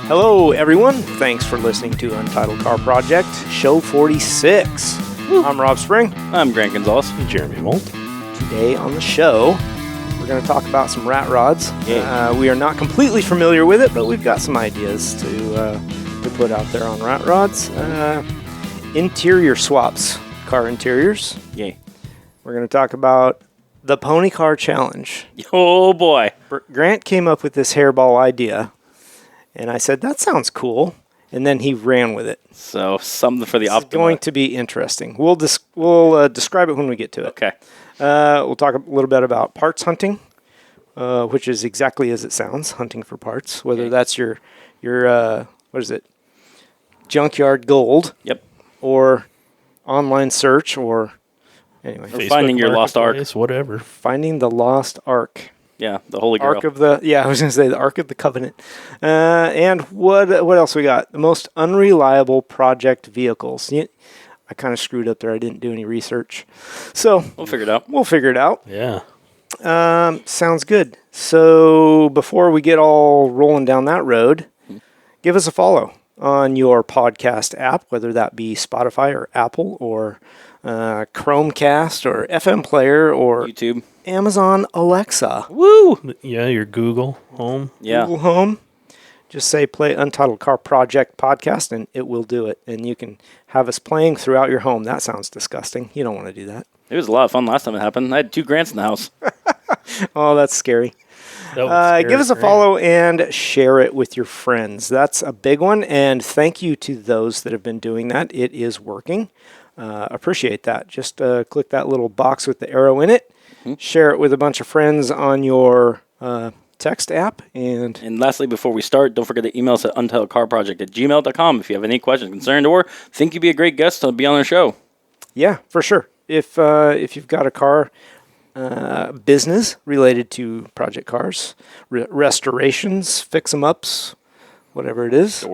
Hello, everyone. Thanks for listening to Untitled Car Project, show 46. Woo. I'm Rob Spring. I'm Grant Gonzalez. I'm Jeremy Molt. Today on the show, we're going to talk about some rat rods. Yeah. We are not completely familiar with it, but we've got some ideas to put out there on rat rods. Interior swaps, car interiors. Yay. We're going to talk about the Pony Car Challenge. Oh, boy. Grant came up with this hairball idea, and I said, that sounds cool. And then he ran with it. So, something for the Optima. It's going to be interesting. We'll describe it when we get to it. Okay. We'll talk a little bit about parts hunting, which is exactly as it sounds, hunting for parts. Whether that's your what is it, junkyard gold? Yep. Or online search, or anyway, Or finding your lost ark. Whatever. finding the lost ark. Yeah, the Holy Grail. Ark of the I was going to say the Ark of the Covenant. And what else we got? The most unreliable project vehicles. I kind of screwed up there. I didn't do any research, so We'll figure it out. we'll figure it out. Yeah. Sounds good. So before we get all rolling down that road, give us a follow on your podcast app, whether that be Spotify or Apple or Chromecast or FM player or YouTube. Amazon Alexa, Woo! Yeah, your Google Home. Yeah. Google Home. Just say play Untitled Car Project podcast and it will do it. And you can have us playing throughout your home. That sounds disgusting. You don't want to do that. It was a lot of fun last time it happened. I had 2 Grants in the house. Oh, that's scary. That would scare Give us a Grant. follow and share it with your friends. That's a big one. And thank you to those that have been doing that. It is working. Appreciate that. Just click that little box with the arrow in it. Share it with a bunch of friends on your text app. And lastly, before we start, don't forget to email us at untitledcarproject@gmail.com if you have any questions, concerned, or think you'd be a great guest to be on our show. yeah, for sure. If you've got a car business related to project cars, restorations, fix-em-ups, whatever it is,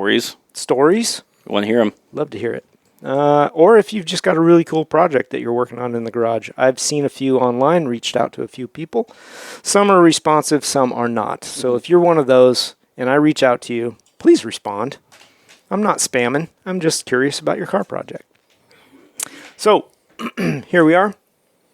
stories, We want to hear them. love to hear it. Or if you've just got a really cool project that you're working on in the garage. I've seen a few online, reached out to a few people. Some are responsive, some are not. So if you're one of those and I reach out to you, please respond. I'm not spamming. I'm just curious about your car project. So here we are.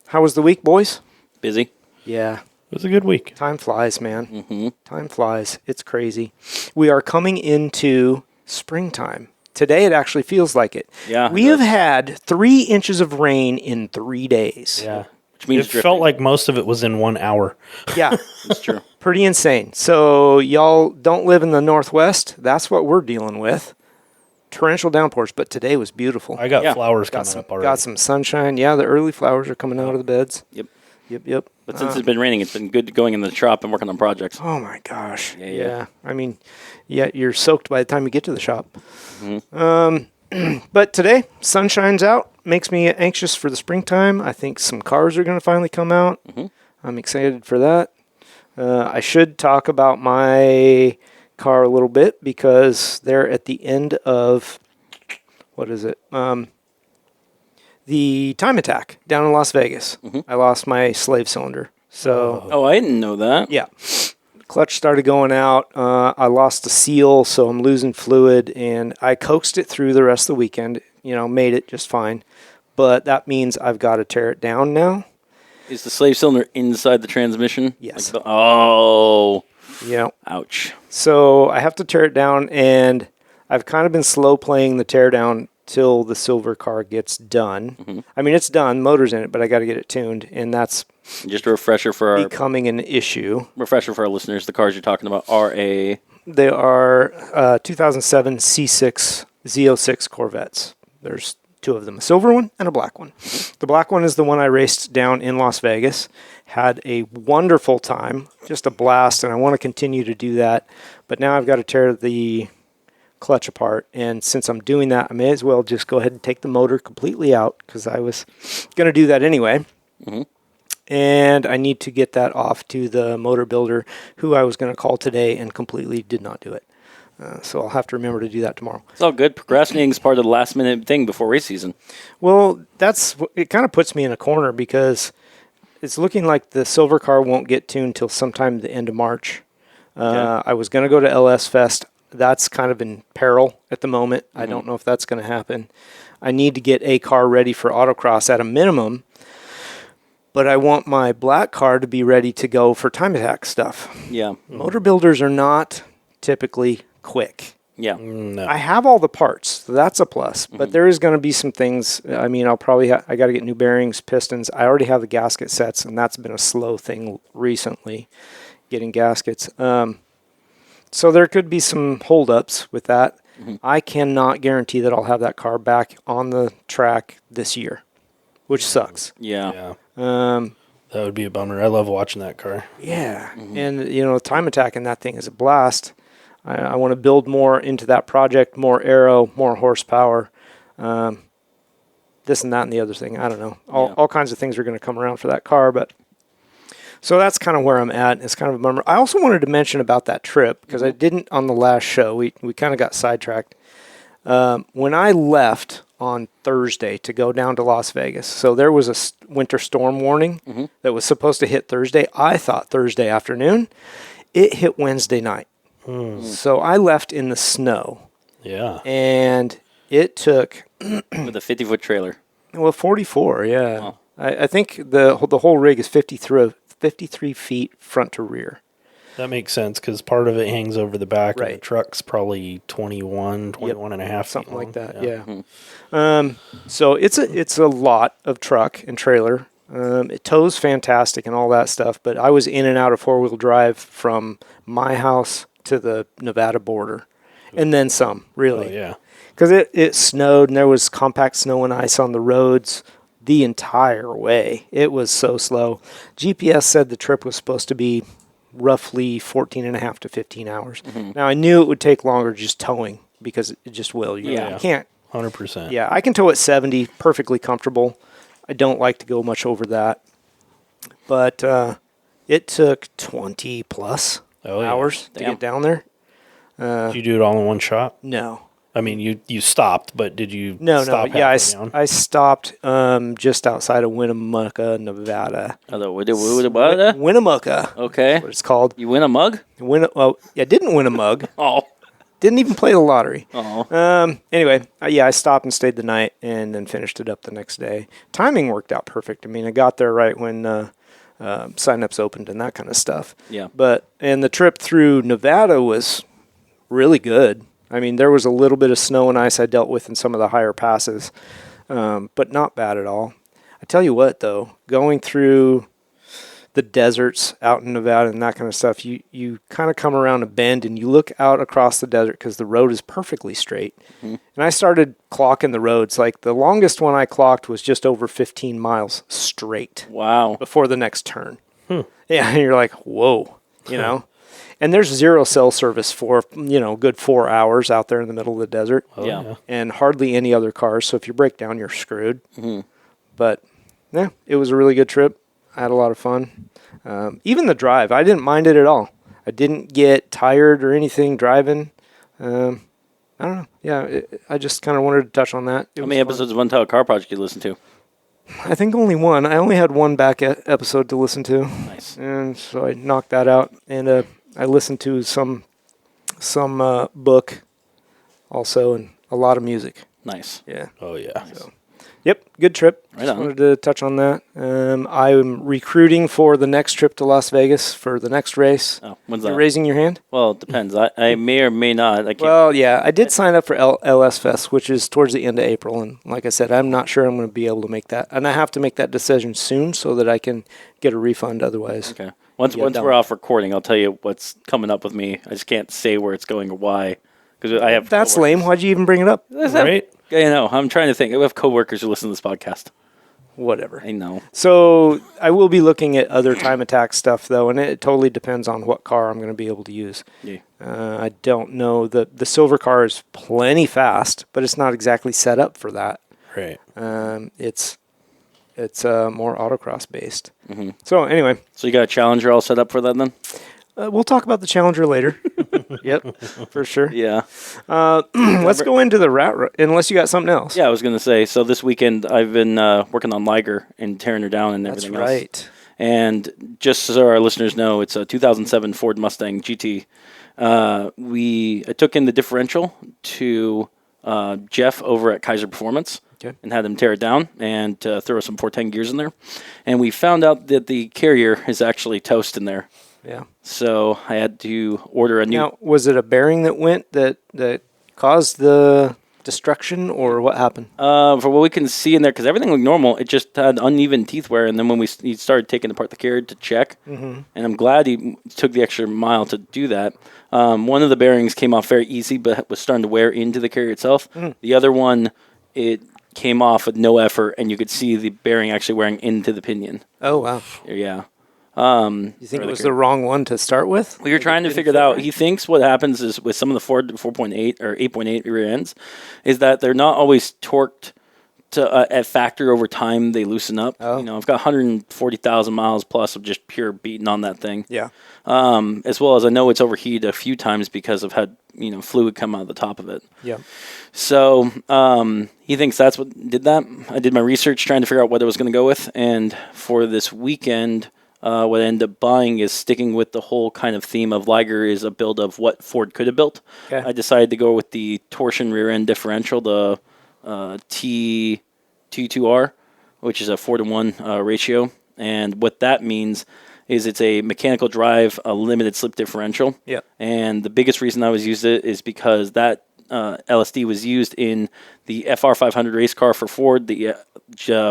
How was the week, boys? Busy. Yeah. It was a good week. Time flies, man. Time flies. It's crazy. We are coming into springtime. Today it actually feels like it. Yeah, We have had 3 inches of rain in 3 days. Yeah. Which means It felt like most of it was in 1 hour. Yeah. It's true. Pretty insane. So y'all don't live in the Northwest. That's what we're dealing with. Torrential downpours, but today was beautiful. I got Yeah. flowers coming up already. Got some sunshine. Yeah, the early flowers are coming out of the beds. Yep. Yep. But since it's been raining, it's been good going in the shop and working on projects. Oh my gosh. Yeah. I mean, you're soaked by the time you get to the shop. But today, sunshine's out. Makes me anxious for the springtime. I think some cars are going to finally come out. I'm excited for that. I should talk about my car a little bit because they're at the end of, what is it? The time attack down in Las Vegas. I lost my slave cylinder. So, Oh, I didn't know that. yeah. Clutch started going out. I lost a seal, so I'm losing fluid, and I coaxed it through the rest of the weekend. Made it just fine. But that means I've got to tear it down now. Is the slave cylinder inside the transmission? Yes. Oh. Ouch. So I have to tear it down, and I've kind of been slow playing the teardown till the silver car gets done. I mean, it's done, motor's in it, but I got to get it tuned, and that's Just a refresher for our becoming an issue. listeners. The cars you're talking about are They are 2007 C6 Z06 Corvettes. There's 2 of them, a silver one and a black one. The black one is the one I raced down in Las Vegas. Had a wonderful time, just a blast, and I want to continue to do that. But now I've got to tear the clutch apart, and since I'm doing that, I may as well just go ahead and take the motor completely out because I was going to do that anyway. And I need to get that off to the motor builder who I was going to call today and completely did not do it. So I'll have to remember to do that tomorrow. It's all good. Procrastinating is part of the last minute thing before race season. Well, it kind of puts me in a corner because it's looking like the silver car won't get tuned till sometime the end of March. I was going to go to LS Fest that's kind of in peril at the moment. I don't know if that's going to happen. I need to get a car ready for autocross at a minimum, but I want my black car to be ready to go for time attack stuff. Yeah. Motor builders are not typically quick. Yeah. No. I have all the parts, so that's a plus. But there is going to be some things. I mean, I'll probably I got to get new bearings, pistons. I already have the gasket sets, and that's been a slow thing recently, getting gaskets. So there could be some holdups with that. I cannot guarantee that I'll have that car back on the track this year, which sucks. Yeah. That would be a bummer. I love watching that car. Yeah, and time attack in that thing is a blast. I want to build more into that project, more aero, more horsepower, this and that and the other thing. I don't know. All kinds of things are going to come around for that car, but so that's kind of where I'm at. It's kind of a bummer. I also wanted to mention about that trip because I didn't on the last show. We kind of got sidetracked. When I left on Thursday to go down to Las Vegas, so there was a winter storm warning that was supposed to hit Thursday. I thought Thursday afternoon. It hit Wednesday night. So I left in the snow. Yeah. And it took... With a 50-foot trailer. Well, 44, yeah. Oh. I think the whole rig is 53 feet front to rear. That makes sense because part of it hangs over the back and the Right. truck's probably 21 and a half feet Something like long. that, yeah. So it's a lot of truck and trailer. It tows fantastic and all that stuff, but I was in and out of four-wheel drive from my house to the Nevada border, and then some, really. Oh, yeah. Because it snowed, and there was compact snow and ice on the roads the entire way. It was so slow. GPS said the trip was supposed to be roughly 14 and a half to 15 hours. Now, I knew it would take longer just towing, because it just will. You can't. 100%. Yeah, I can tow at 70, perfectly comfortable. I don't like to go much over that. But it took 20 plus hours to get down there. Did you do it all in one shot? No. I mean, you stopped, but did you No. stop Yeah, halfway down? I stopped just outside of Winnemucca, Nevada. Winnemucca. Okay. What it's called. You win a mug? I didn't win a mug. Oh. Didn't even play the lottery. Oh. Anyway, I stopped and stayed the night and then finished it up the next day. Timing worked out perfect. I mean, I got there right when sign-ups opened and that kind of stuff. Yeah. And the trip through Nevada was really good. I mean, there was a little bit of snow and ice I dealt with in some of the higher passes, but not bad at all. I tell you what, though, going through the deserts out in Nevada and that kind of stuff, you kind of come around a bend and you look out across the desert because the road is perfectly straight. And I started clocking the roads. Like the longest one I clocked was just over 15 miles straight. Wow. Before the next turn. Yeah, and you're like, whoa, you know. And there's zero cell service for, good 4 hours out there in the middle of the desert. Oh, Yeah. And hardly any other cars. So if you break down, you're screwed. But, yeah, it was a really good trip. I had a lot of fun. Even the drive, I didn't mind it at all. I didn't get tired or anything driving. I don't know. Yeah, I just kind of wanted to touch on that. How many episodes of Untitled Car Project you listen to? I think only one. I only had one back episode to listen to. Nice. And so I knocked that out. And I listened to some book also and a lot of music. Nice. Yeah. Oh, yeah. So, yep, good trip. Right Just on. wanted to touch on that. I'm recruiting for the next trip to Las Vegas for the next race. Oh, when's You're that? raising your hand? Well, it depends. I may or may not. I can't. Well, yeah, I did sign up for LS Fest, which is towards the end of April. And like I said, I'm not sure I'm going to be able to make that. And I have to make that decision soon so that I can get a refund otherwise. Okay. Once Yeah, we're off recording, I'll tell you what's coming up with me. I just can't say where it's going or why. Because I have That's coworkers. lame. Why'd you even bring it up? Right? I know. I'm trying to think. I have coworkers who listen to this podcast. Whatever. I know. So I will be looking at other time attack stuff, though, and it totally depends on what car I'm going to be able to use. Yeah. I don't know. The silver car is plenty fast, but it's not exactly set up for that. Right. It's more autocross based. So anyway, So you got a Challenger all set up for that then? we'll talk about the Challenger later. Yep, for sure. Yeah. Let's go into the route, unless you got something else. Yeah, I was going to say. So this weekend I've been working on Liger and tearing her down and That's everything else. right. And just so our listeners know, it's a 2007 Ford Mustang GT. I took in the differential to Jeff over at Kaiser Performance and had him tear it down and throw some 410 gears in there. And we found out that the carrier is actually toast in there. Yeah. So I had to order a new. Now, was it a bearing that went that caused the destruction, or what happened? For what we can see in there, because everything looked normal, it just had uneven teeth wear. And then when he started taking apart the carrier to check, and I'm glad he took the extra mile to do that. One of the bearings came off very easy, but was starting to wear into the carrier itself. The other one, it came off with no effort, and you could see the bearing actually wearing into the pinion. Oh, wow. Yeah. You think it was the wrong one to start with? We were trying to figure that out. He thinks what happens is with some of the Ford 4.8 or 8.8 rear ends is that they're not always torqued to at factor over time. They loosen up. Oh. I've got 140,000 miles plus of just pure beating on that thing. Yeah. As well as I know it's overheated a few times because I've had fluid come out of the top of it. Yeah. So he thinks that's what did that. I did my research trying to figure out what I was going to go with, and for this weekend. What I ended up buying is sticking with the whole kind of theme of Liger is a build of what Ford could have built. Okay. I decided to go with the torsion rear end differential, the T2R, which is a 4-to-1 ratio. And what that means is it's a mechanical drive, a limited slip differential. Yep. And the biggest reason I was used it is because that LSD was used in the FR 500 race car for Ford, the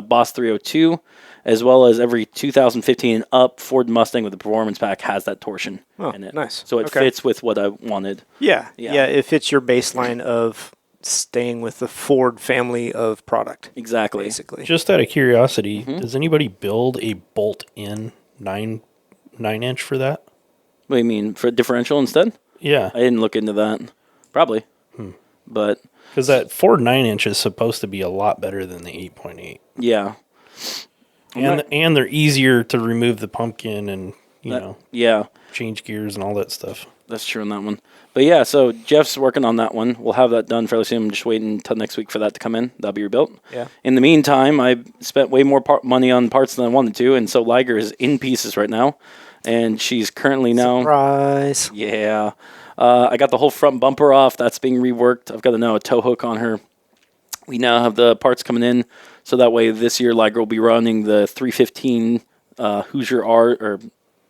Boss 302, as well as every 2015 and up Ford Mustang with the performance pack has that torsion in it. Nice. So it fits with what I wanted. Yeah. It fits your baseline of staying with the Ford family of product. Exactly. Basically. Just out of curiosity, does anybody build a bolt-in 9-inch for that? What do you mean, for a differential instead? Yeah. I didn't look into that. Probably. But because that Ford 9-inch is supposed to be a lot better than the 8.8. yeah. And they're easier to remove the pumpkin and, Yeah. change gears and all that stuff. That's true on that one. But yeah, so Jeff's working on that one. We'll have that done fairly soon. I'm just waiting until next week for that to come in. That'll be rebuilt. Yeah. In the meantime, I spent way more money on parts than I wanted to, and so Liger is in pieces right now. And she's currently now... Surprise. Yeah. I got the whole front bumper off. That's being reworked. I've got a tow hook on her. We now have the parts coming in, so that way this year Liger will be running the 315 Hoosier R or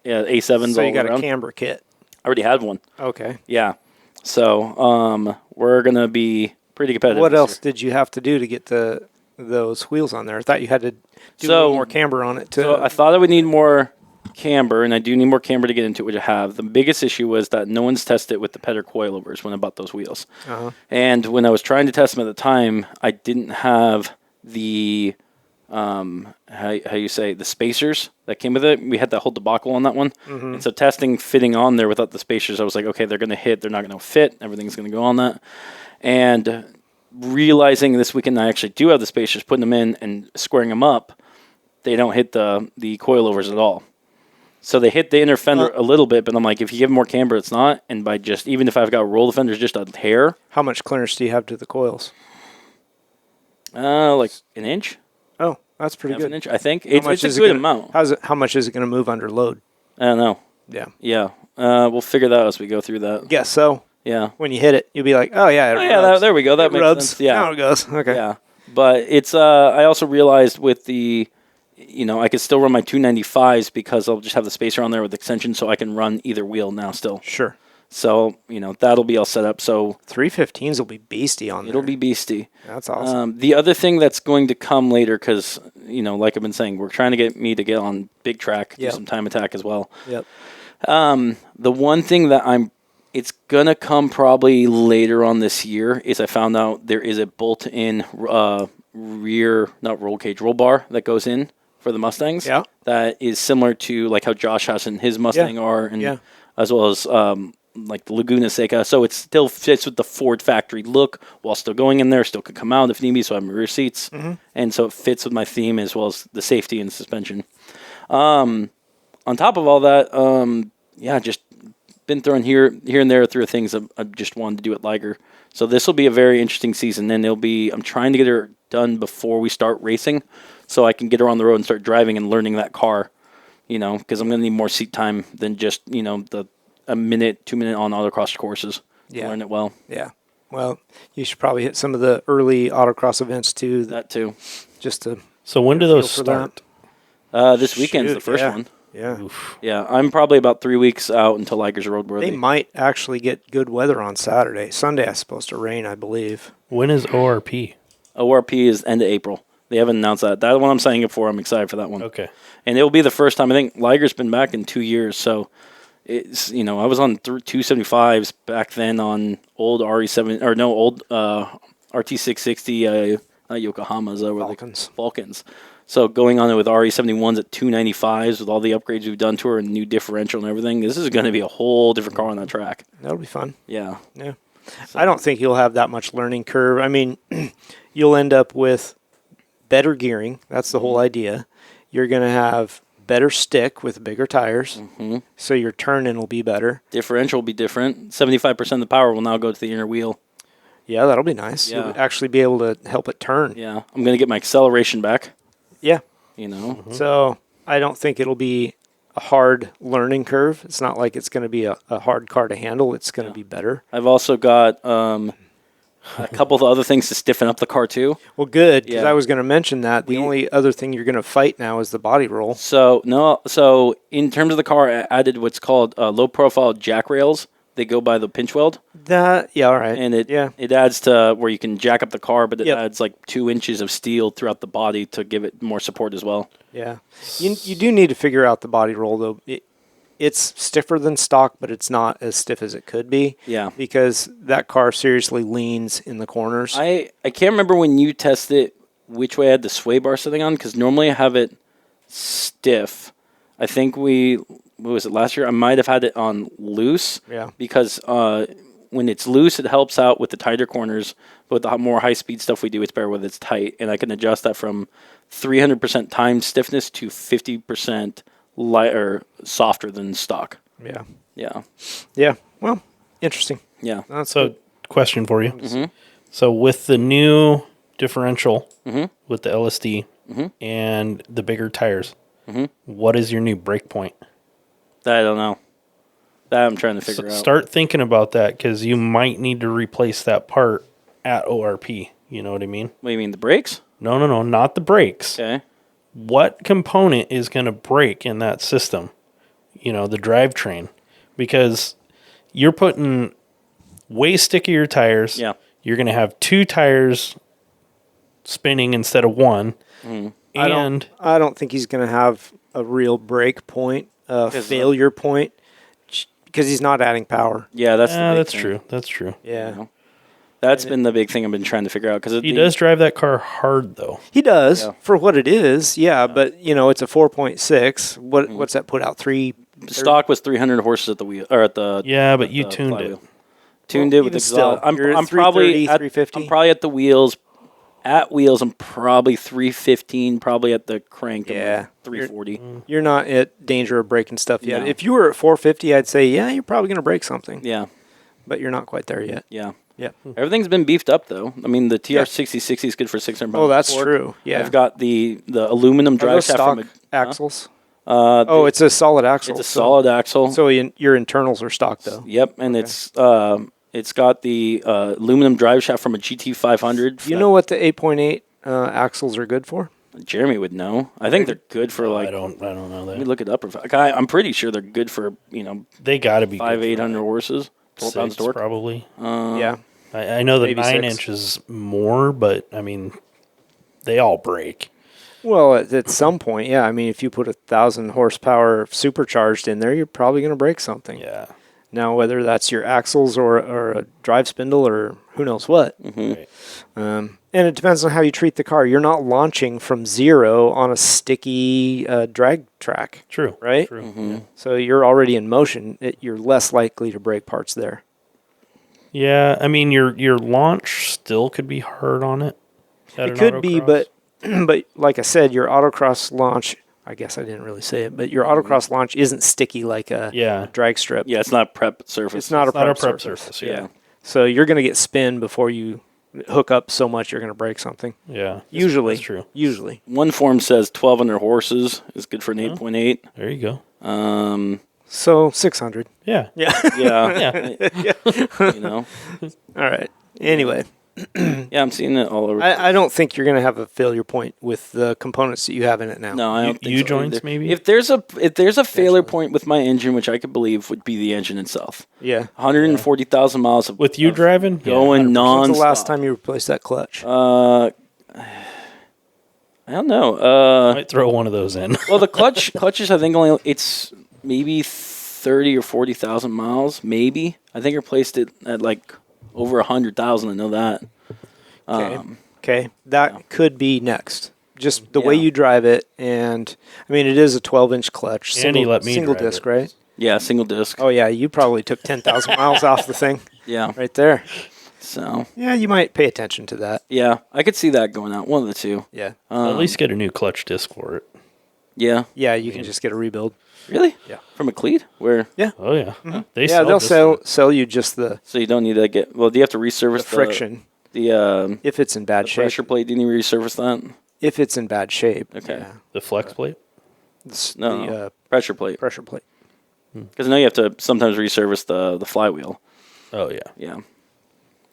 A7s. So you got around. a camber kit. I already had one. Okay. Yeah. So we're gonna be pretty competitive. What else year. did you have to do to get those wheels on there? I thought you had to do a little more camber on it too. So I thought I would need more camber, and I do need more camber to get into it, which I have. The biggest issue was that no one's tested it with the Petter coilovers when I bought those wheels. And when I was trying to test them at the time, I didn't have the how you say the spacers that came with it. We had that whole debacle on that one, and so testing fitting on there without the spacers, I was like, okay, they're going to hit, they're not going to fit, everything's going to go on that. And realizing this weekend I actually do have the spacers, putting them in and squaring them up, they don't hit the coilovers at all. So they hit the inner fender a little bit, but I'm like, if you give them more camber, it's not. And by just, even if I've got roll the fenders just a hair. How much clearance do you have to the coils? Like an inch. Oh, that's pretty good. An inch, I think. It's a good amount. How much is it going to move under load? I don't know. Yeah. Yeah. We'll figure that out as we go through that. Guess so. Yeah. When you hit it, you'll be like, oh, yeah. There we go. That makes rubs. sense. Yeah. Now it goes. Okay. Yeah. But it's, I also realized with the, I could still run my 295s because I'll just have the spacer on there with extension so I can run either wheel now still. Sure. So, that'll be all set up. So 315s will be beastie on there. It'll be beastie. That's awesome. The other thing that's going to come later, because, like I've been saying, we're trying to get me to get on big track, do some time attack as well. Yep. The one thing that it's going to come probably later on this year is I found out there is a bolt-in rear, not roll cage, roll bar that goes in for the Mustangs. Yeah. That is similar to like how Josh has in his Mustang R, and as well as like the Laguna Seca. So it still fits with the Ford factory look while still going in there, still could come out if need be, so I have my rear seats. And so it fits with my theme as well as the safety and suspension. On top of all that, just been throwing here and there through things I just wanted to do at Liger. So this will be a very interesting season. And I'm trying to get her done before we start racing so I can get her on the road and start driving and learning that car. because I'm going to need more seat time than just, a minute, 2 minute on autocross courses to learn it well. Yeah. Well, you should probably hit some of the early autocross events too. That too. Just to So when do those feel for that. start? This weekend's the first one. Yeah. Oof. Yeah, I'm probably about 3 weeks out until Liger's roadworthy. They might actually get good weather on Saturday. Sunday is supposed to rain, I believe. When is ORP? ORP is end of April. They haven't announced that. That one I'm signing up for. I'm excited for that one. Okay. And it will be the first time. I think Liger's been back in 2 years. So, it's I was on 275s back then on old RE7 or no old RT660 not Yokohamas, Vulcans. So going on it with RE71s at 295s with all the upgrades we've done to her and new differential and everything, this is going to be a whole different car on that track. That'll be fun. Yeah. Yeah. I don't think you'll have that much learning curve. I mean, you'll end up with better gearing. That's the whole idea. You're going to have better stick with bigger tires, so your turn-in will be better. Differential will be different. 75% of the power will now go to the inner wheel. Yeah, that'll be nice. Yeah. You'll actually be able to help it turn. Yeah. I'm going to get my acceleration back. Yeah. So I don't think it'll be a hard learning curve. It's not like it's going to be a hard car to handle. It's going to be better. I've also got a couple of other things to stiffen up the car too. Well, good, because Yeah. I was going to mention that. The only other thing you're going to fight now is the body roll. So in terms of the car, I added what's called low profile jack rails. They go by the pinch weld. All right. And it adds to where you can jack up the car, but it Yep. adds like 2 inches of steel throughout the body to give it more support as well. Yeah. You do need to figure out the body roll, though. It's stiffer than stock, but it's not as stiff as it could be. Yeah. Because that car seriously leans in the corners. I can't remember when you tested which way I had the sway bar setting on, because normally I have it stiff. I think what was it, last year? I might have had it on loose. Yeah. Because when it's loose, it helps out with the tighter corners. But with the more high-speed stuff we do, it's better when it's tight. And I can adjust that from 300% time stiffness to 50% lighter, softer than stock. Yeah. Yeah. Yeah. Well, interesting. Yeah. That's So, good. question for you. So, with the new differential, with the LSD and the bigger tires, what is your new brake point? I don't know. That I'm trying to figure out. Start thinking about that, because you might need to replace that part at ORP. You know what I mean? What do you mean, the brakes? No, not the brakes. Okay. What component is going to break in that system? The drivetrain. Because you're putting way stickier tires. Yeah. You're going to have 2 tires spinning instead of 1. And I don't think he's going to have a real break point, failure point, because he's not adding power. Yeah, that's the big that's thing. true. That's true. Yeah. That's been the big thing I've been trying to figure out. Because He does drive that car hard, though. He does, Yeah. for what it is, but, it's a 4.6. What's that put out? 3? Stock was 300 horses at the wheel, or at the Yeah, but at you the tuned flywheel. it. Tuned Well, it with even exhaust. still, you're at I'm probably 350? I'm probably at the wheels. At wheels, I'm probably 315. Probably at the crank, I'm Yeah. like 340. You're not at danger of breaking stuff yet. No. If you were at 450, I'd say, yeah, you're probably going to break something. Yeah, But you're not quite there yet. yeah. Yeah. Everything's been beefed up though. I mean, the TR6060 is good for 600 pounds. Oh, that's torque. true. Yeah. I've got the aluminum Are drive those shaft stock from axles? Oh, It's a solid axle. it's a solid axle. So your internals are stock, though. Yep, and it's got the aluminum drive shaft from a GT500. Do you know what the 8.8 axles are good for? Jeremy would know. I think they're good for I like. don't know Let me that. look it up. I'm pretty sure they're good for They got to be 800 horses, 12 pounds 6 torque. probably. Yeah. I know the maybe 9 6. inches more, but I mean, they all break. Well, at some point, yeah. I mean, if you put 1,000 horsepower supercharged in there, you're probably going to break something. Yeah. Now, whether that's your axles or a drive spindle or who knows what. Right. And it depends on how you treat the car. You're not launching from zero on a sticky drag track. True. Right? True. Mm-hmm. So you're already in motion. You're less likely to break parts there. Yeah, I mean your launch still could be hard on it. It could be, but like I said, your autocross launch, I guess I didn't really say it, but your autocross launch isn't sticky like a yeah, drag strip. Yeah, it's not prep surface. It's not a not prep a prep surface. surface. Yeah. Yeah. So you're going to get spin before you hook up so much you're going to break something. Yeah. Usually. That's true. Usually. One form says 1,200 horses is good for an 8.8. There you go. So 600. Yeah. Yeah. Yeah. You know. All right. Anyway, Yeah, I'm seeing it all over. I don't think you're going to have a failure point with the components that you have in it now. No, I don't think so U-joints, either. maybe? If there's a failure point with my engine, which I could believe would be the engine itself. Yeah. 140,000 miles of With you driving? going non. When's the last time you replaced that clutch? I don't know. Might throw one of those in. Well, the clutches I think it's maybe 30 or 40,000 miles. Maybe I think I replaced it at like over 100,000. I know that. Okay. That could be next. Just the way Yeah. you drive it, and I mean, it is a 12-inch clutch, And he let me single drive disc, it. right? Yeah, single disc. Oh yeah, you probably took 10,000 miles off the thing Yeah. right there. So Yeah, you might pay attention to that. yeah, I could see that going out. One of the two. Yeah. At least get a new clutch disc for it. Yeah. Yeah, you can just get a rebuild. Really? Yeah. From a cleat? Where? Oh, yeah. They Yeah, they'll this sell you just the So you don't need to get. Well, do you have to resurface the friction The if it's in bad shape. pressure plate? Didn't you resurface that? If it's in bad shape. Okay. Yeah. the flex plate. No, The pressure plate. pressure plate. Because I know you have to sometimes resurface the flywheel. Oh, yeah. Yeah.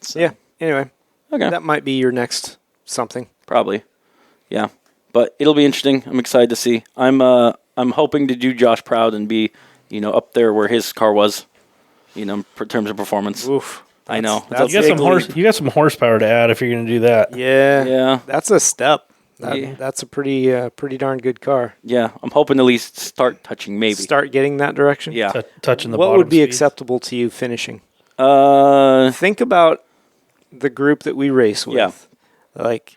So, Yeah. Anyway, Okay. that might be your next something. Probably. Yeah. But it'll be interesting. I'm excited to see. I'm hoping to do Josh proud and be, up there where his car was, in terms of performance. Oof. I know. That's You got some big leap. You got some horsepower to add if you're going to do that. Yeah. Yeah. That's a step. Yeah. That's a pretty darn good car. Yeah. I'm hoping to at least start touching maybe. Start getting that direction. Yeah. Touching the What bottom would be speeds. acceptable to you finishing? Uh, Think about the group that we race with. Yeah. Like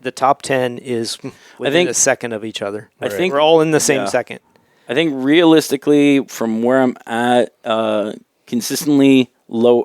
the top 10 is within think- a second of each other. I think- we're all in the same yeah. second. I think realistically, from where I'm at, consistently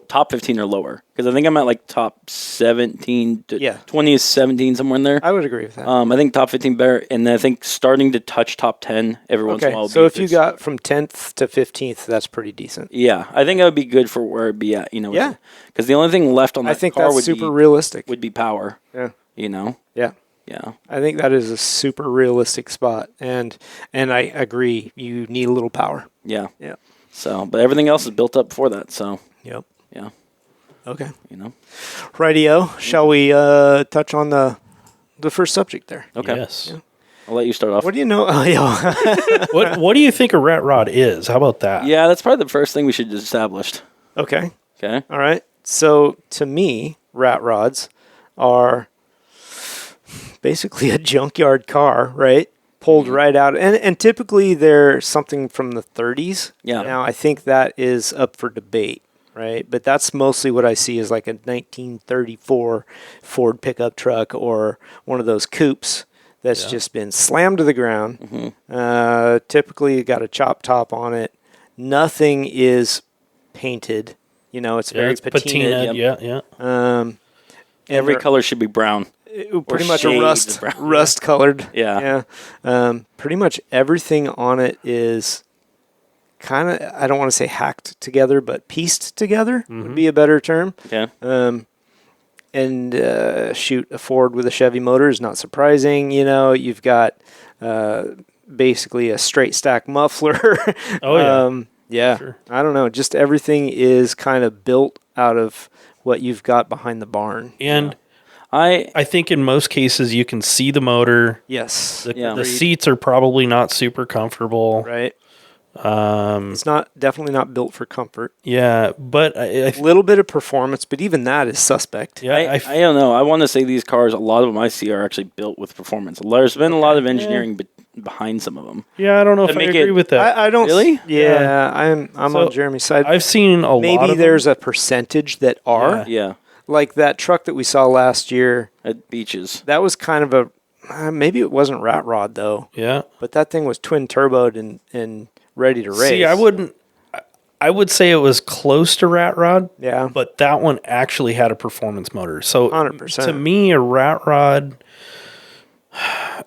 top 15 or lower. Because I think I'm at like top 17 to Yeah. 20 is 17, somewhere in there. I would agree with that. I think top 15 better, and I think starting to touch top 10 every once in a Okay, while. so if you got from 10th to 15th, that's pretty decent. yeah, I think that would be good for where it'd be at. Yeah. Because the only thing left on that I think car that's would super be realistic. would be power. Yeah. Yeah. Yeah. I think that is a super realistic spot, and I agree. You need a little power. Yeah. Yeah. So, but everything else is built up for that. So, Yep. yeah, Okay. Rightio. Shall we touch on the first subject there? Okay. Yes. I'll let you start off. What do you know? Oh, yeah. What do you think a rat rod is? How about that? Yeah, that's probably the first thing we should establish. Okay. Okay. All right. So to me, rat rods are basically a junkyard car, right? Pulled right out. And typically they're something from the 30s. Yeah. Now, I think that is up for debate, right? But that's mostly what I see is like a 1934 Ford pickup truck or one of those coupes that's just been slammed to the ground. Typically, you got a chop top on it. Nothing is painted. It's very it's patinaed. patina. Yeah. Every they're- color should be brown. Pretty much a shades of brown. rust colored. Yeah. Pretty much everything on it is kind of, I don't want to say hacked together, but pieced together would be a better term. Okay. Shoot, a Ford with a Chevy motor is not surprising. You've got basically a straight stack muffler. Oh, yeah. Yeah. Sure. I don't know. Just everything is kind of built out of what you've got behind the barn. And I I think in most cases you can see the motor. Yes. The seats are probably not super comfortable. Right. It's definitely not built for comfort. Yeah, but A little bit of performance, but even that is suspect. yeah, I don't know. I want to say these cars, a lot of them I see are actually built with performance. There's been a lot of engineering behind some of them. I don't know if I make agree it- with that. I don't Really? Yeah, I'm So, on Jeremy's side. I've seen a lot Maybe of there's a percentage that are Yeah. like that truck that we saw last year. At beaches. That was kind of a maybe it wasn't rat rod though, Yeah. but that thing was twin turboed and ready to race. See, I would say it was close to rat rod. Yeah. But that one actually had a performance motor. So 100%. to me, a rat rod,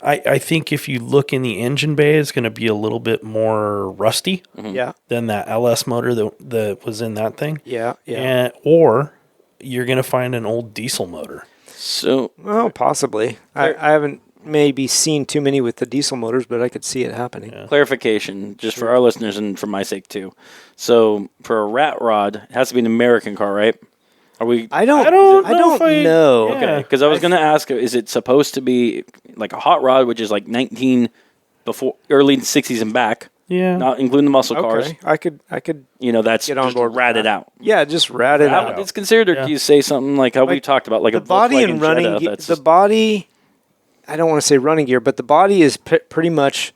I think if you look in the engine bay, it's going to be a little bit more rusty Yeah. than that LS motor that was in that thing. Yeah. Yeah. And, or you're going to find an old diesel motor. So, Well, possibly. I haven't maybe seen too many with the diesel motors, but I could see it happening. Yeah. clarification, just for our listeners and for my sake too. So, for a rat rod, it has to be an American car, right? Are we? I don't know. Yeah. Okay, because I was going to ask, is it supposed to be like a hot rod, which is like early 60s and back, Yeah. not including the muscle cars? Okay. I could. That's Get on just board with ratted that. out. Yeah, just rat it out. It's considered, or Yeah. do you say something like how we talked about, like The a body Volkswagen and running, Jetta? That's the just, body. I don't want to say running gear, but the body is pretty much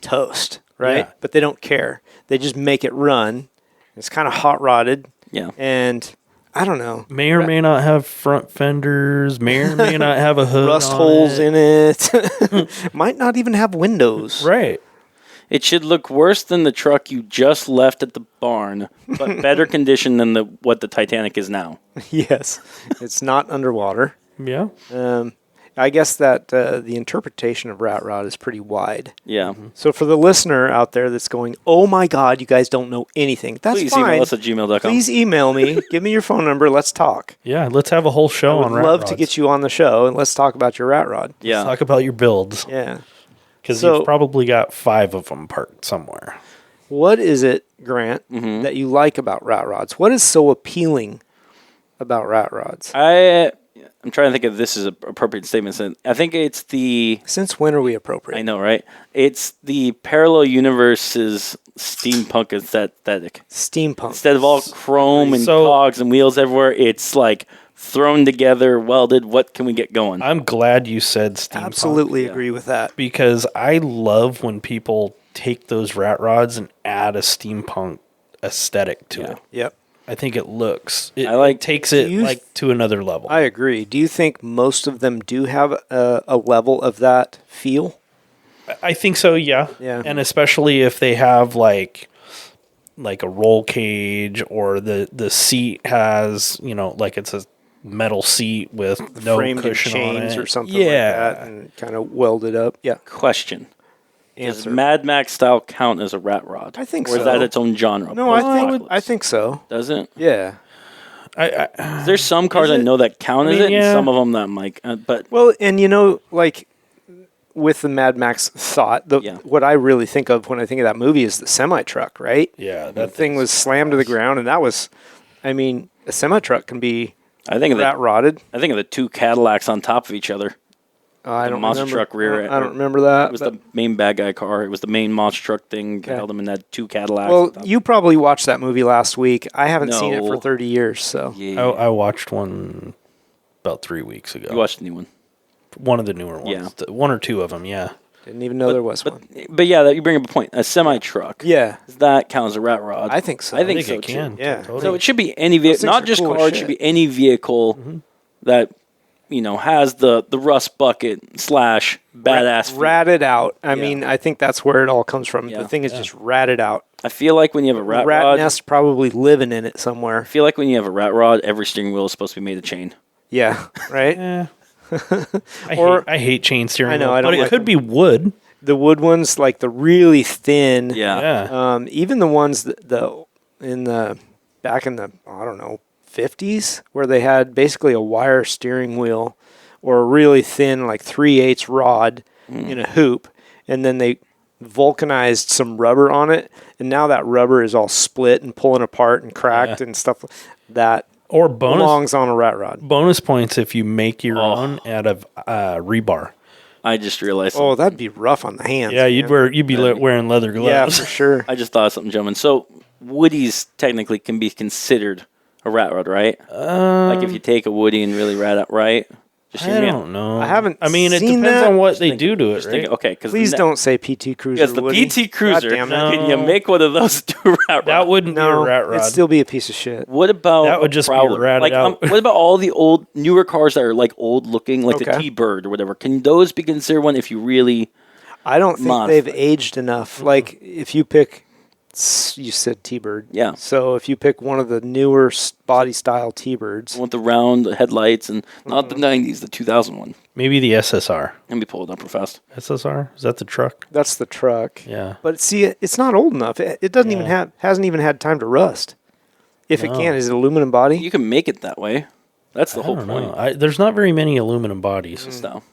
toast, right? Yeah. But they don't care. They just make it run. It's kind of hot rodded, yeah. and I don't know. May or may not have front fenders, may or may not have a hood. Rust on holes it. in it. Might not even have windows. Right. It should look worse than the truck you just left at the barn, but better condition than what the Titanic is now. Yes, it's not underwater. Yeah. I guess that the interpretation of rat rod is pretty wide. Yeah. So for the listener out there that's going, "Oh my God, you guys don't know anything," that's Please fine. email us at gmail.com. Please email me. Give me your phone number. Let's talk. Yeah. Let's have a whole show I on would rat love rods. to get you on the show and let's talk about your rat rod. Yeah. Talk about your builds. Yeah. Because So- you've probably got 5 of them parked somewhere. What is it, Grant, that you like about rat rods? What is so appealing about rat rods? I'm trying to think if this is an appropriate statement. I think it's the... Since when are we appropriate? I know, right? It's the parallel universe's steampunk aesthetic. Steampunk. Instead of all chrome and So- cogs and wheels everywhere, it's like thrown together, welded. What can we get going? I'm glad you said steampunk. Absolutely agree with that. Because I love when people take those rat rods and add a steampunk aesthetic to it. Yep. I think it looks. it takes it you- like to another level. I agree. Do you think most of them do have a level of that feel? I think so. Yeah. Yeah. And especially if they have like a roll cage, or the seat has, like it's a metal seat with no Framed in cushion on chains it or something yeah. like that and kind of welded up. Yeah. Question. Does Answer. Mad Max style count as a rat rod? I think or is so. that its own genre? No, I Post-apocalypse? think so. Does it? Yeah. There's some cars I know that count as mean, it, yeah. and some of them that I'm like, but Well, and like with the Mad Max thought, what I really think of when I think of that movie is the semi truck, right? Yeah, That thing was slammed to the ground, and that was, I mean, a semi truck can be I think of rat rotted. I think of the two Cadillacs on top of each other. I don't monster remember. truck rear. I don't remember that. It was but- the main bad guy car. It was the main monster truck thing. Okay. Held them in that two Cadillacs. well, on top. you probably watched that movie last week. I haven't seen it for No. 30 years, so yeah. I watched one about 3 weeks ago. You watched the new one. One of the newer ones. Yeah. One or two of them. Yeah. didn't even know there was one. But yeah, you bring up a point. A semi truck. Yeah, Does that count as a rat rod? I think so. I think I think so it too. can. Yeah. Totally. So it should be any Those vehicle, things not are just cool as car. It shit. should be any vehicle that has the rust bucket / badass. feel. ratted out. I mean, I think that's where it all comes from. Yeah. The thing is just ratted out. I feel like when you have a rat rod, nest probably living in it somewhere. I feel like when you have a rat rod, every steering wheel is supposed to be made of chain. Yeah, right. Eh. Or- I hate chain steering I know, wheel, I don't but it like could them. be wood. The wood ones, like the really thin. Yeah. Yeah. Even the ones back in the 50s, where they had basically a wire steering wheel or a really thin, like 3/8 rod in a hoop, and then they vulcanized some rubber on it, and now that rubber is all split and pulling apart and cracked and stuff that Or bonus belongs on a rat rod. bonus points if you make your own out of rebar. I just realized. Oh, that'd be rough on the hands. Yeah, man. you'd be wearing leather Yeah, gloves. for sure. I just thought of something, gentlemen. So Woodies technically can be considered a rat rod, right? Like if you take a Woody and really rat it right. Just hear I me out. don't know. I haven't I mean, it seen depends that. on what Just they think- do to it, just right? think- okay, because Please don't say PT Cruiser. Because the Woody. PT Cruiser, God damn it. No. can you make one of those to rat rod? That wouldn't be No, a rat rod. it'd still be a piece of shit. What about That would a just be Prowler? ratted like, out. what about all the old newer cars that are like old looking, like the Okay. T-Bird or whatever? Can those be considered one if you really? I don't think Modified. they've aged enough. Like if you pick, you said T-Bird. Yeah. So if you pick one of the newer body style T-Birds, Want the round headlights and not the '90s, the 2000 one. Maybe the SSR. Let me pull it up real fast. SSR? Is that the truck? that's the truck. Yeah. But see, it's not old enough. It doesn't even hasn't even had time to rust. If it No. can, is it aluminum body? You can make it that way. That's the I whole don't point. know. There's not very many aluminum bodies. So,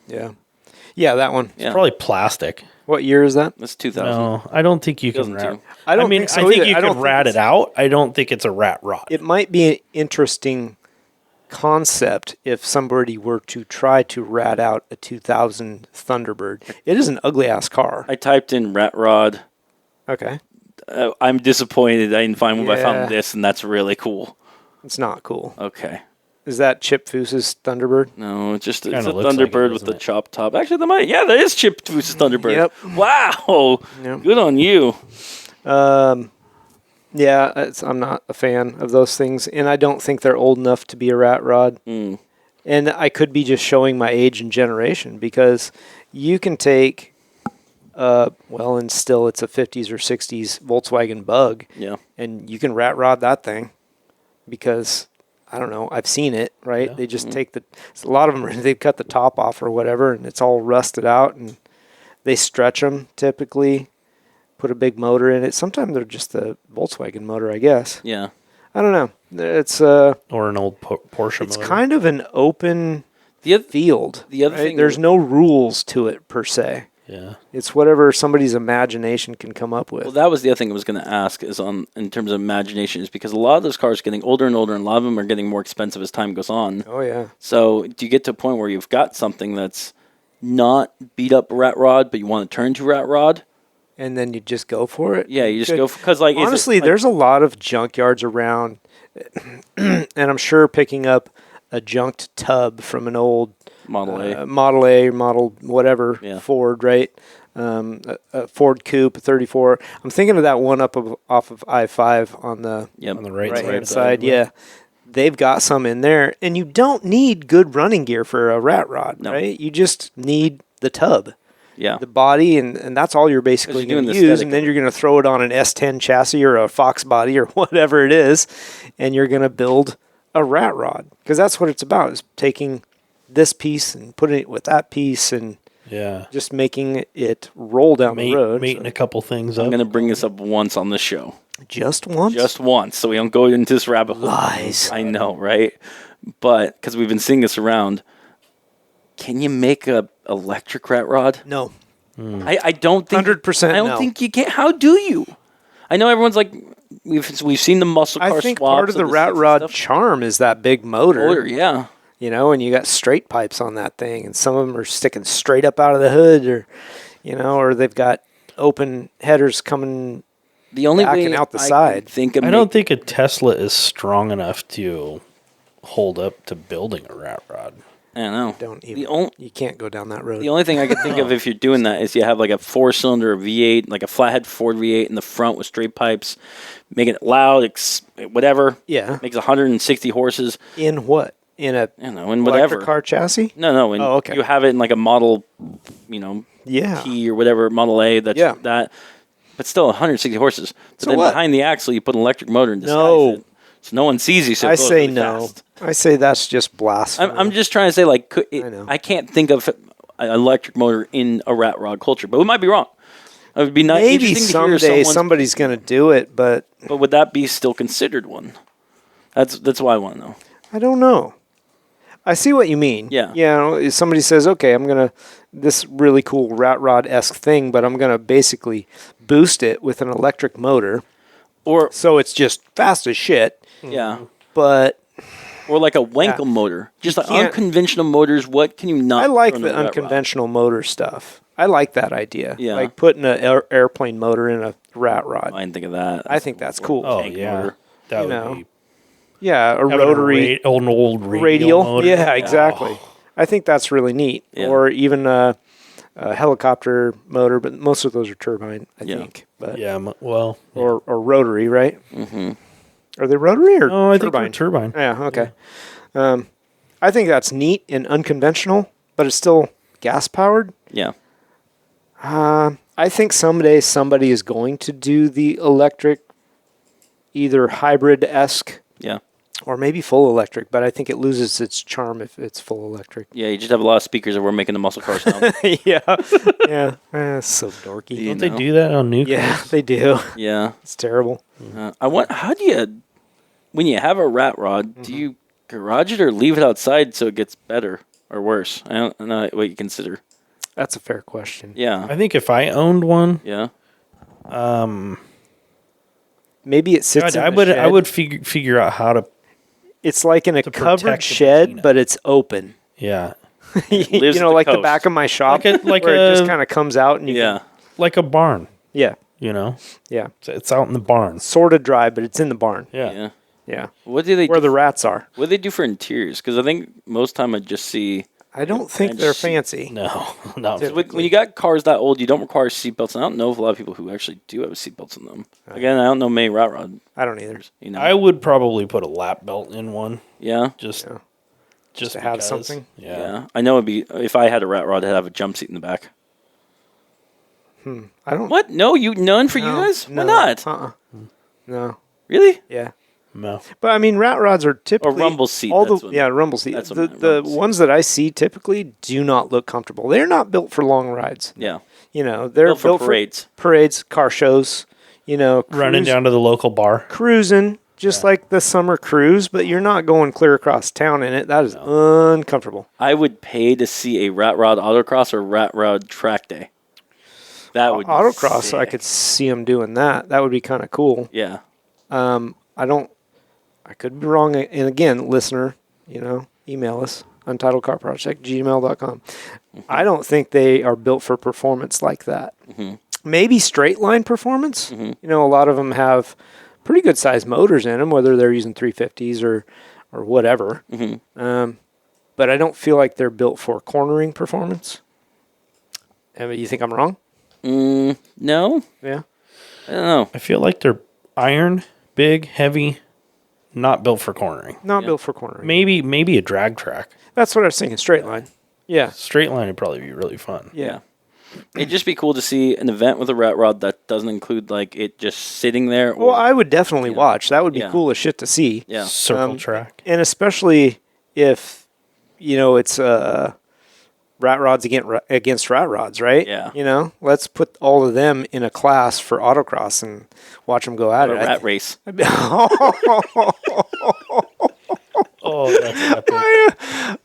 Yeah, that one. yeah. Probably plastic. What year is that? That's 2000. No, I don't think you can 2002. rat. I don't mean, think so I think either. you I don't can think rat it's- it out. I don't think it's a rat rod. It might be an interesting concept if somebody were to try to rat out a 2000 Thunderbird. It is an ugly ass car. I typed in rat rod. Okay. I'm disappointed I didn't find one, but I Yeah. found this, and that's really cool. It's not cool. Okay. Is that Chip Foose's Thunderbird? No, it's a Kinda looks like it, Thunderbird with doesn't the it? chopped top. Actually, that is Chip Foose's Thunderbird. Yep. Wow. Yep. Good on you. Yeah, I'm not a fan of those things, and I don't think they're old enough to be a rat rod. Mm. And I could be just showing my age and generation because you can take, and still it's a 50s or 60s Volkswagen Bug, Yeah. and you can rat rod that thing because, I don't know, I've seen it, right? Yeah. They just take a lot of them, they cut the top off or whatever, and it's all rusted out, and they stretch them typically, put a big motor in it. Sometimes they're just the Volkswagen motor, I guess. Yeah. I don't know. It's or an old Porsche it's motor. kind of an open The other, field. the other right? thing, There's no rules to it per se. Yeah. It's whatever somebody's imagination can come up with. well, that was the other thing I was going to ask is in terms of imagination, is because a lot of those cars are getting older and older, and a lot of them are getting more expensive as time goes on. Oh yeah. So do you get to a point where you've got something that's not beat up rat rod, but you want to turn to rat rod? And then you just go for it. Yeah, you just Good. go because like Honestly, is it, like, there's a lot of junkyards around, and I'm sure picking up a junked tub from an old Model A. Model A, Model whatever, Yeah. Ford, right? A Ford Coupe, 34. I'm thinking of that one off of I-5 on the Yep. On the right right-hand side. side. Yeah. They've got some in there, and you don't need good running gear for a rat rod, No. right? You just need the tub, Yeah. the body, and that's all you're basically you're going to doing the use. aesthetic And then of it. you're going to throw it on an S10 chassis or a Fox body or whatever it is, and you're going to build a rat rod because that's what it's about: is taking this piece and putting it with that piece and Yeah. just making it roll down the road. Mating So a couple things up. I'm going to bring this up once on the show. just once, Just once, so we don't go into this rabbit hole. lies. I know, right? But because we've been seeing this around, can you make a electric rat rod? No, I don't think 100% I don't no. think you can. How do you? I know everyone's like we've seen the muscle car I think swaps part of the and rat rod stuff. charm is that big motor. Motor, yeah. You know, and you got straight pipes on that thing, and some of them are sticking straight up out of the hood, or or they've got open headers coming. The only Backing way out the I side. can think of I don't think a Tesla is strong enough to hold up to building a rat rod. I don't know. Don't The even. only You can't go down that road. the only thing I could think of if you're doing that is you have like a 4-cylinder V8, like a flathead Ford V8 in the front with straight pipes, making it loud, whatever. Yeah. Makes 160 horses. In what? In a You know, and whatever. electric car chassis? No. And Oh, okay. you have it in like a Model, Yeah. T or whatever, Model A. That's Yeah. that. But still 160 horses. But So then what? behind the axle, you put an electric motor and disguise No. it. So no one sees you. So it I goes say really no. fast. I say that's just blasphemy. I'm just trying to say, like, I know. I can't think of an electric motor in a rat rod culture, but it might be wrong. It would be nice. Maybe interesting to hear someday someone's- somebody's going to do it, but But would that be still considered one? That's why I want to know. I don't know. I see what you mean. Yeah. If somebody says, okay, I'm going to, this really cool rat rod-esque thing, but I'm going to basically boost it with an electric motor. Or So it's just fast as shit, yeah, but or like a Wankel motor, just like can't- unconventional motors. What can you not? I like throw in the a rat rod? unconventional motor stuff. I like that idea. Yeah. Like putting an airplane motor in a rat rod. I didn't think of that. I think that's cool. Oh, Tank yeah. motor. That You would know, be Yeah, a having rotary an old radial radial. motor. Yeah, exactly. I think that's really neat. Yeah. Or even a helicopter motor, but most of those are turbine, I Yeah. think. But Yeah, well, or rotary, right? Mm-hmm. Are they rotary or no, I think turbine? they're turbine. Yeah, okay. I think that's neat and unconventional, but it's still gas powered. Yeah, I think someday somebody is going to do the electric, either hybrid-esque yeah, or maybe full electric, but I think it loses its charm if it's full electric. yeah. You just have a lot of speakers that we're making the muscle cars now. Yeah, yeah. So dorky. You Don't they know. do that on new Yeah, cars? they do. Yeah. It's terrible. I want. How do you, when you have a rat rod, do you Garage it or leave it outside so it gets better or worse. I don't know what you consider. That's a fair question. Yeah. I think if I owned one, Yeah. Maybe it sits. I in the shed. would figure out how to. It's like in a to covered protect the shed, patina. but it's open. Yeah, Lives You at know, the like the coast. back of my shop, like where it just a- kind of comes out and you Yeah. can, like a barn. yeah, You know, yeah, it's out in the barn. sort of dry, but it's in the barn. Yeah. Yeah. Yeah, What do they where do? the rats are. What do they do for interiors? Because I think most time I just see I don't think bench they're seat. fancy. No, not when you got cars that old, you don't require seatbelts. And I don't know of a lot of people who actually do have seatbelts in them. Again, I don't know many rat rod. I don't either. You know. I would probably put a lap belt in one. Yeah. Just Yeah. just to have because. something? Yeah. Yeah. I know it'd be if I had a rat rod, I'd have a jump seat in the back. I don't. What? No, none for you No, guys? no, Why not? No. Really? Yeah. No. But I mean, rat rods are typically rumble seat, All the that's what- rumble seat. that's what The I meant, the rumble seat. ones that I see typically do not look comfortable. They're not built for long rides. Yeah. You know, they're Built for built parades. parades, car shows. You know, Running down to the local bar. cruising, just like the summer cruise, but you're not going clear across town in it. That is uncomfortable. I would pay to see a rat rod autocross or rat rod track day. That would be Autocross, I sick. could see them doing that. That would be kind of cool. Yeah. I could be wrong. And again, listener, email us, untitledcarproject@gmail.com. I don't think they are built for performance like that. Maybe straight line performance. You know, a lot of them have pretty good sized motors in them, whether they're using 350s or whatever. But I don't feel like they're built for cornering performance. You think I'm wrong? No, Yeah. I don't know. I feel like they're iron, big, heavy, not built for cornering. Not built for cornering. Maybe a drag track. That's what I was thinking. Straight line. Yeah. Straight line would probably be really fun. Yeah. It'd just be cool to see an event with a rat rod that doesn't include like it just sitting there. Or, Well, I would definitely watch. That would be Yeah. cool as shit to see. yeah, Circle track. And especially if, it's rat rods against rat rods, right? Yeah. Let's put all of them in a class for autocross and watch them go at a it. rat race. Oh, that's epic.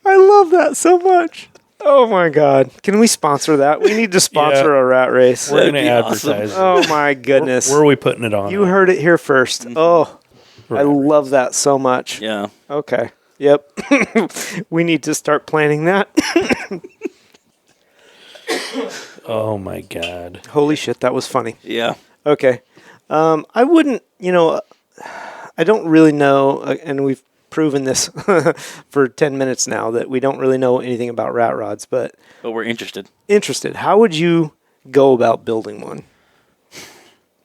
I love that so much. Oh my God. Can we sponsor that? We need to sponsor Yeah. a rat race. We're going to be awesome. advertise. it. Oh my goodness. Where are we putting it on? You heard it here first. Oh, I Rat love that so much. Yeah, Okay. Yep. We need to start planning that. Oh my God. Holy shit, that was funny. yeah. Okay. I wouldn't, I don't really know, and we've proven this for 10 minutes now, that we don't really know anything about rat rods, but But we're interested. interested. How would you go about building one?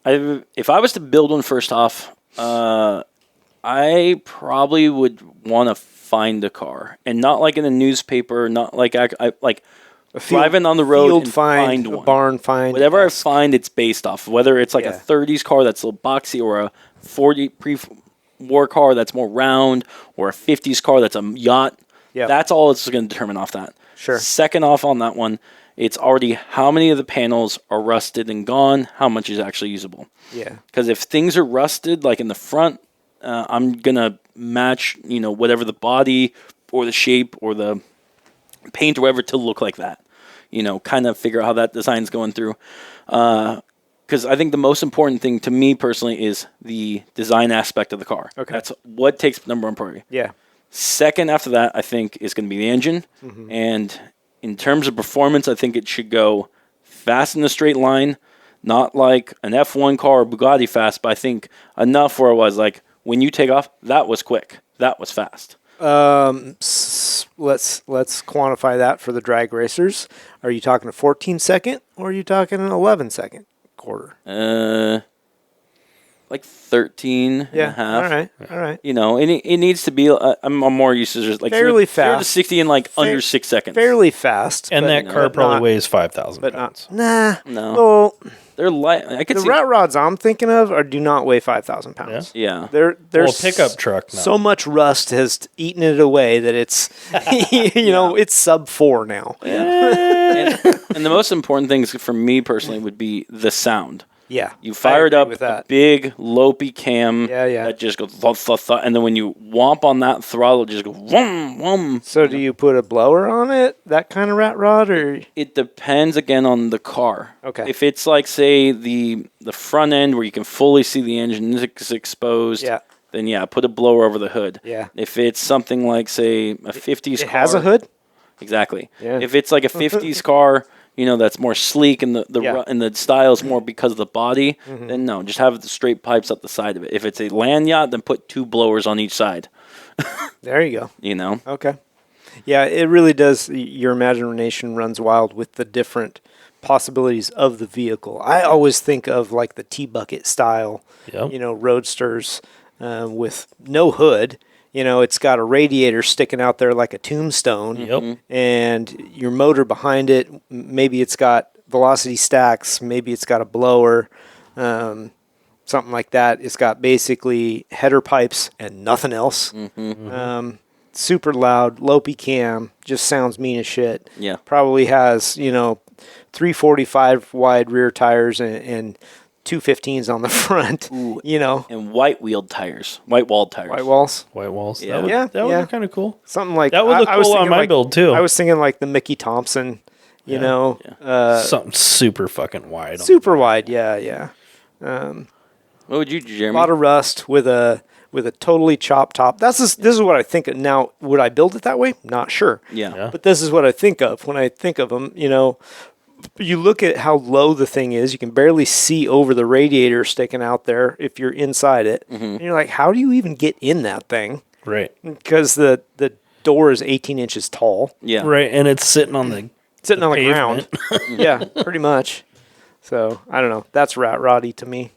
If I was to build one first off, I probably would want to find a car, and not like in a newspaper, not like I like driving on the road Field and find, a one. barn find. Whatever I find, it's based off. Whether it's like Yeah. a 30s car that's a little boxy, or a 40 pre-war car that's more round, or a 50s car that's a yacht. Yeah. That's all it's going to determine off that. Sure. Second off on that one, it's already how many of the panels are rusted and gone, how much is actually usable. Yeah. Because if things are rusted, like in the front, I'm going to match, whatever the body or the shape or the paint or whatever to look like that. Kind of figure out how that design's going through. Because I think the most important thing to me personally is the design aspect of the car. Okay. That's what takes number one priority. Yeah. Second after that, I think, is going to be the engine. And in terms of performance, I think it should go fast in a straight line, not like an F1 car or Bugatti fast, but I think enough where it was like, when you take off, that was quick. That was fast. Let's quantify that for the drag racers. Are you talking a 14-second or are you talking an 11-second quarter? Like 13 Yeah. and a half. All right. And it needs to be, I'm more used to just like Fairly 0 to fast. 60 in like under 6 seconds. Fairly fast. And but- that car but probably not- weighs 5,000 But pounds. not. Nah. No. Well, They're light. I could the see. rat rods I'm thinking of do not weigh 5,000 pounds. Yeah. There's Well, a pickup truck, no. So much rust has eaten it away that it's, it's sub 4 now. and the most important things for me personally would be the sound. Yeah. You fire it agree up with with a that. big lopey cam Yeah. that just goes thud, thud, thud, and then when you whomp on that throttle, it just goes whom, whum. So do you put a blower on it, that kind of rat rod, or? It depends again on the car. Okay. If it's like, say, the front end where you can fully see the engine is exposed, Yeah. then yeah, put a blower over the hood. Yeah. If it's something like, say, a 50s It car. has a hood? Exactly. Yeah. If it's like a 50s car, that's more sleek and the style's more because of the body, then no, just have the straight pipes up the side of it. If it's a land yacht, then put 2 blowers on each side. There you go. Okay. Okay. Yeah, it really does. Your imagination runs wild with the different possibilities of the vehicle. I always think of like the T-bucket style, Yep. roadsters with no hood. It's got a radiator sticking out there like a tombstone. Yep. And your motor behind it, maybe it's got velocity stacks, maybe it's got a blower, something like that. It's got basically header pipes and nothing else. Super loud, lopey cam, just sounds mean as shit. Yeah. Probably has, 345 wide rear tires and 215s on the front. Ooh. White And white-walled tires. walls. White walls. Yeah. That would be kind of cool. Something like That would look I was cool on thinking my like- build too. I was thinking like the Mickey Thompson, Something super fucking wide. super wide. Yeah. What would you do, A Jeremy? lot of rust with a totally chopped top. This is what I think of. Now, would I build it that way? Not sure. Yeah. But this is what I think of when I think of them. You look at how low the thing is. You can barely see over the radiator sticking out there if you're inside it. And you're like, how do you even get in that thing? Right. Because the door is 18 inches tall, Yeah. Right. And it's sitting on the sitting on the pavement. ground. Yeah, pretty much. So I don't know. That's rat roddy to me.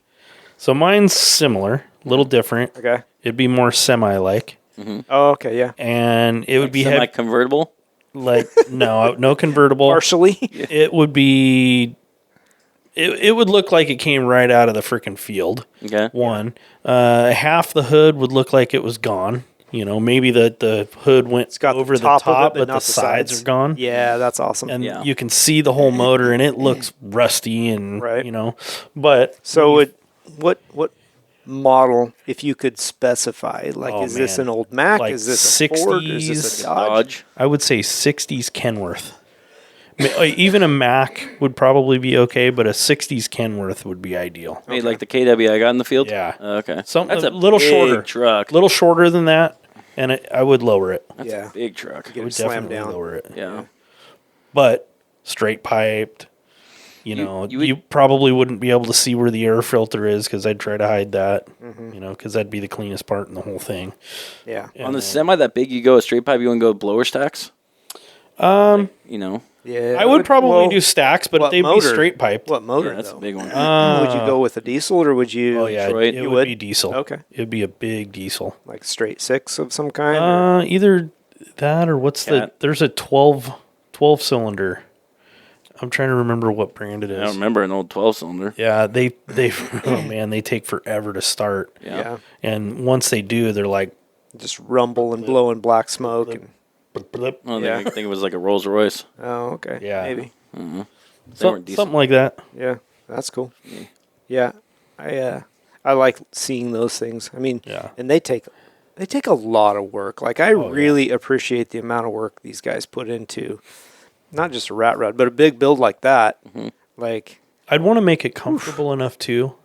So mine's similar, a little different. Okay. It'd be more semi-like, Oh, okay. Yeah. and it would be Semi-convertible? no convertible. Partially. It would be. It would look like it came right out of the freaking field. Okay. One, half the hood would look like it was gone. Maybe the hood went It's got over the top, of it, but but the not sides are gone. Yeah, that's awesome. And Yeah. you can see the whole motor, and it looks rusty, and Right. But So what model, if you could specify? Like, is this man. an old Mac? Like is this a Ford? Is this 60s a Dodge? Dodge. I would say 60s Kenworth. Even a Mac would probably be okay, but a 60s Kenworth would be ideal. Made like the KW I got in the field? Yeah. Okay. Something That's a little big shorter. truck. A little shorter than that, and I would lower it. That's Yeah. a big truck. Get I would it slammed definitely down. lower it. Yeah. But straight piped, you would- probably wouldn't be able to see where the air filter is because I'd try to hide that, Mm-hmm. because that'd be the cleanest part in the whole thing. Yeah. And On the then- semi that big, you go a straight pipe, you want to go blower stacks? Yeah. I would probably well, do stacks, but what they'd motor? be straight piped. What motor, Yeah, that's though? a big one. Would you go with a diesel or would you? Oh yeah, Detroit? it You would would? be diesel. Okay. It'd be a big diesel. Like straight six of some kind? or- Either that or what's Cat. there's a 12 cylinder. I'm trying to remember what brand it I don't is. remember an old 12-cylinder. Yeah, they oh man, they take forever to start. yeah. And once they do, they're like Just rumble and blowing black smoke. And, blip. Oh, Yeah. I think it was like a Rolls Royce. oh, okay. Yeah. Maybe. They weren't decent. something like that. Yeah. That's cool. Yeah. I like seeing those things. I mean, Yeah. and they take a lot of work. Like I really appreciate the amount of work these guys put into not just a rat rod, but a big build like that. Like I'd want to make it comfortable enough too.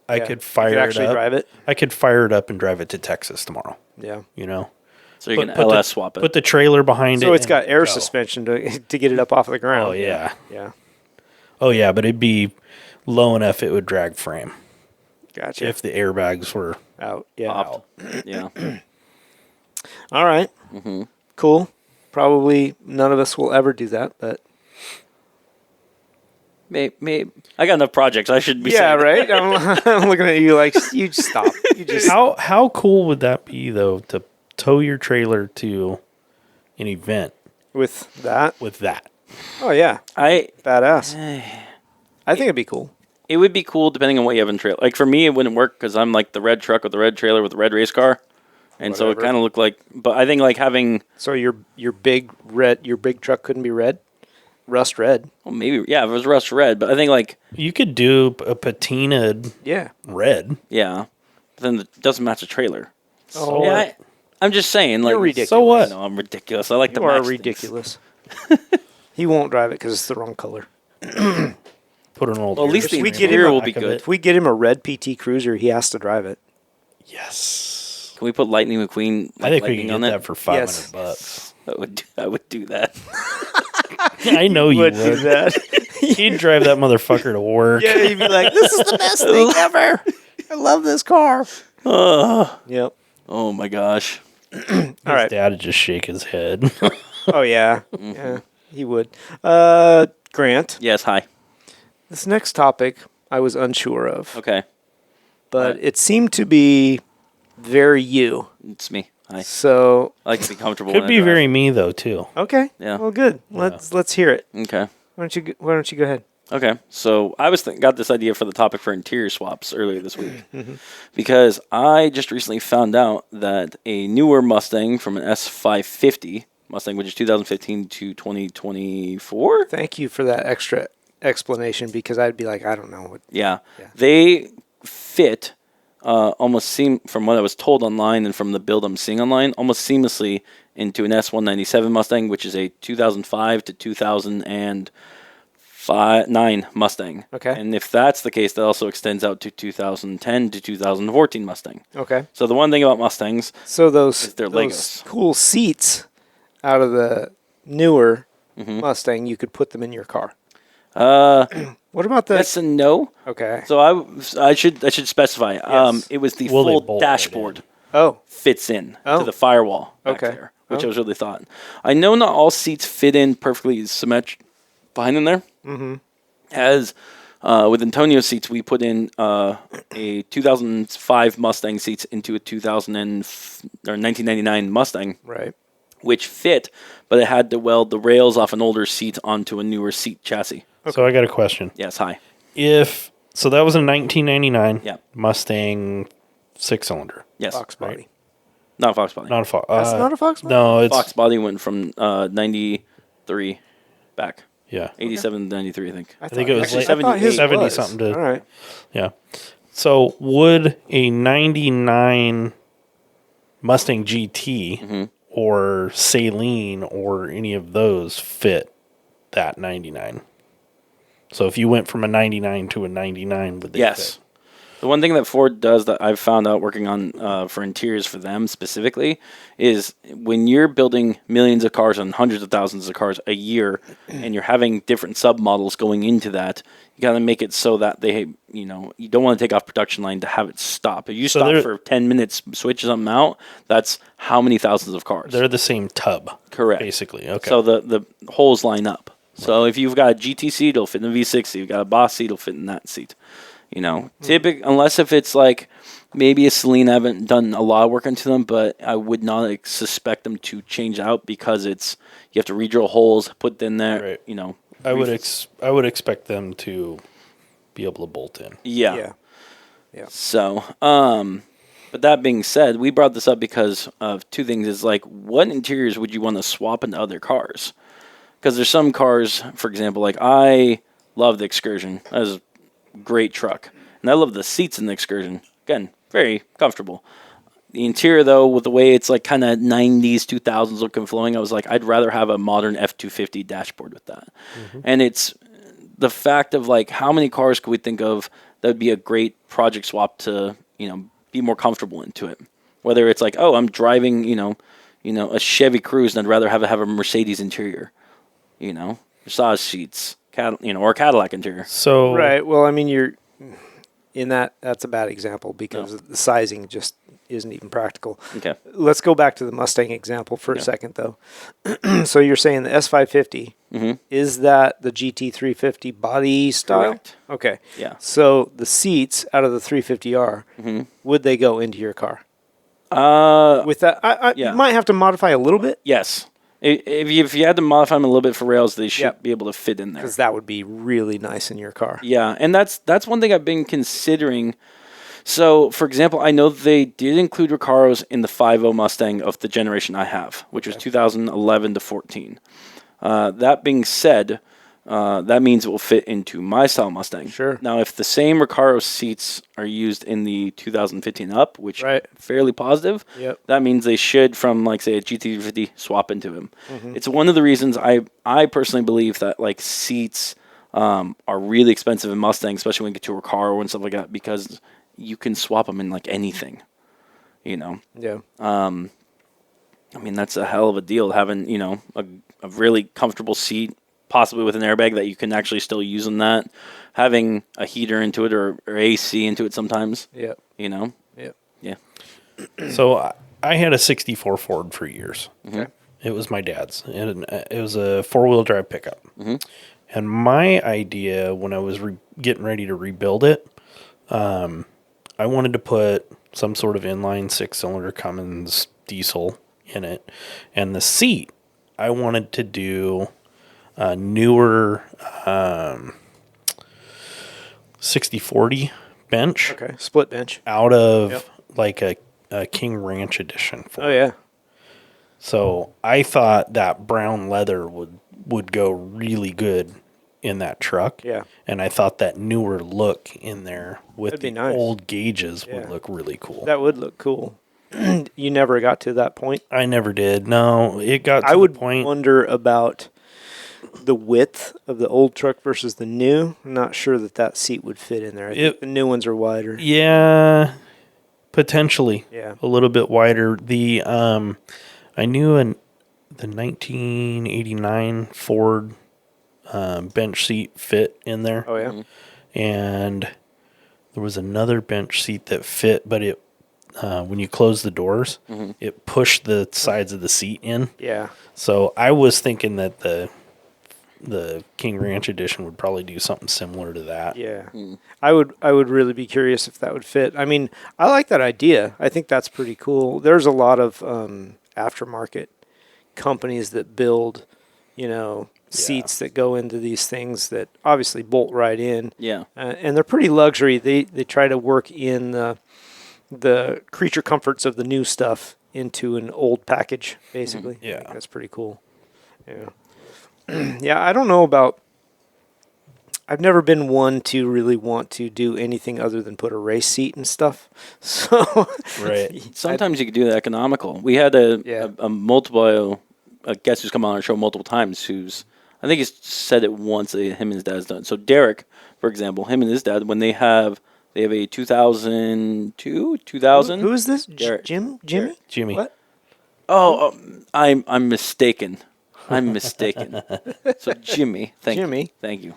I yeah, could you fire could it actually up. drive it. I could fire it up and drive it to Texas tomorrow. Yeah. So you can Put the- LS swap it. Put the trailer behind it. So it's and got air go. suspension to get it up off the ground. Oh yeah. Yeah. Oh yeah, but it'd be low enough it would drag frame Gotcha. if the airbags were out. Yeah. Popped. Yeah. All right. Cool. Probably none of us will ever do that, but Maybe. I got enough projects. I should be yeah, saying right. I'm looking at you like you just stop. You just How cool would that be though to tow your trailer to an event with that. with that? Oh yeah, badass. I think it'd be cool. It would be cool depending on what you have in trailer. Like for me, it wouldn't work because I'm like the red truck with the red trailer with the red race car, and so it Whatever. kind of looked like. But I think like having So your big truck couldn't be red. rust red. Well, maybe, yeah, if it was rust red, but I think, like, You could do a patinaed Yeah. red. yeah, but then it doesn't match a trailer. So Yeah, what? I'm just saying, like, You're ridiculous. So what? No, I'm ridiculous. I like to You are match things. ridiculous. He won't drive it because it's the wrong color. Put an old. Well, at least the air we spring get on him the interior will back be of good. it. If we get him a red PT Cruiser, he has to drive it. Yes. Can we put Lightning McQueen? I think we Lightning can on get it? that for $500 Yes. bucks. I would do that. I know you would. do that. He'd drive that motherfucker to work. Yeah, he'd be like, "This is the best thing ever. I love this car." Yep. Oh my gosh. His All right. dad would just shake his head. Oh yeah, yeah, he would. Grant, Yes. Hi. this next topic I was unsure of, Okay. but it seemed to be very you. It's me. Hi. So I like to be comfortable. Could when I be drive. very me though too. okay, Yeah. well, good. Let's hear it. Okay. Why don't you go ahead? Okay, so I got this idea for the topic for interior swaps earlier this week because I just recently found out that a newer Mustang from an S550 Mustang, which is 2015 to 2024. Thank you for that extra explanation because I'd be like, I don't know what. Yeah, Yeah. they fit almost from what I was told online and from the build I'm seeing online, almost seamlessly into an S197 Mustang, which is a 2005 to 2009 Mustang. Okay. And if that's the case, that also extends out to 2010 to 2014 Mustang. Okay. So the one thing about Mustangs, So those They're those Legos. cool seats out of the newer Mm-hmm. Mustang, you could put them in your car. yes What about the? and no. Okay. So I should specify. Yes. It was the Will they full bolt right dashboard. Oh, Fits in Oh. to the firewall back Okay. there, which Oh. I was really thought. I know not all seats fit in perfectly symmetric behind in there. Mm-hmm. As with Antonio's seats, we put in a 2005 Mustang seats into a 1999 Mustang, right. which fit, but it had to weld the rails off an older seat onto a newer seat chassis. So I got a question. Yes, hi. So that was a 1999 Yeah. Mustang 6-cylinder. Yes, Fox body. not Fox body. Not a Fox. That's not a Fox body? No, it's Fox body went from 93 back. yeah. 87 to 93, I think. I think it was Actually, like 78. 70 was. something to All right. yeah. So would a 99 Mustang GT Mm-hmm. or Saline or any of those fit that 99? So if you went from a 99 to a 99, would they Yes. fit? The one thing that Ford does that I've found out working on for interiors for them specifically is when you're building millions of cars and hundreds of thousands of cars a year and you're having different submodels going into that, you got to make it so that you don't want to take off production line to have it stop. If you So stop they're- for 10 minutes, switch something out, that's how many thousands of cars. They're the same tub. Correct. Basically. Okay. So the holes line up. So if you've got a GT seat, it'll fit in the V60. If you've got a Boss seat, it'll fit in that seat. Unless if it's like maybe a Celine, I haven't done a lot of work into them, but I would not suspect them to change out because you have to re-drill holes, put in there. Right. I would expect them to be able to bolt in. Yeah. Yeah. So, but that being said, we brought this up because of two things. Is like, what interiors would you want to swap into other cars? Because there's some cars, for example, like I love the Excursion. That is a great truck. And I love the seats in the Excursion. Again, very comfortable. The interior, though, with the way it's like kind of 90s, 2000s looking flowing, I was like, I'd rather have a modern F-250 dashboard with that. Mm-hmm. And it's the fact of like, how many cars could we think of that would be a great project swap to, be more comfortable into it? Whether it's like, oh, I'm driving, a Chevy Cruze and I'd rather have a Mercedes interior, massage seats, or a Cadillac interior. So Right. Well, I mean, you're in that's a bad example because the sizing just isn't even practical. Okay. Let's go back to the Mustang example for a second, though. So you're saying the S550, is that the GT350 body style? Correct. Okay. Yeah. So the seats out of the 350R, would they go into your car? With that, yeah. you might have to modify a little bit Yes. If you had to modify them a little bit for rails, they should Yep. be able to fit in there. because that would be really nice in your car. Yeah, and that's one thing I've been considering. So, for example, I know they did include Recaros in the 5.0 Mustang of the generation I have, which was 2011 to 14. That being said, that means it will fit into my style Mustang. Sure. Now, if the same Recaro seats are used in the 2015 up, which Right. fairly positive, Yep. that means they should, from like say a GT50, swap into him. Mm-hmm. It's one of the reasons I personally believe that like seats are really expensive in Mustang, especially when you get to a Recaro and stuff like that, because you can swap them in like anything. You know. Yeah. I mean, that's a hell of a deal having, a really comfortable seat, possibly with an airbag that you can actually still use in that, having a heater into it or AC into it sometimes, Yep. Yep. Yeah. So I had a 64 Ford for years. Okay. It was my dad's. It was a 4-wheel drive pickup. And my idea when I was getting ready to rebuild it, I wanted to put some sort of inline 6-cylinder Cummins diesel in it. And the seat, I wanted to do a newer 60/40 bench. Okay. Split bench. Out of like a King Ranch edition. Oh yeah. So I thought that brown leather would go really good in that truck. Yeah. And I thought that newer look in there with That'd be the nice. old gauges Yeah. would look really cool. That would look cool. You never got to that point. I never did. No, it got to I would the point. wonder about the width of the old truck versus the new. I'm not sure that seat would fit in there. I think the new ones are wider. Yeah, potentially. Yeah. A little bit wider. The I knew the 1989 Ford bench seat fit in there. Oh yeah. And there was another bench seat that fit, but it when you close the doors, it pushed the sides of the seat in. Yeah. So I was thinking that the King Ranch edition would probably do something similar to that. Yeah. I would really be curious if that would fit. I mean, I like that idea. I think that's pretty cool. There's a lot of aftermarket companies that build, seats that go into these things that obviously bolt right in. Yeah. And they're pretty luxury. They try to work in the creature comforts of the new stuff into an old package, basically. Yeah. I think that's pretty cool. Yeah. Yeah, I don't know about. I've never been one to really want to do anything other than put a race seat and stuff. So, Right. Sometimes you could do that economical. We had a multiple, a guest who's come on our show multiple times I think he's said it once that him and his dad's done. So Derek, for example, him and his dad, when they have a 2002, 2000. Who is this? Derek. Jimmy? Jimmy. What? Oh, I'm mistaken. I'm mistaken. So Jimmy, thank you.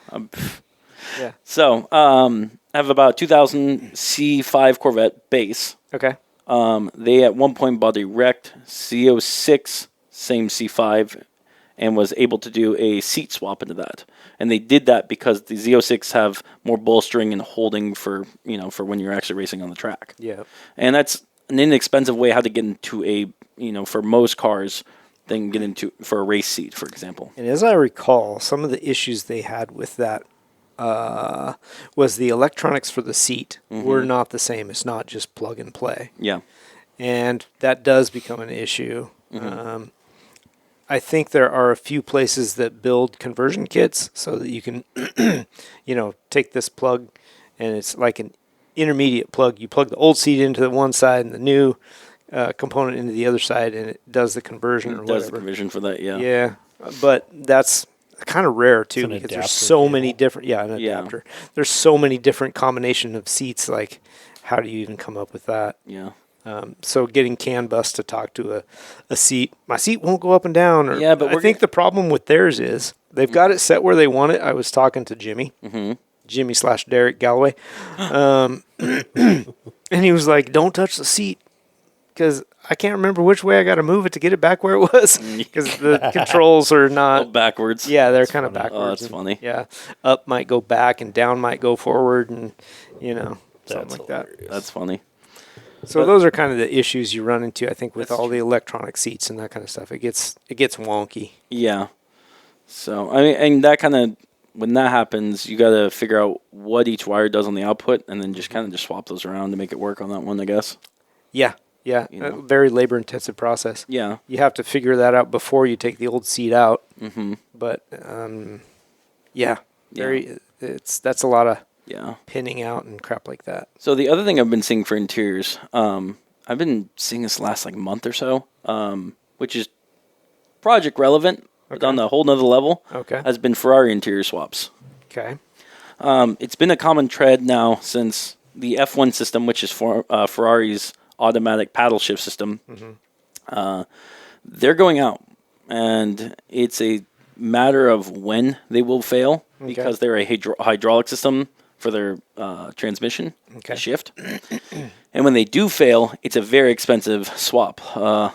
Yeah. So I have about 2000 C5 Corvette base. Okay. They at one point bought a wrecked C06, same C5, and was able to do a seat swap into that. And they did that because the Z06 have more bolstering and holding for when you're actually racing on the track. Yeah. And that's an inexpensive way how to get into for most cars than get into for a race seat, for example. And as I recall, some of the issues they had with that was the electronics for the seat were not the same. It's not just plug and play. Yeah. And that does become an issue. I think there are a few places that build conversion kits so that you can, take this plug and it's like an intermediate plug. You plug the old seat into the one side and the new component into the other side, and it does the conversion or It does whatever. the conversion for that, yeah. Yeah, but that's kind of rare too an because there's adapter so cable. many different. Yeah, an adapter. There's so many different combination of seats. Like, how do you even come up with that? Yeah. So getting CAN bus to talk to a seat, my seat won't go up and down. Or, Yeah, but I think the problem with theirs is they've got it set where they want it. I was talking to Jimmy, Jimmy/Derek Galloway, and he was like, "Don't touch the seat." Because I can't remember which way I got to move it to get it back where it was. Because the controls are not backwards. Yeah, they're kind of backwards. Oh, that's and, funny. Yeah, up might go back and down might go forward, and something like that. That's funny. So those are kind of the issues you run into, I think, with all the electronic seats and that kind of stuff. It gets wonky. Yeah. So I mean, and that kind of when that happens, you got to figure out what each wire does on the output, and then just kind of swap those around to make it work on that one, I guess. Yeah. Very labor-intensive process. Yeah. You have to figure that out before you take the old seat out. But, Yeah. That's a lot of Yeah. pinning out and crap like that. So the other thing I've been seeing for interiors, I've been seeing this last like month or so, which is project relevant, but on a whole nother level, has been Ferrari interior swaps. Okay. It's been a common trend now since the F1 system, which is Ferrari's automatic paddle shift system. They're going out, and it's a matter of when they will fail because they're a hydraulic system for their transmission shift. And when they do fail, it's a very expensive swap,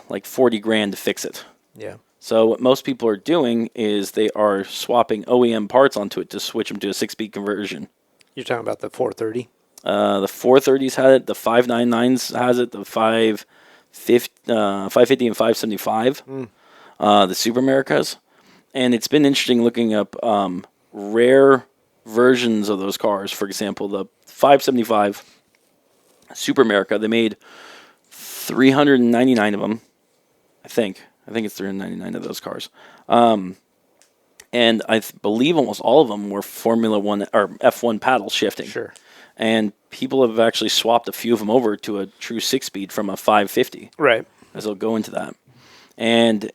like $40,000 to fix it. Yeah. So what most people are doing is they are swapping OEM parts onto it to switch them to a 6-speed conversion. You're talking about the 430? The 430s had it. The 599s has it. The 550 and 575. The Super Americas. And it's been interesting looking up rare versions of those cars. For example, the 575 Super America, they made 399 of them, I think. I think it's 399 of those cars. And I believe almost all of them were Formula One or F1 paddle shifting. Sure. And people have actually swapped a few of them over to a true 6-speed from a 550. Right. As they'll go into that. And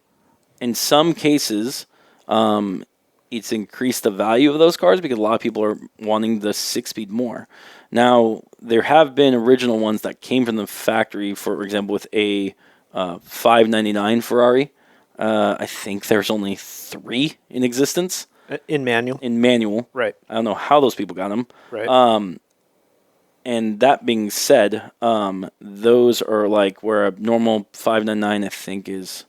in some cases, it's increased the value of those cars because a lot of people are wanting the 6-speed more. Now, there have been original ones that came from the factory, for example, with a 599 Ferrari. I think there's only 3 in existence. In manual. Right. I don't know how those people got them. Right. And that being said, those are like where a normal 599, I think, is...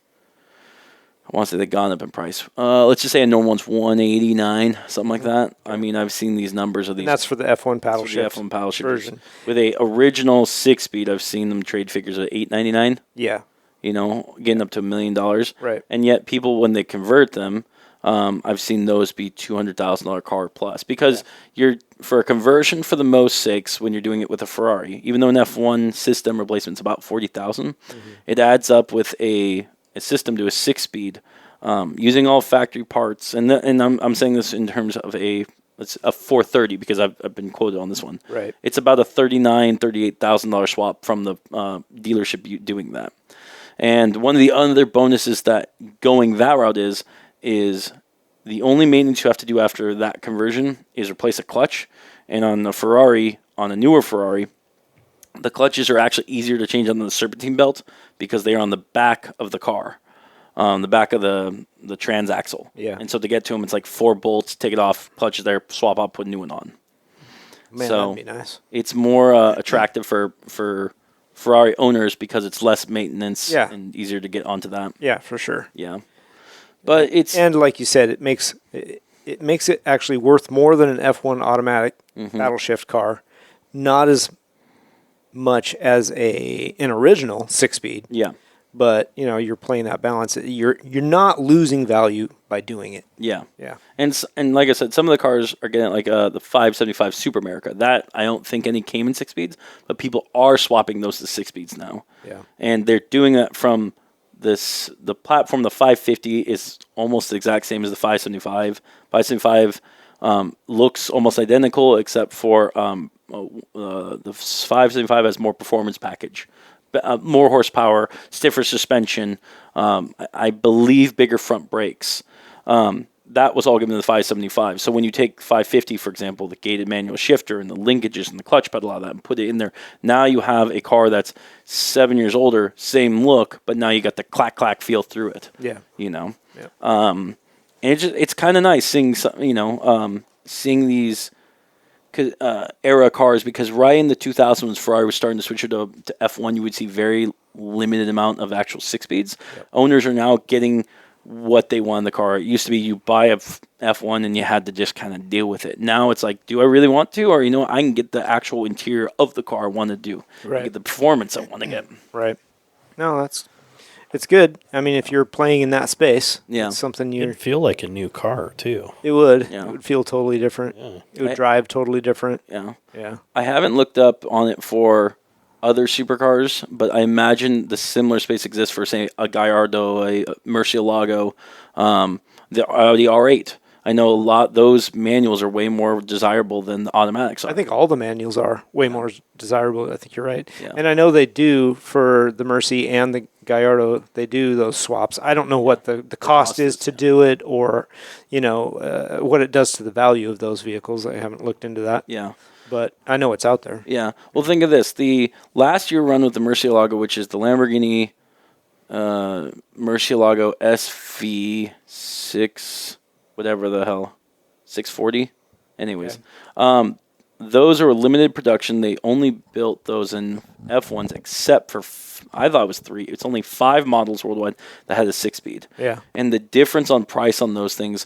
I want to say they've gone up in price. Let's just say a normal one's 189, something like that. I mean, I've seen these numbers of these. And that's for the F1 paddle shift. The F1 paddle shift version. With a original 6-speed, I've seen them trade figures at $899. Yeah. You know, getting up to $1 million. Right. And yet, people when they convert them, I've seen those be $200,000 car plus because you're for a conversion for the most sakes when you're doing it with a Ferrari. Even though an F1 system replacement's about $40,000, it adds up with a system to a 6-speed, using all factory parts, and I'm saying this in terms of it's a 430 because I've been quoted on this one. Right. It's about a $38,000 swap from the dealership doing that. And one of the other bonuses that going that route is the only maintenance you have to do after that conversion is replace a clutch. And on a newer Ferrari, the clutches are actually easier to change on the serpentine belt because they are on the back of the car, the back of the transaxle. Yeah. And so to get to them, it's like 4 bolts, take it off, clutch is there, swap out, put a new one on. Man, so that'd be nice. It's more attractive for Ferrari owners because it's less maintenance and easier to get onto that. Yeah, for sure. Yeah. But and like you said, it makes it actually worth more than an F1 automatic paddle shift car. Not as much as an original 6-speed. Yeah. But, you know, you're playing that balance. You're not losing value by doing it. Yeah. Yeah. And like I said, some of the cars are getting like the 575 Super America. That I don't think any came in 6-speeds, but people are swapping those to 6-speeds now. Yeah. And they're doing that from the platform. The 550 is almost the exact same as the 575. 575 looks almost identical except for the 575 has more performance package. More horsepower, stiffer suspension, I believe bigger front brakes. That was all given to the 575. So when you take 550, for example, the gated manual shifter and the linkages and the clutch pedal, all that, and put it in there, now you have a car that's 7 years older, same look, but now you got the clack feel through it. Yeah. You know? Yeah. And it's kind of nice seeing seeing these era cars, because right in the 2000s when Ferrari was starting to switch it to F1, you would see very limited amount of actual 6-speeds. Yep. Owners are now getting what they want in the car. It used to be you buy a F1 and you had to just kind of deal with it. Now it's like, do I really want to? Or, I can get the actual interior of the car I want to do. Right. Get the performance I want to get. Right. No, it's good. I mean, if you're playing in that space, it's something it'd feel like a new car too. It would. Yeah. It would feel totally different. Yeah. It would drive totally different. Yeah. Yeah. I haven't looked up on it for other supercars, but I imagine the similar space exists for, say, a Gallardo, a Murcielago, the Audi R8. I know those manuals are way more desirable than the automatics are. I think all the manuals are way more desirable. I think you're right. Yeah. And I know they do for the Mercy and the Gallardo, they do those swaps. I don't know what the cost is to do it, or, what it does to the value of those vehicles. I haven't looked into that. Yeah. But I know it's out there. Yeah. Well, think of this. The last year run with the Murcielago, which is the Lamborghini Murcielago SV6, whatever the hell, 640. Anyways, those are limited production. They only built those in F1s, except for I thought it was 3. It's only 5 models worldwide that had a 6-speed. Yeah. And the difference on price on those things,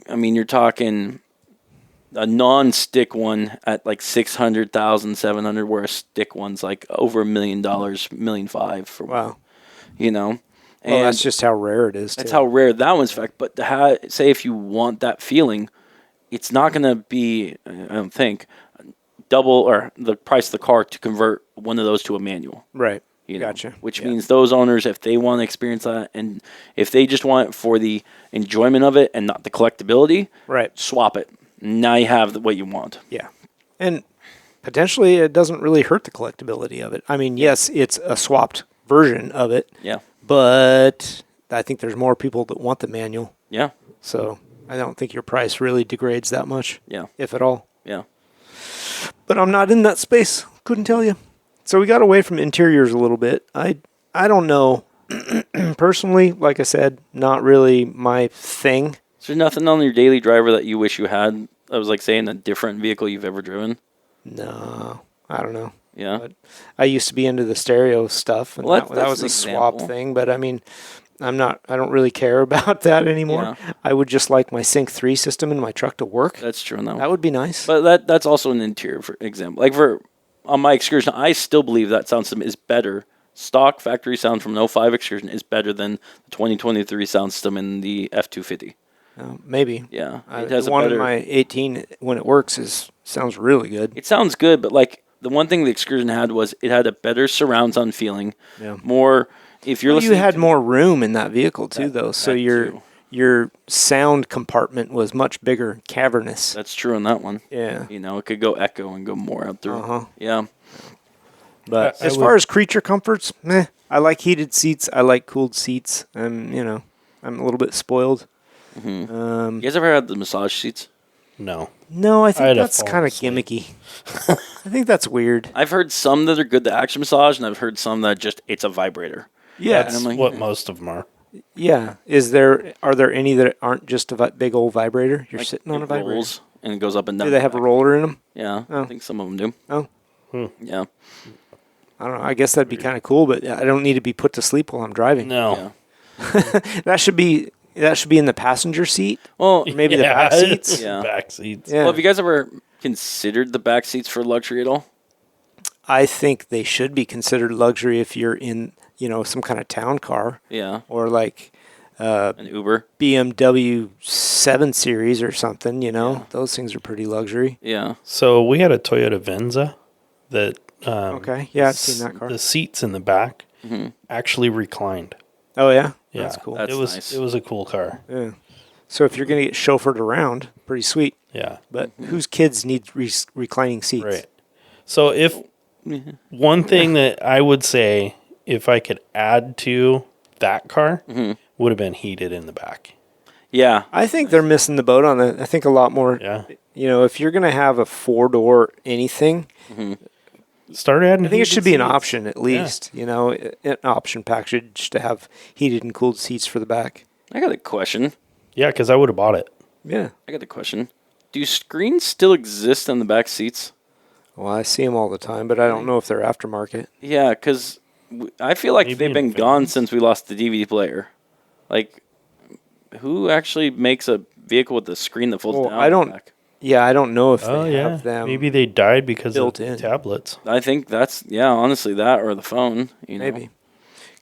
I mean, you're talking a non-stick one at like 600,000, 700, where a stick one's like over $1 million, $1.5 million for Wow. And Well, that's just how rare it is. that's too. how rare that one's fact. But say if you want that feeling, it's not going to be, I don't think, double or the price of the car to convert one of those to a manual. Right. You know, Gotcha. Which means those owners, if they want to experience that, and if they just want it for the enjoyment of it and not the collectability, Right. swap it. Now you have what you want. Yeah. And potentially it doesn't really hurt the collectability of it. I mean, yes, it's a swapped version of it, Yeah. but I think there's more people that want the manual. Yeah. So I don't think your price really degrades that much, Yeah. if at all. Yeah. But I'm not in that space. Couldn't tell you. So we got away from interiors a little bit. I don't know. Personally, like I said, not really my thing. Is there nothing on your daily driver that you wish you had? I was like saying a different vehicle you've ever driven. No, I don't know. Yeah. But I used to be into the stereo stuff, and Well, that was an a swap example. thing. But I mean, I don't really care about that anymore. Yeah. I would just like my Sync 3 system in my truck to work. That's true on that one. That would be nice. But that's also an interior for example. Like on my excursion, I still believe that sound system is better. Stock factory sound from an 05 excursion is better than the 2023 sound system in the F250. Maybe. Yeah. It It has the a one better, in my 18, when it works, sounds really good. it sounds good, but like the one thing the excursion had was it had a better surround sound feeling. Yeah. More if you're Well, you listening had to- more room in that vehicle too, That- though. So that too. your sound compartment was much bigger, cavernous. That's true on that one. Yeah. It could go echo and go more out through. Uh-huh. Yeah. But I as far as creature comforts, meh. I like heated seats. I like cooled seats. I'm a little bit spoiled. You guys ever had the massage seats? No. No, I I'd think have that's fallen kind of asleep. gimmicky. I think that's weird. I've heard some that are good to action massage, and I've heard some that just it's a vibrator. Yeah, That's I'm like, what most of them are. yeah. Are there any that aren't just a big old vibrator? You're Like, sitting on it a vibrator. rolls and it goes up and down. Do they have a roller in them? Yeah, Oh. I think some of them do. Oh, Yeah, I don't know. I guess that'd be kind of cool, but I don't need to be put to sleep while I'm driving. No. yeah. That should be in the passenger seat. Well, Or maybe the back seats. Yeah. Back seats. Yeah. well, have you guys ever considered the back seats for luxury at all? I think they should be considered luxury if you're in, some kind of town car Yeah, or like an Uber. BMW 7 Series or something, Those things are pretty luxury. Yeah, So we had a Toyota Venza that Okay. Yeah, I've seen that car. the seats in the back actually reclined. Oh, yeah? Yeah, That's cool. That's it was nice. it was a cool car. Yeah. So if you're going to get chauffeured around, pretty sweet. Yeah. But whose kids need reclining seats? Right. So if one thing that I would say if I could add to that car would have been heated in the back. yeah. I think they're missing the boat on that. I think a lot more, Yeah. if you're going to have a 4-door anything, Start adding I think it heated should be an seats. option at least, an option package to have heated and cooled seats for the back. I got a question. Yeah, because I would have bought it. Yeah. I got a question. Do screens still exist in the back seats? Well, I see them all the time, but I don't know if they're aftermarket. Yeah, because I feel like Maybe they've in been gone Finland. since we lost the DVD player. Like, who actually makes a vehicle with a screen that folds Well, down? I don't- the back? Yeah, I don't know if Oh they yeah. have them. Maybe they died because built of in. tablets. I think that's honestly that or the phone. Maybe.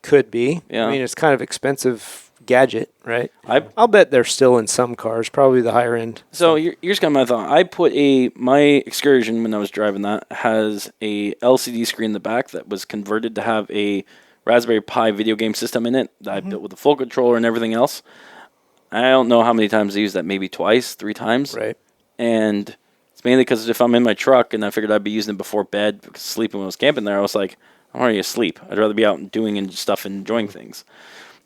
Could be. Yeah. I mean, it's kind of expensive gadget, right? I I'll bet they're still in some cars, probably the higher end. so here's kind of my thought. I put my excursion when I was driving that has a LCD screen in the back that was converted to have a Raspberry Pi video game system in it that I built with a full controller and everything else. I don't know how many times I used that. Maybe twice, 3 times. Right. And it's mainly because if I'm in my truck and I figured I'd be using it before bed, because sleeping when I was camping there, I was like, I'm already asleep. I'd rather be out and doing and stuff and enjoying things.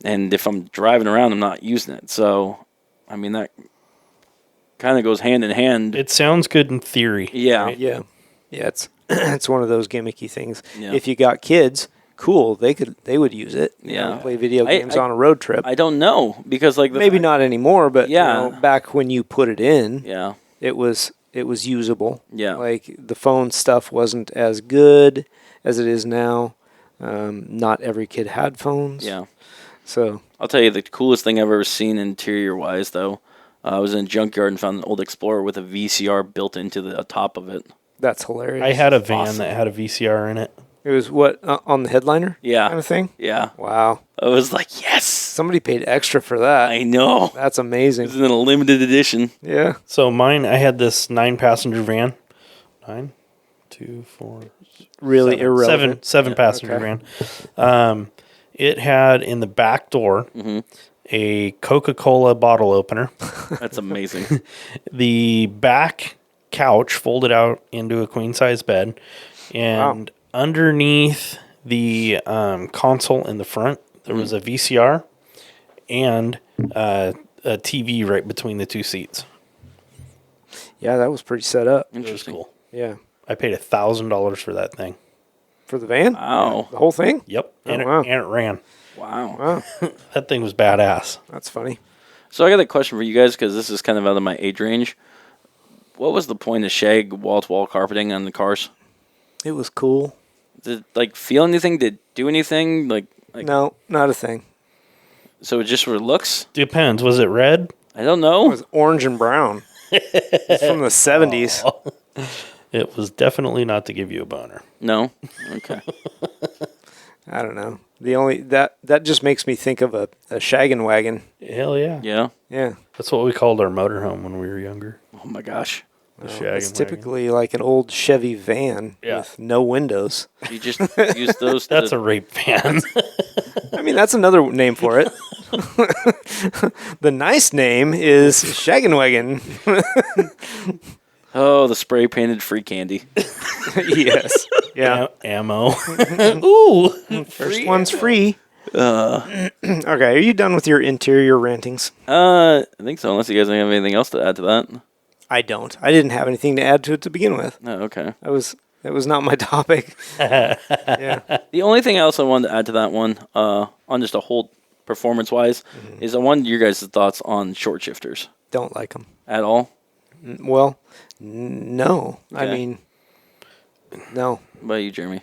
And if I'm driving around, I'm not using it. So, I mean, that kind of goes hand in hand. It sounds good in theory. Yeah. right? Yeah. Yeah, it's it's one of those gimmicky things. Yeah. If you got kids, cool, they would use it. You Yeah. know, play video I- games on a road trip. I don't know because like Maybe not anymore, but Yeah. back when you put it in, Yeah. it was usable. Yeah. Like the phone stuff wasn't as good as it is now. Not every kid had phones. Yeah. So I'll tell you the coolest thing I've ever seen interior wise though. I was in a junkyard and found an old Explorer with a VCR built into the top of it. that's hilarious. I had a van Awesome. that had a VCR in it. It was what on the headliner? Yeah. Kind of thing. Yeah. Wow. I was like, yes. Somebody paid extra for that. I know. That's amazing. This is in a limited edition. Yeah. So mine, I had this 9-passenger van. 9, 2, 4, Really seven, irrelevant. seven passenger okay. van. It had in the back door a Coca-Cola bottle opener. That's amazing. The back couch folded out into a queen size bed, and underneath the console in the front there was a VCR and a TV right between the 2 seats. Yeah, that was pretty set up. It was Interesting. cool. Yeah. I paid $1,000 for that thing. For the van? Wow. The whole thing? Yep, and, wow. and it ran. Wow. Wow. That thing was badass. That's funny. So I got a question for you guys because this is kind of out of my age range. What was the point of shag wall-to-wall carpeting on the cars? It was cool. Did it, like, feel anything? Did it do anything? Like No, not a thing. So it just for looks? Depends. Was it red? I don't It know. was orange and brown. It's from the 70s. It was definitely not to give you a boner. No? Okay. I don't know. The only that just makes me think of a shaggin' wagon. Hell yeah. Yeah. Yeah. That's what we called our motorhome when we were younger. Oh, my gosh. The Well, shaggin' it's wagon. typically like an old Chevy van Yeah. with no windows. You just use those That's to... a rape van. I mean, that's another name for it. The nice name is shaggin' wagon. Oh, the spray-painted free candy. Yes. Yeah. Ammo. Ooh. First one's free. Okay, are you done with your interior rantings? I think so, unless you guys have anything else to add to that. I don't. I didn't have anything to add to it to begin with. Oh, okay. That was not my topic. Yeah. The only thing else I wanted to add to that one, on just a whole performance-wise, is I wanted your guys' thoughts on short shifters Don't like them. at all. Well, no. I Okay. mean, no. What about you, Jeremy?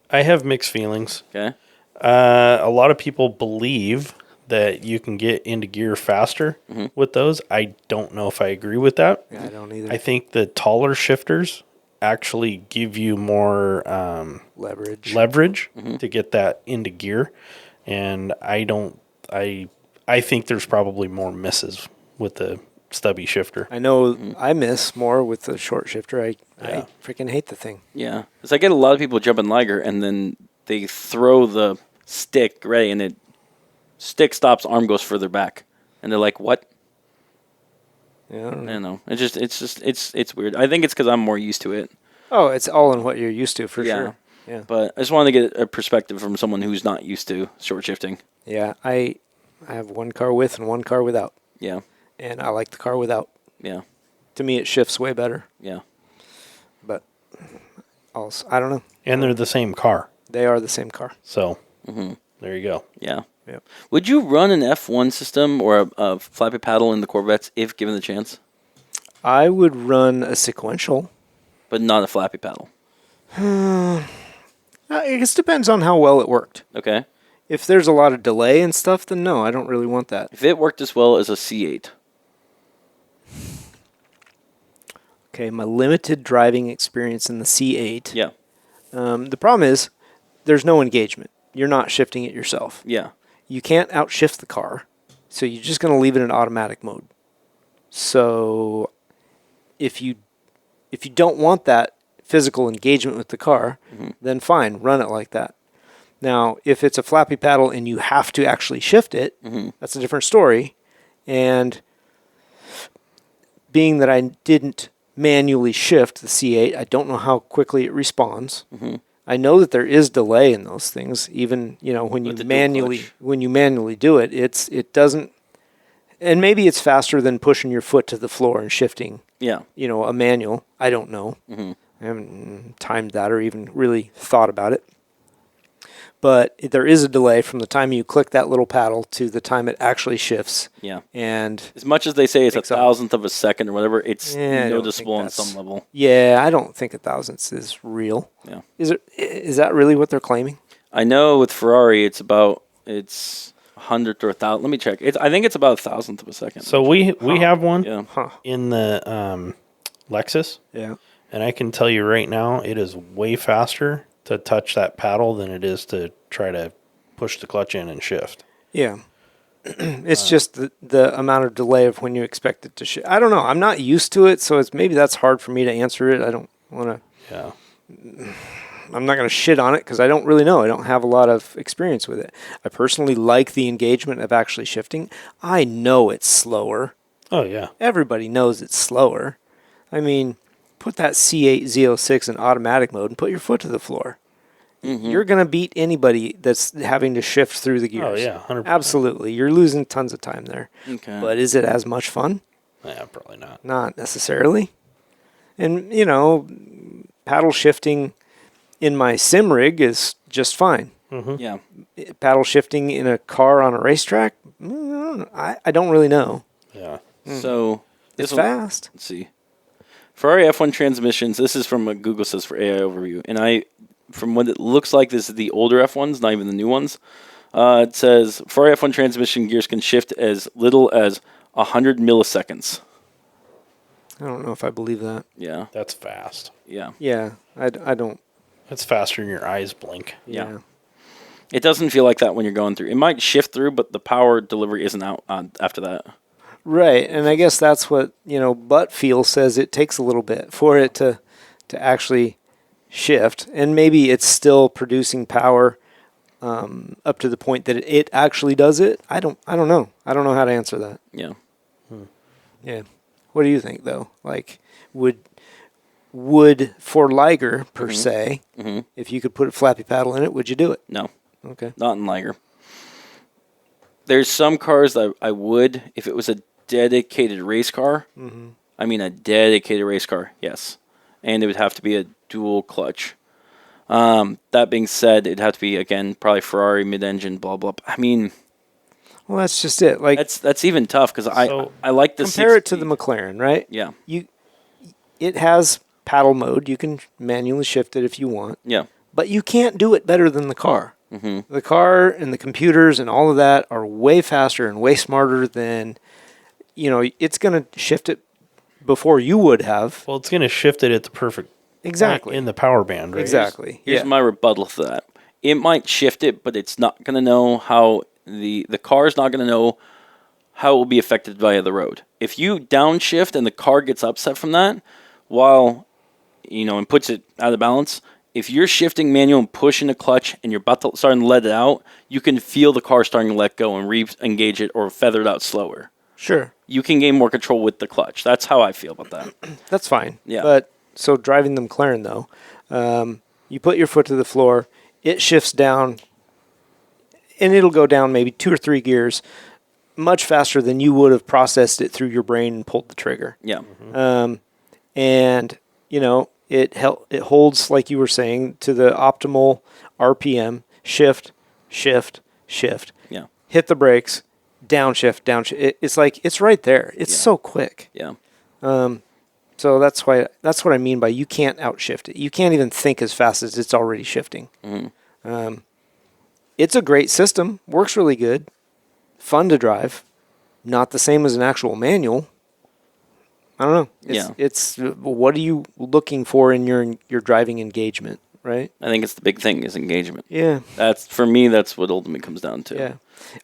I have mixed feelings. Okay. A lot of people believe that you can get into gear faster with those. I don't know if I agree with that. Yeah, I don't either. I think the taller shifters actually give you more Leverage. leverage to get that into gear, and I think there's probably more misses with the stubby shifter. I know I miss more with the short shifter. I freaking hate the thing. Yeah. Because I get a lot of people jumping Liger, and then they throw the stick, right, and the stick stops, arm goes further back. And they're like, what? Yeah, I don't I know. don't know. It's weird. I think it's because I'm more used to it. Oh, it's all in what you're used to for Yeah. sure. Yeah. But I just wanted to get a perspective from someone who's not used to short shifting. Yeah. I have one car with and one car without. Yeah. And I like the car without. Yeah. To me, it shifts way better. Yeah. But also, I don't know. And they're the same car. They are the same car. So there you go. Yeah. Yep. Would you run an F1 system or a flappy paddle in the Corvettes if given the chance? I would run a sequential. But not a flappy paddle. I guess it depends on how well it worked. Okay. If there's a lot of delay and stuff, then no, I don't really want that. If it worked as well as a C8. Okay, my limited driving experience in the C8. Yeah. The problem is there's no engagement. You're not shifting it yourself. Yeah. You can't outshift the car, so you're just going to leave it in automatic mode. So if you don't want that physical engagement with the car, then fine, run it like that. Now, if it's a flappy paddle and you have to actually shift it, that's a different story. And being that I didn't manually shift the C8, I don't know how quickly it responds. Mm-hmm. I know that there is delay in those things. Even when you With the dual clutch. manually do it, it doesn't. And maybe it's faster than pushing your foot to the floor and shifting. Yeah. A manual. I don't know. Mm-hmm. I haven't timed that or even really thought about it. But there is a delay from the time you click that little paddle to the time it actually shifts. Yeah. And As much as they say it's a Makes up. thousandth of a second or whatever, it's I don't noticeable think on that's- some level. yeah, I don't think a thousandths is real. Yeah. Is that really what they're claiming? I know with Ferrari, it's a hundredth or a thousand. Let me check. I think it's about a thousandth of a second. So we have one Yeah. Huh. in the Lexus, Yeah. and I can tell you right now, it is way faster to touch that paddle than it is to try to push the clutch in and shift. Yeah. It's just the amount of delay of when you expect it to shift. I don't know. I'm not used to it, so maybe that's hard for me to answer it. I don't want to. Yeah. I'm not going to shit on it because I don't really know. I don't have a lot of experience with it. I personally like the engagement of actually shifting. I know it's slower. Oh yeah. Everybody knows it's slower. I mean, put that C8 Z06 in automatic mode and put your foot to the floor. Mm-hmm. You're going to beat anybody that's having to shift through the gears. Oh yeah. 100%. Absolutely. You're losing tons of time there. Okay. But is it as much fun? Yeah, probably not. Not necessarily. And, paddle shifting in my sim rig is just fine. Yeah. Paddle shifting in a car on a racetrack, I don't really know. Yeah. So It's this one, fast. let's see. Ferrari F1 transmissions. This is from what Google says for AI overview, and from what it looks like, this is the older F1s, not even the new ones. It says Ferrari F1 transmission gears can shift as little as 100 milliseconds. I don't know if I believe that. Yeah. That's fast. Yeah. Yeah, I don't. That's faster than your eyes blink. Yeah. It doesn't feel like that when you're going through. It might shift through, but the power delivery isn't out after that. Right, and I guess that's what, butt feel says it takes a little bit for it to actually shift. And maybe it's still producing power up to the point that it actually does it. I don't know. I don't know how to answer that. Yeah. Yeah. What do you think, though? Like, would for Liger, per se, if you could put a flappy paddle in it, would you do it? No. Okay. Not in Liger. There's some cars that I would, if it was a dedicated race car. I mean, a dedicated race car, yes. And it would have to be a dual clutch. That being said, it'd have to be, again, probably Ferrari mid-engine, blah, blah. I mean, Well, that's just it. Like, that's even tough because I like the compare it to 6 the McLaren, right? Yeah. It has paddle mode. You can manually shift it if you want. Yeah. But you can't do it better than the car. Mm-hmm. The car and the computers and all of that are way faster and way smarter than, it's going to shift it before you would have. Well, it's going to shift it at the perfect Exactly. in the power band, right? Exactly. Here's Yeah. my rebuttal to that. It might shift it, but it's not going to know how the car's not going to know how it will be affected by the road. If you downshift and the car gets upset from that, while and puts it out of balance, if you're shifting manual and pushing the clutch and you're starting to let it out, you can feel the car starting to let go and re-engage it or feather it out slower. Sure. You can gain more control with the clutch. That's how I feel about that. That's fine. Yeah. But so driving the McLaren, though, you put your foot to the floor, it shifts down, and it'll go down maybe 2 or 3 gears much faster than you would have processed it through your brain and pulled the trigger. Yeah. And, it holds, like you were saying, to the optimal RPM, shift, Yeah. hit the brakes, downshift. It's like, it's right there. It's so quick. Yeah. So that's what I mean by you can't outshift it. You can't even think as fast as it's already shifting. It's a great system, works really good, fun to drive, not the same as an actual manual. I don't know. It's what are you looking for in your driving engagement, right? I think it's the big thing is engagement. Yeah. That's for me. That's what ultimately comes down to. Yeah.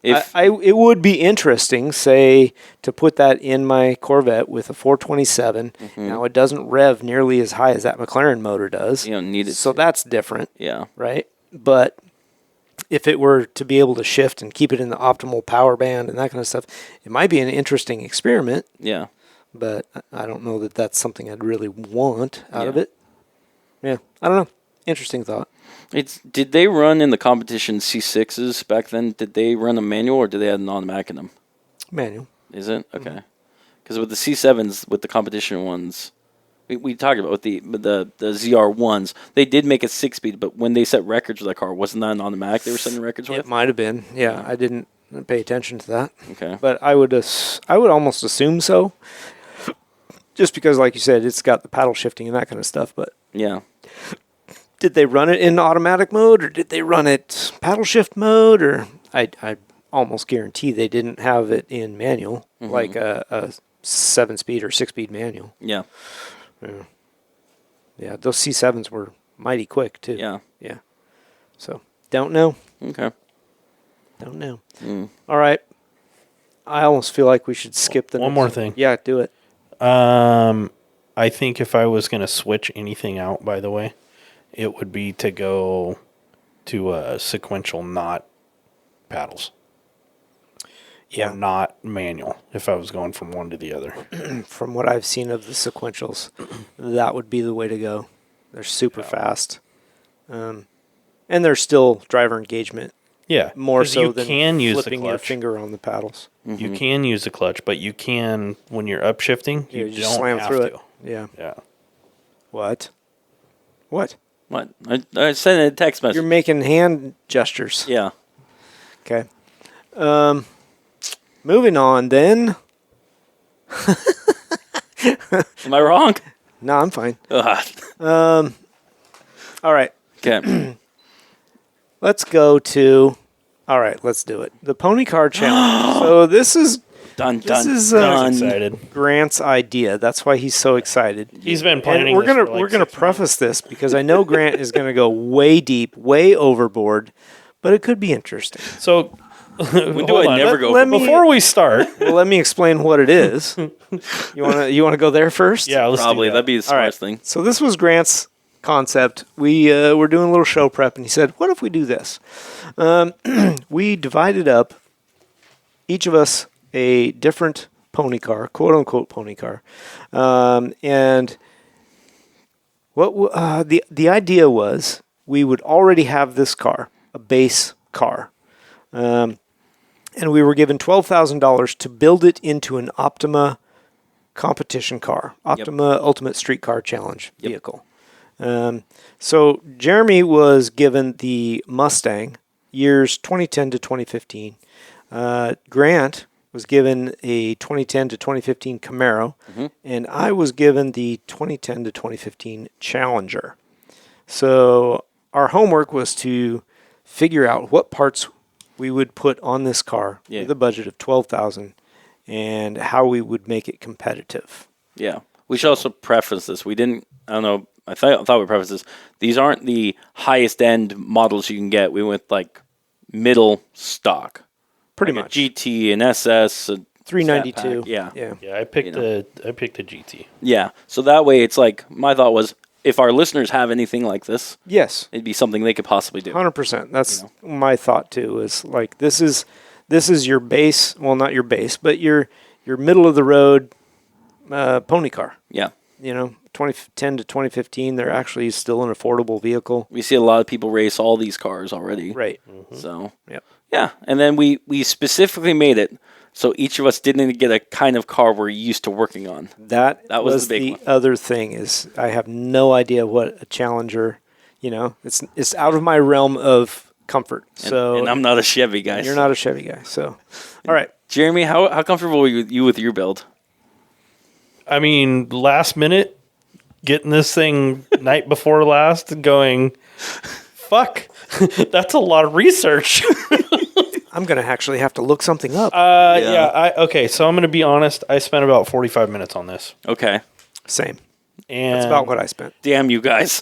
If It would be interesting, say, to put that in my Corvette with a 427. Now, it doesn't rev nearly as high as that McLaren motor does. you don't need it, So that's different, yeah. right? But if it were to be able to shift and keep it in the optimal power band and that kind of stuff, it might be an interesting experiment. Yeah. But I don't know that that's something I'd really want out of Yeah. it. Yeah, I don't know. Interesting thought. Did they run in the competition C6s back then? Did they run a manual or did they have an automatic in them? Manual. Is it? Okay. Because with the C7s, with the competition ones, we talked about with the ZR1s, they did make a 6-speed, but when they set records with that car, wasn't that an automatic they were setting records with? It might have been. Yeah, I didn't pay attention to that. Okay. But I would almost assume so. Just because, like you said, it's got the paddle shifting and that kind of stuff. But Yeah. did they run it in automatic mode, or did they run it paddle shift mode? Or I almost guarantee they didn't have it in manual, like a 7-speed or 6-speed manual. Yeah. Yeah, those C7s were mighty quick too. Yeah. Yeah. So don't know. Okay. Don't know. All right. I almost feel like we should skip the One next more thing. Yeah, do it. I think if I was going to switch anything out, by the way, it would be to go to a sequential, not paddles. Yeah. Or not manual, if I was going from one to the other. From what I've seen of the sequentials, that would be the way to go. They're super fast. And there's still driver engagement. Yeah. More 'cause so you than can use the flipping your clutch. finger on the paddles. You can use the clutch, but you can, when you're upshifting, you just don't slam have through to. it. Yeah. Yeah. What? What? What? I sent a text message. You're making hand gestures. Yeah. Okay. Moving on then. Am I wrong? No, I'm fine. Ugh. All right. Okay. Let's go to. All right, let's do it. The Pony Car Challenge. So this is Dun, This dun, is, dun. Excited. Grant's idea. That's why he's so excited. He's been And planning. we're this gonna for like we're gonna 6 preface this because I know Grant is gonna go way deep, way overboard, but it could be interesting. months. So, When do I never go? let me- Before we start, Well, let me explain what it is. You wanna go there first? yeah, let's Probably. do that. That'd be the All right. smartest thing. So this was Grant's concept. We were doing a little show prep, and he said, "What if we do this?" We divided up each of us a different pony car, quote unquote pony car, and what the idea was we would already have this car, a base car, and we were given $12,000 to build it into an Optima competition car, Optima Ultimate Street Car Challenge vehicle. So Jeremy was given the Mustang, years 2010 to 2015. Grant was given a 2010 to 2015 Camaro, and I was given the 2010 to 2015 Challenger. So our homework was to figure out what parts we would put on this car with a budget of $12,000 and how we would make it competitive. Yeah. We should also preface this. We didn't, I don't know, I thought we prefaced this. These aren't the highest end models you can get. We went like middle stock. Pretty Like much. a GT, an SS, a 392. Fat Pack, yeah. Yeah. Yeah, I picked You I picked a GT. Yeah. So that way it's like, my thought was, if our listeners have anything like this, Yes. it'd be something they could possibly do. 100%. That's my thought too. Is like this is your base. Well, not your base, but your middle of the road pony car. Yeah. 2010 to 2015. They're actually still an affordable vehicle. We see a lot of people race all these cars already. Right. So, Yep. yeah. And then we specifically made it so each of us didn't get a kind of car we're used to working on. That was was the big the one. other thing. Is I have no idea what a Challenger. It's out of my realm of comfort. So And I'm not a Chevy guy. you're not a Chevy guy. So all right. Jeremy, how comfortable were you with your build? I mean, last minute, getting this thing night before last, going, fuck, that's a lot of research. I'm gonna actually have to look something up. Okay, so I'm going to be honest. I spent about 45 minutes on this. Okay. Same. And That's about what I spent. Damn you guys.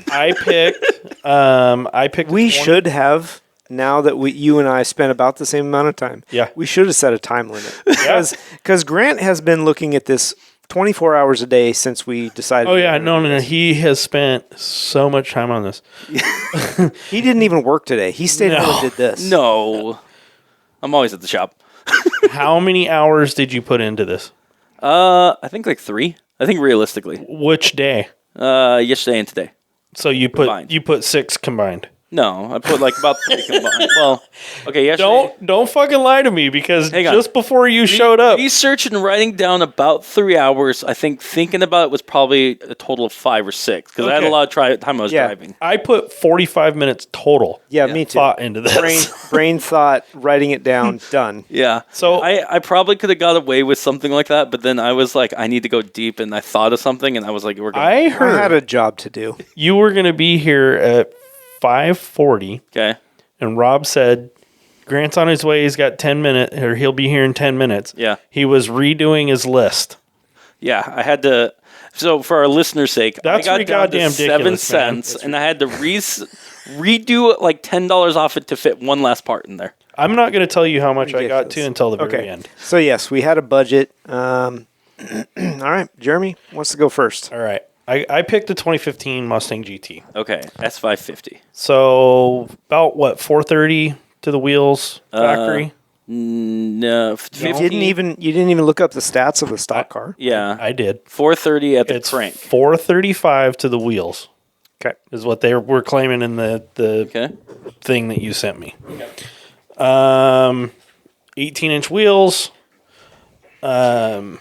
I picked. We 20 should have, now that you and I spent about the same amount of time. Yeah. We should have set a time limit. Because Grant has been looking at this 24 hours a day since we decided. Oh yeah, no. He has spent so much time on this. He didn't even work today. He stayed home and did this. No. I'm always at the shop. How many hours did you put into this? I think like 3. I think realistically. Which day? Yesterday and today. So you put 6 combined. No, I put like about 3 combined. Well, okay, yesterday. Don't fucking lie to me, because Hang on. just before you showed up, Research and writing down about 3 hours. I think thinking about it was probably a total of 5 or 6 because I had a lot of time I was driving. I put 45 minutes total. Yeah, me too. Thought into this. Brain thought, writing it down, done. Yeah. So- I probably could have got away with something like that, but then I was like, I need to go deep, and I thought of something, and I was like, we're going. I I heard had a job to do. you were going to be here at 5:40, Okay. and Rob said Grant's on his way. He's got 10 minutes, or he'll be here in 10 minutes. Yeah. He was redoing his list. Yeah, I had to. So for our listeners' sake, That's I got down to goddamn 7 ridiculous, man. cents, and I had to redo like $10 off it to fit one last part in there. I'm not going to tell you how much I got to Ridiculous. until the very Okay. end. So, yes, we had a budget. All right. Jeremy wants to go first. All right. I picked the 2015 Mustang GT. Okay, S550. So about what, 430 to the wheels factory? No, You 50. didn't even look up the stats of the stock car. Yeah, I did. 430 at the It's crank. 435 to the wheels Okay. is what they were claiming in the Okay. thing that you sent me. 18-inch wheels. I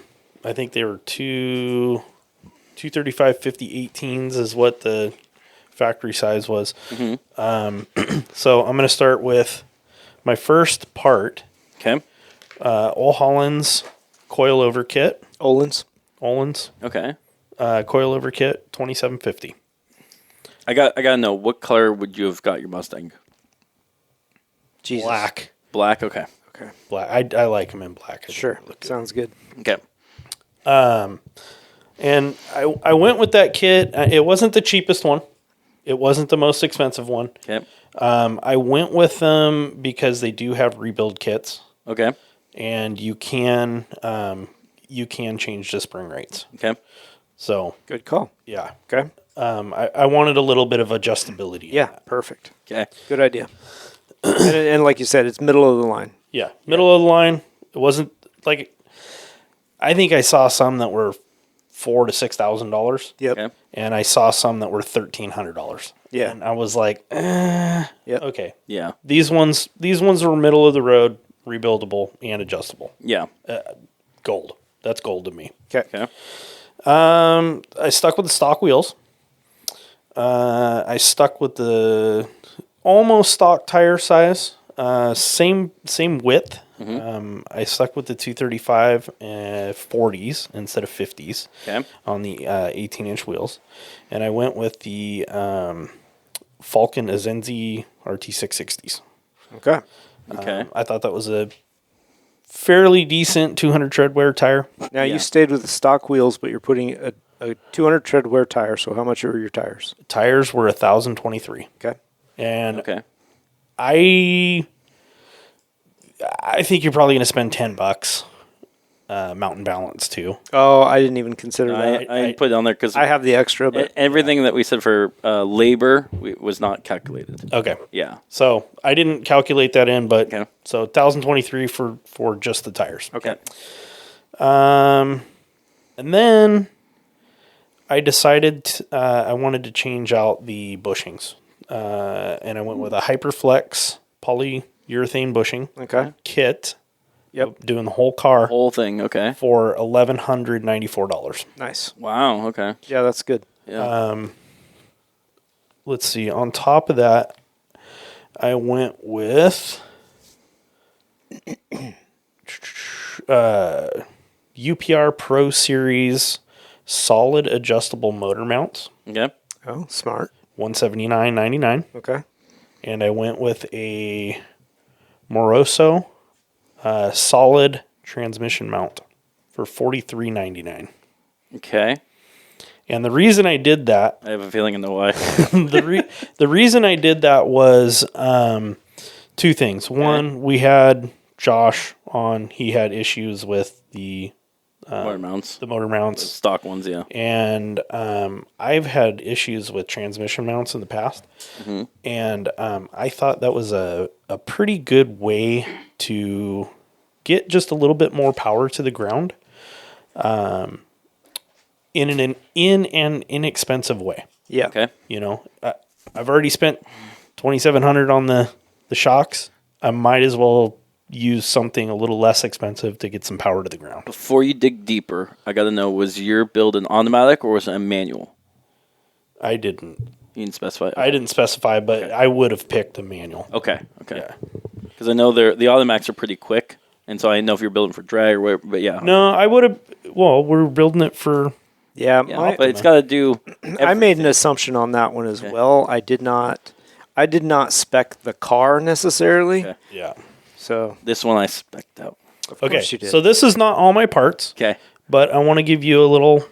think they were 235 50 18s is what the factory size was. So I'm going to start with my first part. Okay. Holland's coilover kit. Olin's. Okay. Coilover kit, 2750. I gotta know, what color would you have got your Mustang? Jesus. Black. Black. Okay. Okay. Black. I like them in black. I think Sure. they look good. Sounds good. Okay. And I went with that kit. It wasn't the cheapest one. It wasn't the most expensive one. Okay. I went with them because they do have rebuild kits, Okay. and you can change the spring rates. Okay. So Good call. yeah, Okay. I wanted a little bit of adjustability. Yeah. Perfect. Okay. Good idea. and like you said, it's middle of the line. Yeah, middle of the line. It wasn't like, I think I saw some that were $4,000 to $6,000. Yep. Okay. And I saw some that were $1,300. Yeah. And I was like, Yep. okay. Yeah. These ones were middle of the road, rebuildable and adjustable. Yeah. Gold. That's gold to me. Okay. Okay. I stuck with the stock wheels. I stuck with the almost stock tire size. Same width. I stuck with the 235 40s instead of 50s Okay. on the 18-inch wheels. And I went with the Falcon Azenzi RT660s. Okay. Okay. I thought that was a fairly decent 200 tread wear tire. Now Yeah. you stayed with the stock wheels, but you're putting a 200 tread wear tire. So how much are your tires? Tires were 1,023. Okay. And Okay. I think you're probably going to spend $10. Mountain balance too. Oh, I didn't even consider that. I put it on there because I have the extra, but everything that we said for labor was not calculated. Okay. Yeah. So I didn't calculate that in, but Okay. so 1,023 for just the tires. okay. And then I decided I wanted to change out the bushings, and I went with a Hyperflex polyurethane bushing Okay. kit. Yep. Doing the whole car Whole thing. Okay. for $1,194. Nice. Wow. Okay. Yeah, that's good. Yeah. Let's see. On top of that, I went with UPR Pro Series solid adjustable motor mounts, Okay. Oh, smart. $179.99, Okay. and I went with a Moroso solid transmission mount for $43.99. Okay. And the reason I did that, I have a feeling I know why. the reason I did that was two things. One, we had Josh on. He had issues with the Motor mounts. the motor The mounts. stock ones, yeah. And I've had issues with transmission mounts in the past. And I thought that was a pretty good way to get just a little bit more power to the ground in an inexpensive way. Yeah. Okay. You know, I've already spent $2,700 on the shocks. I might as well use something a little less expensive to get some power to the ground. Before you dig deeper, I got to know, was your build an automatic or was it a manual? I didn't. You didn't specify? I didn't specify, but I would have picked a manual. Okay. Yeah. Because I know the automatics are pretty quick, and so I didn't know if you're building for drag or whatever, but yeah. No, I would have. Well, we're building it for. Yeah, Yeah, but it's got to do I made an assumption on that one as well. I did not spec the car necessarily. Okay. Yeah. So This one I spec'd out. of Okay. course you did. So this is not all my parts, Okay. but I want to give you a little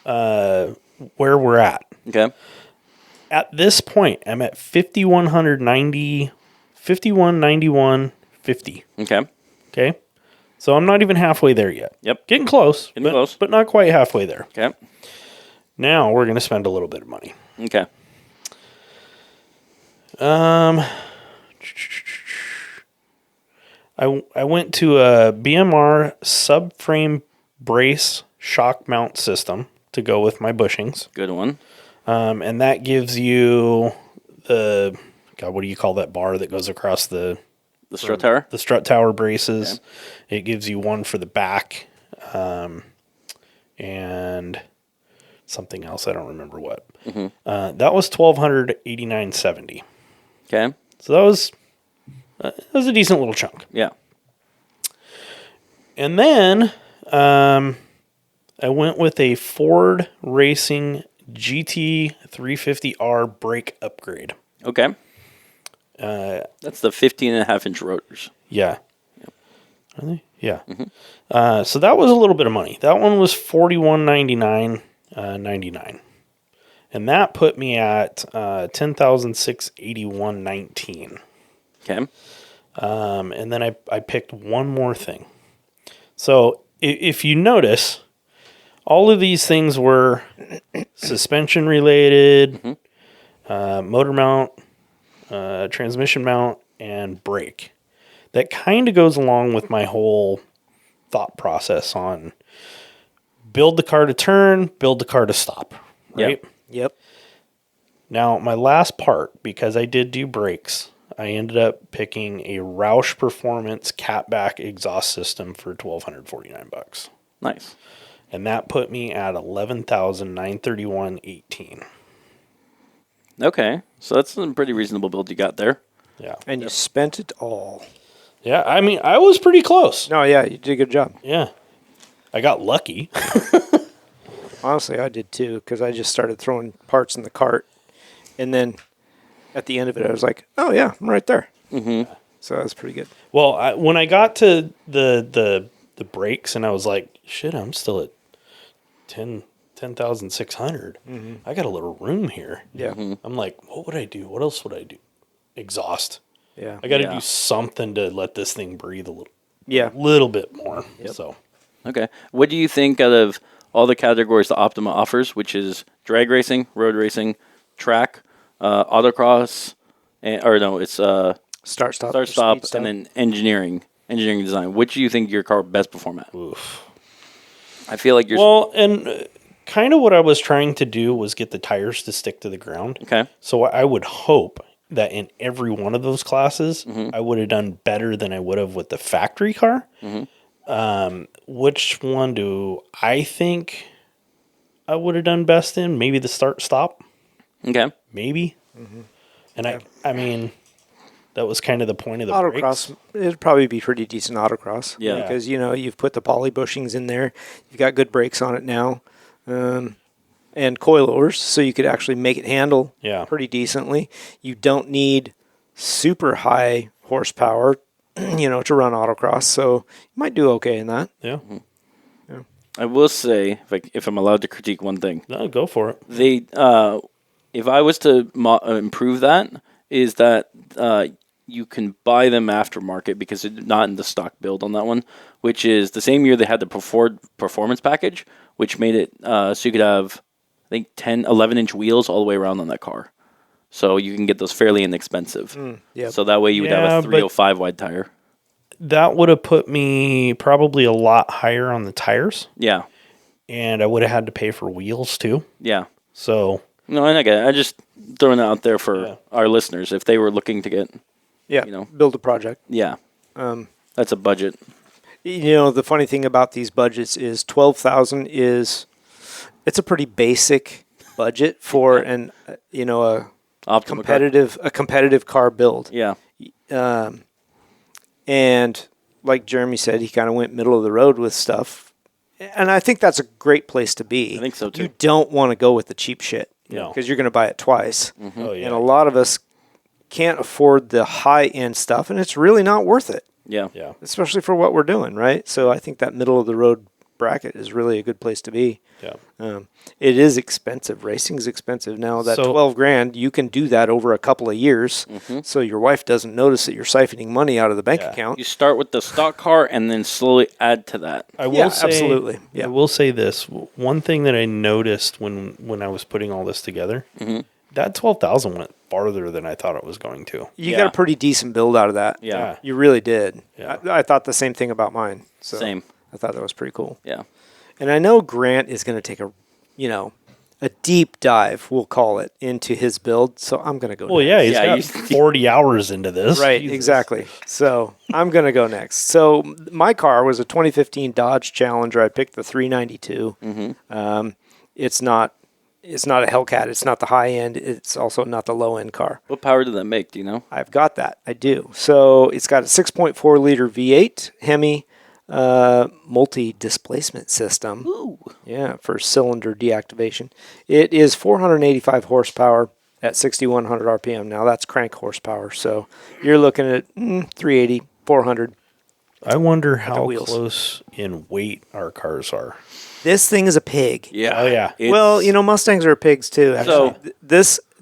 where we're at. Okay. At this point, I'm at 5,190, 5,191.50. Okay. Okay. So I'm not even halfway there yet. Yep. Getting close. Getting close. But not quite halfway there. Okay. Now we're going to spend a little bit of money. Okay. I went to a BMR subframe brace shock mount system to go with my bushings. Good one. And that gives you the, God, what do you call that bar that goes across the strut tower? The strut tower braces. Okay. It gives you one for the back, and something else. I don't remember what. That was $1,289.70. Okay. So that was a decent little chunk. Yeah. And then I went with a Ford Racing GT 350R brake upgrade. Okay. That's the 15.5-inch rotors. Yeah. Are they? Yeah. So that was a little bit of money. That one was $41.99.99. And that put me at $10,681.19. Okay. And then I picked one more thing. So if you notice, all of these things were suspension related, motor mount, transmission mount, and brake. That kind of goes along with my whole thought process on build the car to turn, build the car to stop, right? Yep. Now, my last part, because I did do brakes, I ended up picking a Roush Performance catback exhaust system for $1,249. Nice. And that put me at $11,931.18. Okay. So that's a pretty reasonable build you got there. Yeah. And you spent it all. Yeah, I mean, I was pretty close. No, yeah, you did a good job. Yeah. I got lucky. Honestly, I did too, because I just started throwing parts in the cart. And then at the end of it, I was like, oh, yeah, I'm right there. Mm-hmm. So that was pretty good. Well, when I got to the brakes, and I was like, shit, I'm still at 10,600. I got a little room here. Yeah. I'm like, what would I do? What else would I do? Exhaust. Yeah. I got to Yeah. do something to let this thing breathe a Yeah. little bit more. So Okay. What do you think out of all the categories the Optima offers, which is drag racing, road racing, track, autocross, it's Start, stop. start, stop, and then engineering design. Which do you think your car best perform at? oof. I feel like you're Well, and kind of what I was trying to do was get the tires to stick to the ground. okay. So I would hope that in every one of those classes, I would have done better than I would have with the factory car. Which one do I think I would have done best in? Maybe the start stop. Okay. Maybe. And I mean, that was kind of the point of the Autocross, brakes. it'd probably be pretty decent autocross. Yeah. Because, you've put the poly bushings in there. You've got good brakes on it now. And coilovers, so you could actually make it handle pretty decently. You don't need super high horsepower, to run autocross. So you might do okay in that. Yeah. I will say, if I'm allowed to critique one thing, No, go for it. if I was to improve that, is that you can buy them aftermarket because they're not in the stock build on that one, which is the same year they had the performance package, which made it so you could have, I think, 10, 11-inch wheels all the way around on that car. So you can get those fairly inexpensive. Yep. So that way you would have a 305 wide tire. That would have put me probably a lot higher on the tires. Yeah. And I would have had to pay for wheels too. Yeah. So No, and again, I just throwing that out there for our listeners if they were looking to get, build a project. Yeah. That's a budget. You know, the funny thing about these budgets is 12,000 it's a pretty basic budget for an a Optima competitive car build. Yeah. And like Jeremy said, he kind of went middle of the road with stuff. And I think that's a great place to be. I think so too. You don't want to go with the cheap shit No. because you're going to buy it twice. Mm-hmm. Oh, yeah. And a lot of us can't afford the high-end stuff, and it's really not worth it, Yeah. yeah. especially for what we're doing, right? So I think that middle of the road bracket is really a good place to be. Yeah. It is expensive. Racing's expensive. Now that So- 12 grand, you can do that over a couple of years, Mm-hmm. so your wife doesn't notice that you're siphoning money out of the bank Yeah. account. You start with the stock car and then slowly add to that. I will Yeah, say, absolutely. Yeah. I will say this. One thing that I noticed when I was putting all this together, that 12,000 went farther than I thought it was going to. You Yeah. got a pretty decent build out of that. Yeah. You really did. Yeah. I thought the same thing about mine. So Same. I thought that was pretty cool. Yeah. And I know Grant is going to take a deep dive, we'll call it, into his build. So I'm going to go Well, yeah, he's Yeah, got 40 hours into this. Right, Jesus. exactly. So I'm going to go next. So my car was a 2015 Dodge Challenger. I picked the 392. It's not a Hellcat. It's not the high end. It's also not the low end car. What power did that make? Do you know? I've got that. I do. So it's got a 6.4 liter V8 Hemi multi-displacement system. Ooh. Yeah, for cylinder deactivation. It is 485 horsepower at 6,100 RPM. Now that's crank horsepower. So you're looking at 380, 400. I wonder how wheels. close in weight our cars are. This thing is a pig. Yeah. Oh, yeah. Well, Mustangs are pigs too. Actually, So-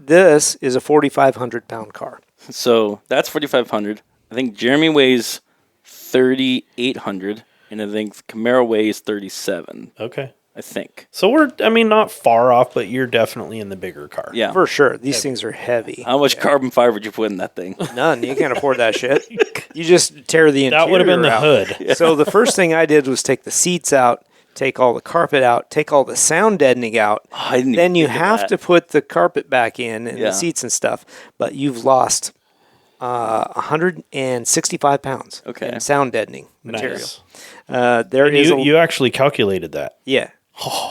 this is a 4,500 pound car. So that's 4,500. I think Jeremy weighs 3,800, and I think Camaro weighs 37. Okay. I think. So we're, not far off, but you're definitely in the bigger car. Yeah. For sure. These things are heavy. How much carbon fiber would you put in that thing? None. You can't afford that shit. You just tear the interior That would have been the out. hood. So the first thing I did was take the seats out, take all the carpet out, take all the sound deadening out. I didn't Then even you think of have that. to put the carpet back in and Yeah. the seats and stuff. But you've lost 165 pounds Okay. in sound deadening material. Nice. There And is you actually calculated that. yeah.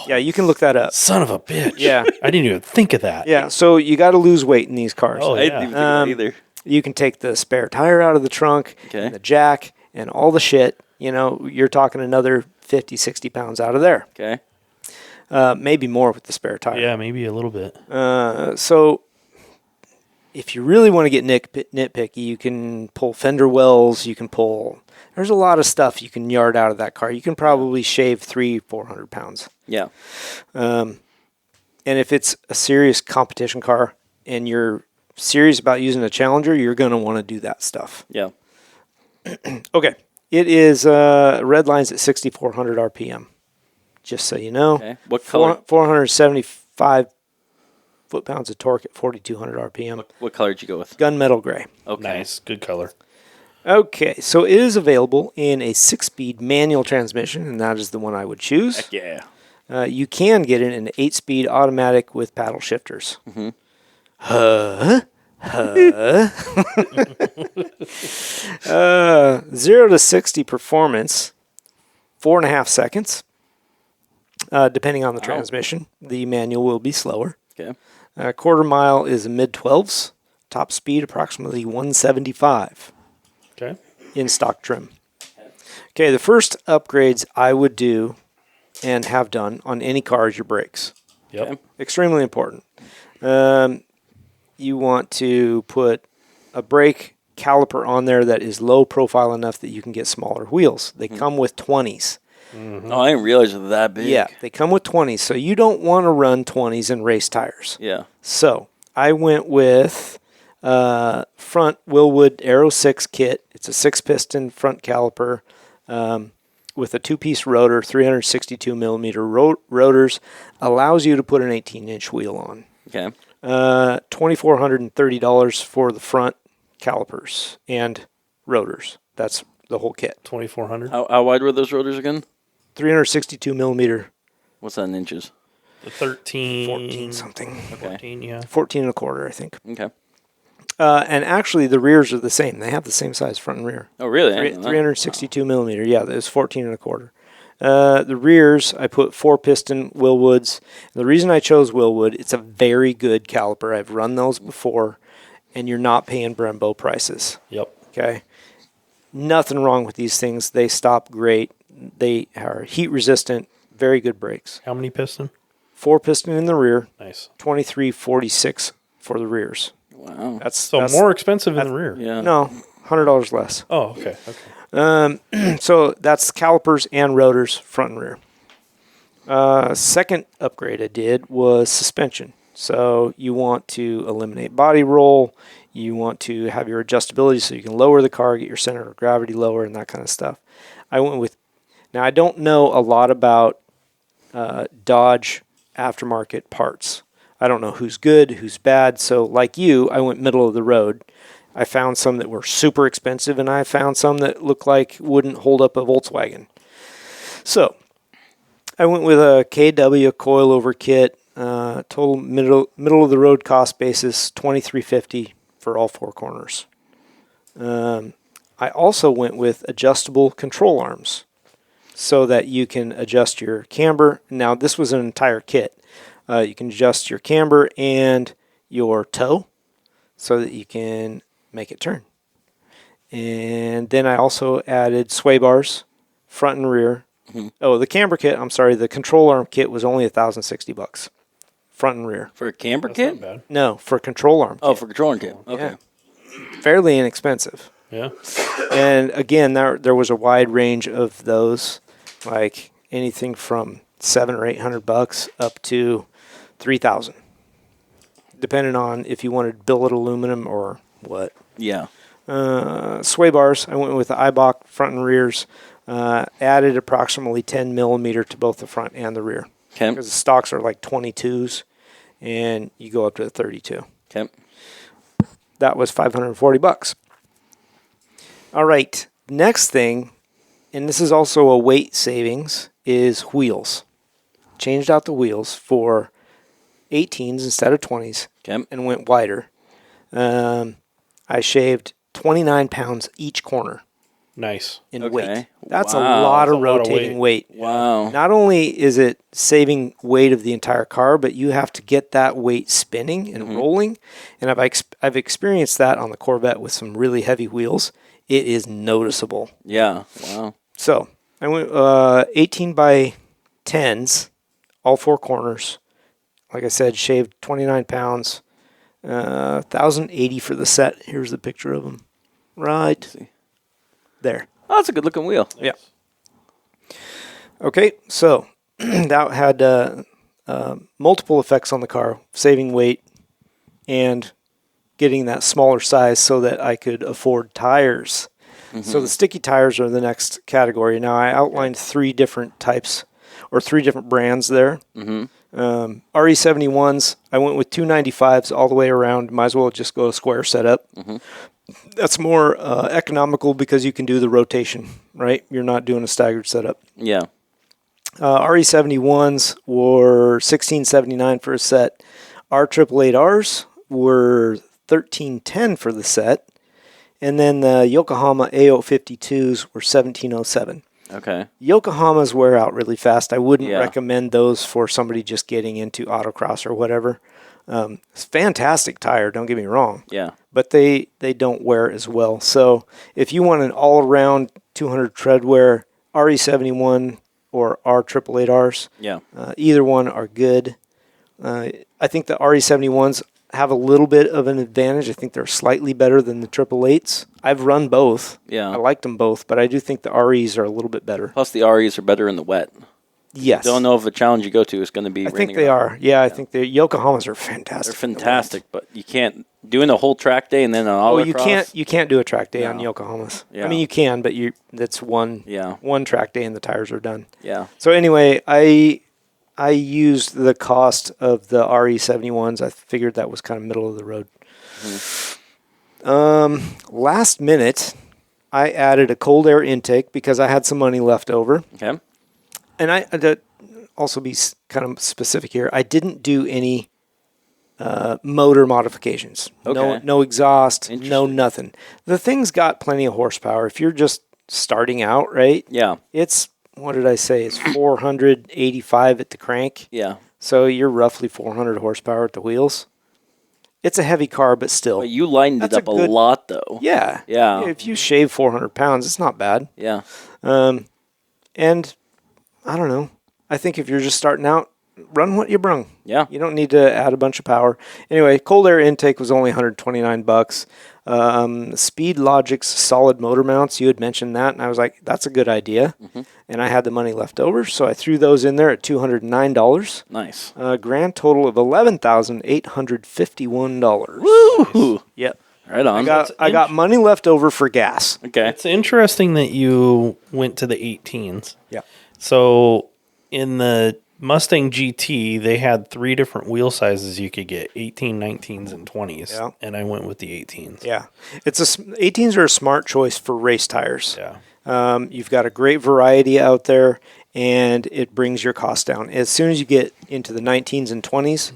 Yeah, you can look that up. Son of a bitch. Yeah. I didn't even think of that. Yeah, so you got to lose weight in these cars. Oh, I didn't yeah. even think of that either. You can take the spare tire out of the trunk, Okay. and the jack, and all the shit. You're talking another 50, 60 pounds out of there. Okay. Maybe more with the spare tire. Yeah, maybe a little bit. So if you really want to get nitpicky, you can pull fender wells. There's a lot of stuff you can yard out of that car. You can probably shave 400 pounds. Yeah. And if it's a serious competition car and you're serious about using a Challenger, you're going to want to do that stuff. Yeah. Okay. It is red lines at 6,400 RPM. Just so you know. Okay. What color? 475 foot-pounds of torque at 4,200 RPM. What color did you go with? Gunmetal gray. Okay. Nice. Good color. Okay, so it is available in a 6-speed manual transmission, and that is the one I would choose. Heck yeah. You can get it in an 8-speed automatic with paddle shifters. Mm-hmm. 0 to 60 performance, 4.5 seconds. Depending on the transmission, the manual will be slower. Okay. Quarter mile is a mid-12s. Top speed approximately 175 Okay. in stock trim. Okay, the first upgrades I would do and have done on any car is your brakes. Yep. Okay. Extremely important. You want to put a brake caliper on there that is low profile enough that you can get smaller wheels. They come with 20s. Oh, I didn't realize it was that big. Yeah, they come with 20s, so you don't want to run 20s in race tires. Yeah. So I went with Front Willwood Aero 6 kit. It's a 6-piston front caliper with a 2-piece rotor, 362 millimeter rotors. Allows you to put an 18-inch wheel on. Okay. $2,430 for the front calipers and rotors. That's the whole kit. 2,400. How wide were those rotors again? 362 millimeter. What's that in inches? 13. 14 something. Okay. 14, yeah. 14 and a quarter, I think. Okay. And actually, the rears are the same. They have the same size front and rear. Oh, really? I didn't know that. 362 millimeter. Yeah, it's 14 and a quarter. The rears, I put 4-piston Willwoods. The reason I chose Willwood, it's a very good caliper. I've run those before, and you're not paying Brembo prices. Yep. Okay? Nothing wrong with these things. They stop great. They are heat resistant. Very good brakes. How many piston? 4-piston in the rear. Nice. 2346 for the rears. Wow. That's more expensive in the rear. Yeah. No, $100 less. Oh, okay. So that's calipers and rotors, front and rear. Second upgrade I did was suspension. So you want to eliminate body roll. You want to have your adjustability so you can lower the car, get your center of gravity lower, and that kind of stuff. Now I don't know a lot about Dodge aftermarket parts. I don't know who's good, who's bad. So like you, I went middle of the road. I found some that were super expensive, and I found some that looked like wouldn't hold up a Volkswagen. So I went with a KW coilover kit. Total middle of the road cost basis $2,350 for all 4 corners. I also went with adjustable control arms so that you can adjust your camber. Now this was an entire kit. You can adjust your camber and your toe so that you can make it turn. And then I also added sway bars, front and rear. Mm-hmm. Oh, the camber kit, I'm sorry, the control arm kit was only $1,060, front and rear. For a camber That's kit? not bad. No, for control arm Oh, kit. for control arm kit. Okay. Yeah. Fairly inexpensive. Yeah. And again, there was a wide range of those, like anything from $700 or $800 up to $3,000, depending on if you wanted billet aluminum or what. Yeah. Sway bars, I went with the Eibach front and rears. Added approximately 10 millimeter to both the front and the rear. Okay. Because the stocks are like 22s, and you go up to 32. Okay. That was $540. All right, next thing, and this is also a weight savings, is wheels. Changed out the wheels for 18s instead of 20s, Okay. and went wider. I shaved 29 pounds each corner Nice. in Okay. weight. That's Wow. a lot That's of a lot of rotating weight. Wow. Not only is it saving weight of the entire car, but you have to get that weight spinning and rolling. And I've experienced that on the Corvette with some really heavy wheels. It is noticeable. Yeah. Wow. So I went 18 by 10s, all 4 corners. Like I said, shaved 29 pounds. 1,080 for the set. Here's the picture of them. Right See. there. Oh, that's a good looking wheel. Yeah. Okay, so that had multiple effects on the car, saving weight and getting that smaller size so that I could afford tires. So the sticky tires are the next category. Now I outlined 3 different types or 3 different brands there. RE71s, I went with 295s all the way around. Might as well just go a square setup. That's more economical because you can do the rotation, right? You're not doing a staggered setup. Yeah. RE71s were $1,679 for a set. R888Rs were $1,310 for the set. And then the Yokohama A052s were $1,707. Okay. Yokohamas wear out really fast. I wouldn't Yeah. recommend those for somebody just getting into autocross or whatever. It's a fantastic tire, don't get me wrong. Yeah. But they don't wear as well. So if you want an all-around 200 tread wear, RE71 or R888Rs, Yeah. either one are good. I think the RE71s have a little bit of an advantage. I think they're slightly better than the 888s. I've run both. Yeah. I liked them both, but I do think the REs are a little bit better. Plus the REs are better in the wet. Yes. Don't know if the challenge you go to is going to be. I think they are. Yeah, I think the Yokohamas are fantastic. They're fantastic, but you can't doing a whole track day and then an autocross. You can't do a track day on Yokohamas. Yeah. I mean, you can, but that's one track day and the tires are done. Yeah. So anyway, I used the cost of the RE71s. I figured that was kind of middle of the road. Last minute, I added a cold air intake because I had some money left over. Okay. And I to also be kind of specific here, I didn't do any motor modifications. Okay. No exhaust, no nothing. The thing's got plenty of horsepower. If you're just starting out, right? Yeah. It's, what did I say? It's 485 at the crank. Yeah. So you're roughly 400 horsepower at the wheels. It's a heavy car, but still. But you lightened it up a lot, though. Yeah. Yeah. If you shave 400 pounds, it's not bad. Yeah. And I don't know. I think if you're just starting out, run what you brung. Yeah. You don't need to add a bunch of power. Anyway, cold air intake was only $129. Speed Logic's solid motor mounts, you had mentioned that, and I was like, that's a good idea. And I had the money left over, so I threw those in there at $209. Nice. Grand total of $11,851. Woo! Yep. Right on. I got money left over for gas. Okay. It's interesting that you went to the 18s. Yeah. So in the Mustang GT, they had 3 different wheel sizes you could get, 18, 19s, and 20s. Yeah. And I went with the 18s. Yeah. 18s are a smart choice for race tires. Yeah. You've got a great variety out there, and it brings your cost down. As soon as you get into the 19s and 20s,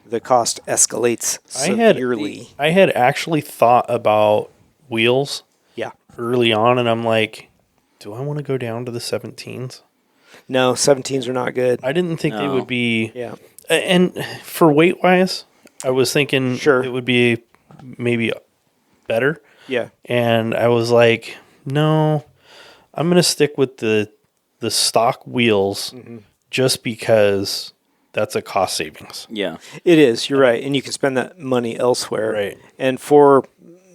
the cost escalates severely. I had actually thought about wheels early on, and I'm like, do I want to go down to the 17s? No, 17s are not good. I didn't think they would be. Yeah. And for weight wise, I was thinking it would be maybe better. Yeah. And I was like, no, I'm going to stick with the stock wheels just because that's a cost savings. Yeah. It is. You're right. And you can spend that money elsewhere. Right. And for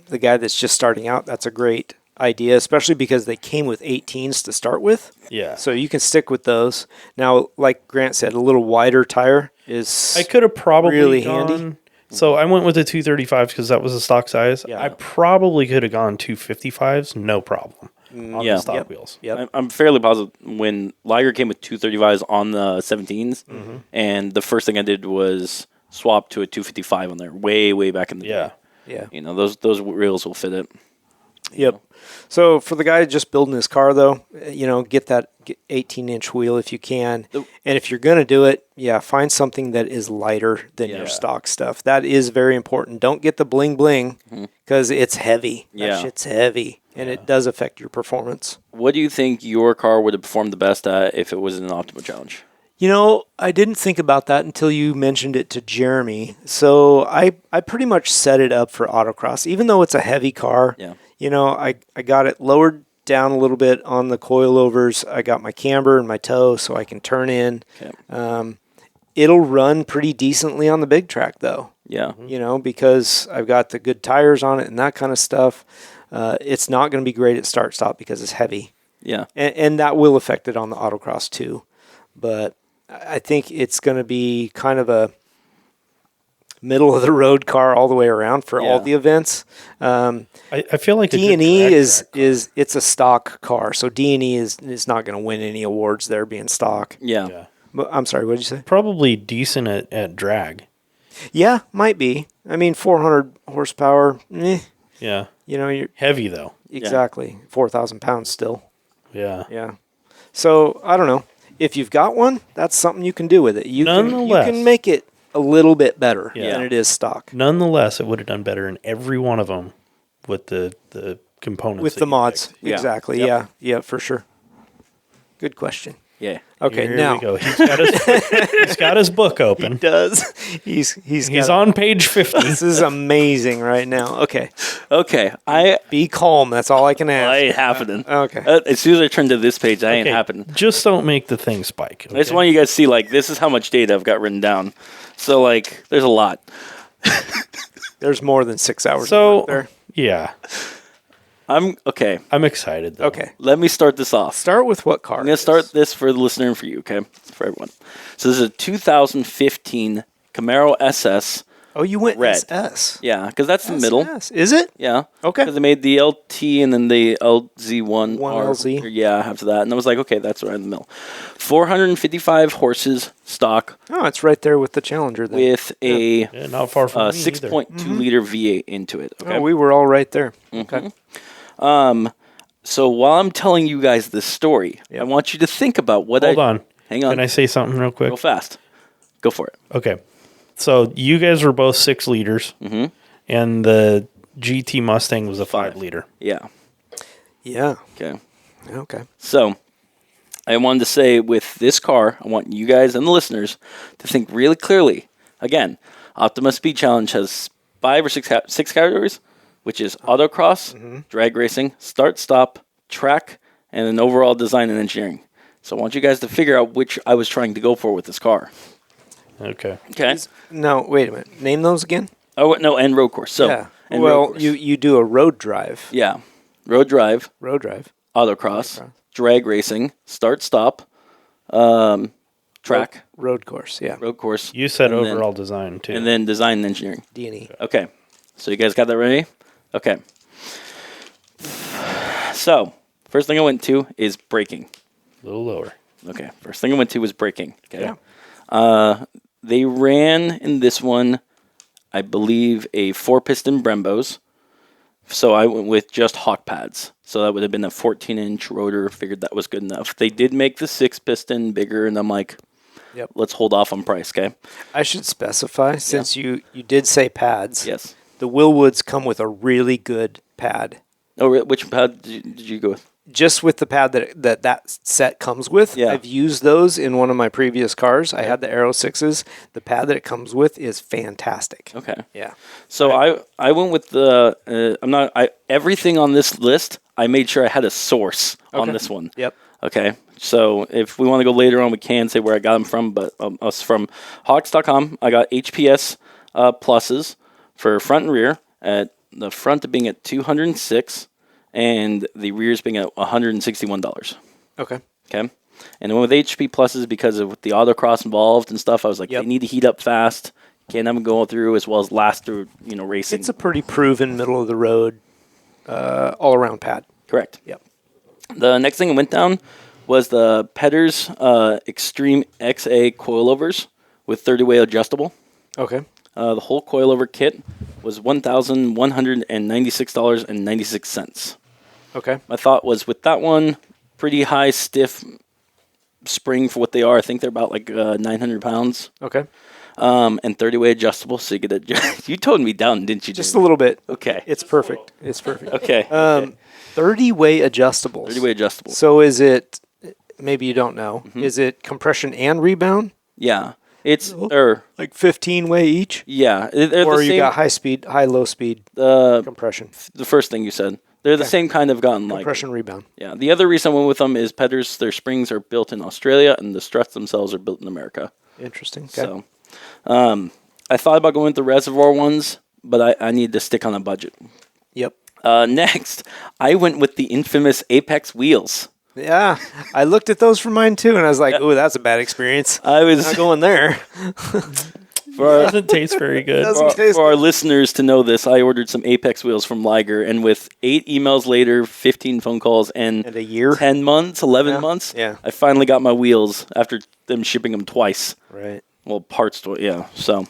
the guy that's just starting out, that's a great idea, especially because they came with 18s to start with. Yeah. So you can stick with those. Now, like Grant said, a little wider tire is I could have probably really gone, handy. So I went with the 235s because that was a stock size. Yeah. I probably could have gone 255s, no problem, on the stock wheels. Yep. I'm fairly positive when Liger came with 235s on the 17s, and the first thing I did was swap to a 255 on there, way back in the day. Yeah. You know, those wheels will fit it. Yep. So for the guy just building his car, though, get that 18-inch wheel if you can. And if you're going to do it, find something that is lighter than your stock stuff. That is very important. Don't get the bling bling because it's heavy. That shit's heavy, and it does affect your performance. What do you think your car would have performed the best at if it was in an Optima challenge? I didn't think about that until you mentioned it to Jeremy. So I pretty much set it up for autocross, even though it's a heavy car. Yeah. I got it lowered down a little bit on the coilovers. I got my camber and my toe so I can turn in. Okay. It'll run pretty decently on the big track, though. Yeah. Because I've got the good tires on it and that kind of stuff. It's not going to be great at start-stop because it's heavy. Yeah. And that will affect it on the autocross, too. But I think it's going to be kind of a middle-of-the-road car all the way around for all the events. I feel like D&E is it's a stock car, so D&E is not going to win any awards there being stock. Yeah. But, I'm sorry, what did you say? probably decent at drag. Yeah, might be. I mean, 400 horsepower. Yeah. You're Heavy though. exactly 4,000 pounds still. Yeah. Yeah. So I don't know. If you've got one, that's something you can do with it. You Nonetheless. can make it a little bit better Yeah. than it is stock. Nonetheless, it would have done better in every one of them with the components. With that the you mods. picked. Yeah. Exactly. Yep. Yeah, for sure. Good question. Yeah. Okay, Here now we go. He's got his book open. does. He's on page 50. This is amazing right now. Okay. Okay. Be calm. That's all I can I ask. ain't happening. Okay. As soon as I turn to this page, I ain't Okay, happening. Just don't make the thing spike. I just okay? want you guys to see, this is how much data I've got written down. So, there's a lot. There's more than 6 hours So of work there. yeah, I'm okay. I'm excited, though. Okay. Let me start this off. Start with what car? I'm going to start this for the listener and for you, okay? For everyone. So this is a 2015 Camaro SS. Oh, you went red. SS. Yeah, because that's the middle. SS. Is it? Yeah. Okay. Because they made the LT and then the LZ1. One LZ. Yeah, after that. And I was like, okay, that's right in the middle. 455 horses stock Oh, it's right there with the Challenger then. with a Yeah, not far from me 6.2 liter V8 into it. Okay. Oh, we were all right there. Okay. So while I'm telling you guys this story, Yep. I want you to think about what Hold on. Hang on. Can I say something real quick? Go fast. Go for it. Okay. So you guys were both 6 liters, and the GT Mustang was a 5 liter. Yeah. Yeah. Okay. Okay. So I wanted to say with this car, I want you guys and the listeners to think really clearly. Again, Optima Speed Challenge has 5 or 6 categories, which is autocross, drag racing, start-stop, track, and then overall design and engineering. So I want you guys to figure out which I was trying to go for with this car. Okay. Okay. No, wait a minute. Name those again? Oh no, and road course. So yeah. and road Well, course. you do a road drive. yeah, road drive, Road drive. autocross, drag racing, start-stop, track, Road course. Yeah. road course. You said and then- overall design, too. and then design and engineering. D&E. Okay. So you guys got that ready? Okay. So, first thing I went to is braking. a little lower. Okay. First thing I went to was braking. Okay. Yeah. They ran in this one, I believe, a 4-piston Brembos. So I went with just hawk pads. So that would have been a 14-inch rotor. Figured that was good enough. They did make the 6-piston bigger, and I'm like, Yep. let's hold off on price, okay? I should specify, since you did say pads. Yes. The Willwoods come with a really good pad. Oh, which pad did you go with? Just with the pad that set comes with. Yeah. I've used those in one of my previous cars. I had the Aero 6s. The pad that it comes with is fantastic. Okay. Yeah. So I went with the everything on this list. I made sure I had a source on Okay. this one. Yep. Okay. So if we want to go later on, we can say where I got them from. But us from Hawks.com, I got HPS pluses for front and rear. At the front being at $206, and the rears being at $161. Okay. Okay. And then with HP pluses, because of the autocross involved and stuff, I was like, Yep. they need to heat up fast. Can't have them go through as well as last through, racing. It's a pretty proven middle of the road, all around pad. Correct. Yep. The next thing I went down was the Petters Extreme XA coilovers with 30-way adjustable. Okay. The whole coilover kit was $1,196.96. Okay. My thought was with that one, pretty high, stiff spring for what they are. I think they're about like 900 pounds. Okay. And 30-way adjustable, so you get adjust. You toned me down, didn't you? Just a little bit. Okay. It's perfect. It's perfect. Okay. 30-way adjustables. 30-way adjustable. So is it, maybe you don't know, is it compression and rebound? Yeah. It's, Like 15-way each? yeah. They're Or the you same, got high, low speed compression. the first thing you said. They're the same kind of gotten like. Compression rebound. Yeah. The other reason I went with them is Petters, their springs are built in Australia, and the struts themselves are built in America. Interesting. Okay. So, I thought about going with the reservoir ones, but I need to stick on a budget. Yep. Next, I went with the infamous Apex wheels. Yeah. I looked at those for mine too, and I was like, "Ooh, that's a bad experience. I was Not going there." Doesn't taste very good. for our listeners to know this. I ordered some Apex wheels from Liger, and with 8 emails later, 15 phone calls, and And a year. 10 months, 11 months, Yeah. I finally got my wheels after them shipping them twice. Right. Well, parts, yeah. So,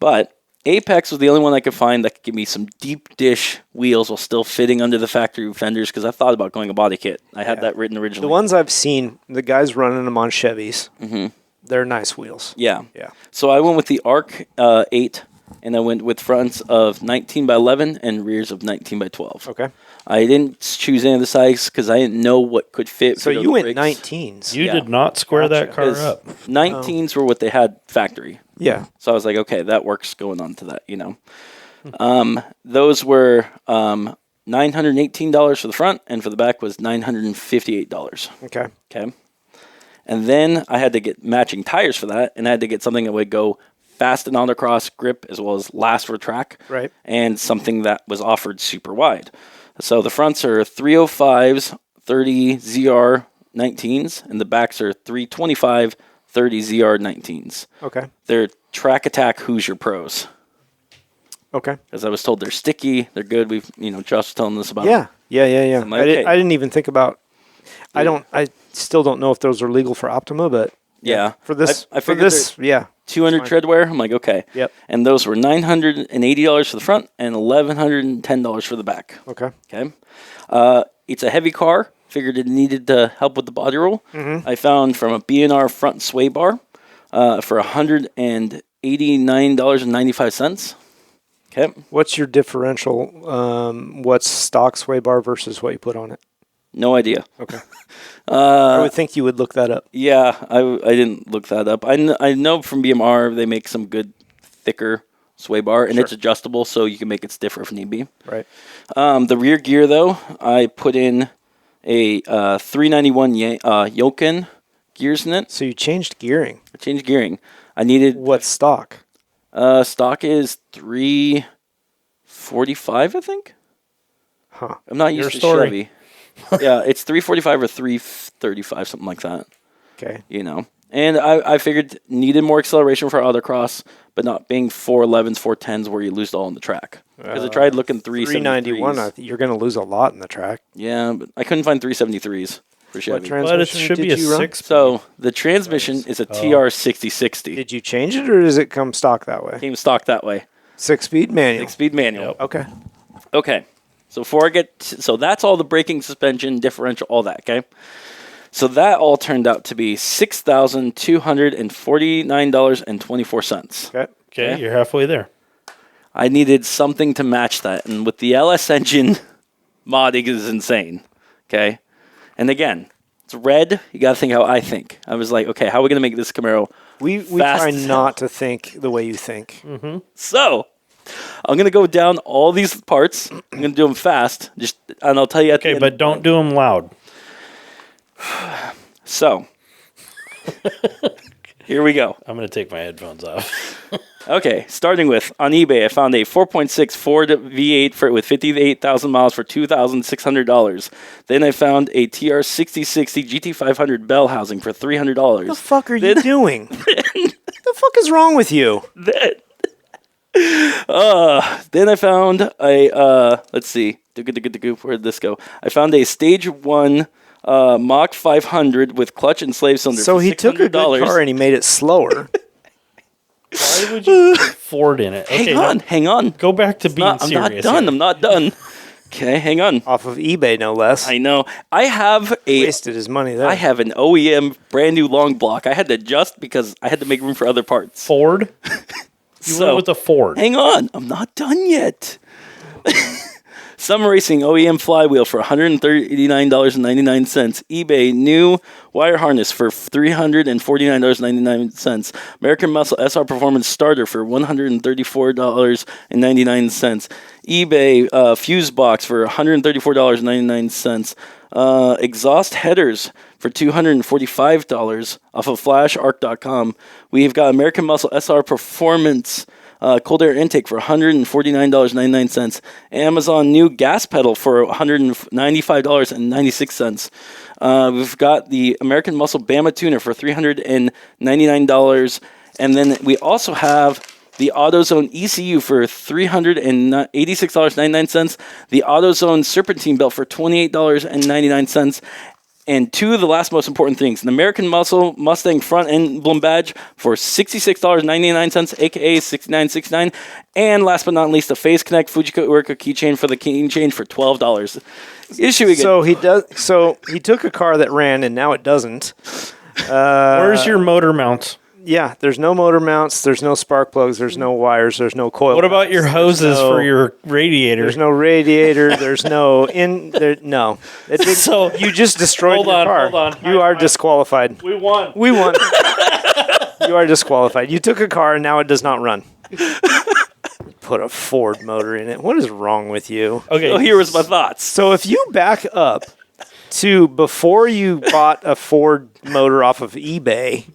but Apex was the only one I could find that could give me some deep dish wheels while still fitting under the factory fenders, because I thought about going a body kit. I had that written originally. The ones I've seen, the guys running them on Chevys, they're nice wheels. Yeah. Yeah. So I went with the ARC 8, and I went with fronts of 19 by 11 and rears of 19 by 12. Okay. I didn't choose any of the size because I didn't know what could fit. So for you went brakes. 19s. You Yeah. did not square that Gotcha. car 'Cause up. 19s were what they had factory. Yeah. So I was like, okay, that works going on to that, Those were $918 for the front, and for the back was $958. Okay. Okay. And then I had to get matching tires for that, and I had to get something that would go fast and autocross, grip, as well as last for track. Right. And something that was offered super wide. So the fronts are 305s 30 ZR19s, and the backs are 325 30 ZR19s. Okay. They're Track Attack Hoosier Pros. Okay. As I was told, they're sticky. They're good. Josh was telling us about them. Yeah. I'm like, okay. I didn't even think about. I still don't know if those are legal for Optima, but yeah. for this, I figured 200 tread wear. I'm like, okay. Yep. And those were $980 for the front and $1,110 for the back. Okay. It's a heavy car. Figured it needed to help with the body roll. Mm-hmm. I found from a B&R front sway bar for $189.95. Okay. What's your differential? What's stock sway bar versus what you put on it? No idea. Okay. I would think you would look that up. Yeah, I didn't look that up. I know from BMR they make some good thicker sway bar, and it's adjustable, so you can make it stiffer if need be. Right. The rear gear, though, I put in a 391 Yoken gears in it. So you changed gearing. I changed gearing. I needed... What stock? Stock is 345, I think. Huh. I'm not used to Chevy. Yeah, it's 345 or 335, something like that. Okay. And I figured needed more acceleration for autocross, but not being 411s, 410s where you lose it all on the track. Because I tried looking 391. You're going to lose a lot in the track. Yeah, but I couldn't find 373s for Chevy. What transmission but it should be a 6. So the transmission is a TR6060. Did you change it, or does it come stock that way? Came stock that way. 6-speed manual. 6-speed manual. Okay. Okay. So before I so that's all the braking, suspension, differential, all that, okay? So that all turned out to be $6,249.24. Okay, you're halfway there. I needed something to match that, and with the LS engine, modding is insane, okay? And again, it's red. You got to think how I think. I was like, okay, how are we going to make this Camaro We try not to think the way you think. Mm-hmm. So I'm going to go down all these parts. I'm going to do them fast, and I'll tell you at the end. But don't do them loud. So, here we go. I'm going to take my headphones off. Okay, starting with, on eBay, I found a 4.6 Ford V8 with 58,000 miles for $2,600. Then I found a TR6060 GT500 bell housing for $300. What the fuck are you doing? What the fuck is wrong with you? Then I found a, let's see, where'd this go? I found a Stage 1 Mach 500 with clutch and slave cylinder. So he took a good car and he made it slower. Why would you put Ford in it? Okay, hang on. Go back to being serious. I'm not done. Okay, hang on. Off of eBay, no less. I know. I have wasted his money there. I have an OEM brand new long block. I had to adjust because I had to make room for other parts. Ford? You went with a Ford. Hang on. I'm not done yet. Summer Racing OEM flywheel for $139.99. eBay new wire harness for $349.99. American Muscle SR Performance starter for $134.99. eBay fuse box for $134.99. Exhaust headers for $245 off of flasharc.com. We've got American Muscle SR Performance cold air intake for $149.99. Amazon new gas pedal for $195.96. We've got the American Muscle Bama tuner for $399. And then we also have the AutoZone ECU for $386.99. The AutoZone Serpentine belt for $28.99. And two of the last most important things, an American Muscle Mustang front emblem badge for $66.99, aka $69.69. And last but not least, a Face Connect Fujikawa keychain for the keychain for $12. Issuing So he took a car that ran and now it doesn't. Where's your motor mounts? Yeah, there's no motor mounts, there's no spark plugs, there's no wires, there's no coil. What about your hoses for your radiator? There's no radiator, there's no no. So you just destroyed your car. Hold on. You are disqualified. We won. You are disqualified. You took a car and now it does not run. Put a Ford motor in it. What is wrong with you? Okay, so here was my thoughts. So if you back up to before you bought a Ford motor off of eBay,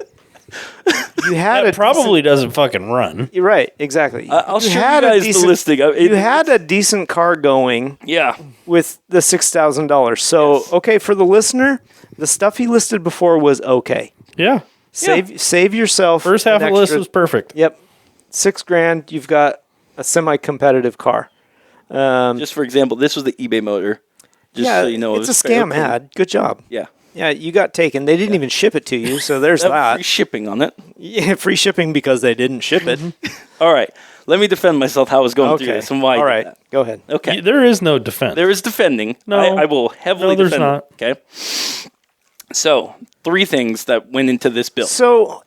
You had That probably doesn't fucking run. You're right, exactly. I'll show you guys the listing. You had a decent car going Yeah. with the $6,000. So, okay, for the listener, the stuff he listed before was okay. Yeah. Save yourself. First half of the list was perfect. Yep. $6,000, you've got a semi-competitive car. Just for example, this was the eBay motor. Just so you know. It's a scam ad. Good job. Yeah. Yeah, you got taken. They didn't even ship it to you, so there's that. Free shipping on it. Yeah, free shipping because they didn't ship it. All right. Let me defend myself how I was going through this and why I All did right. that. Go ahead. Okay. There is no defense. There is defending. No. I will heavily there's defend not. it. Okay. So, 3 things that went into this build. So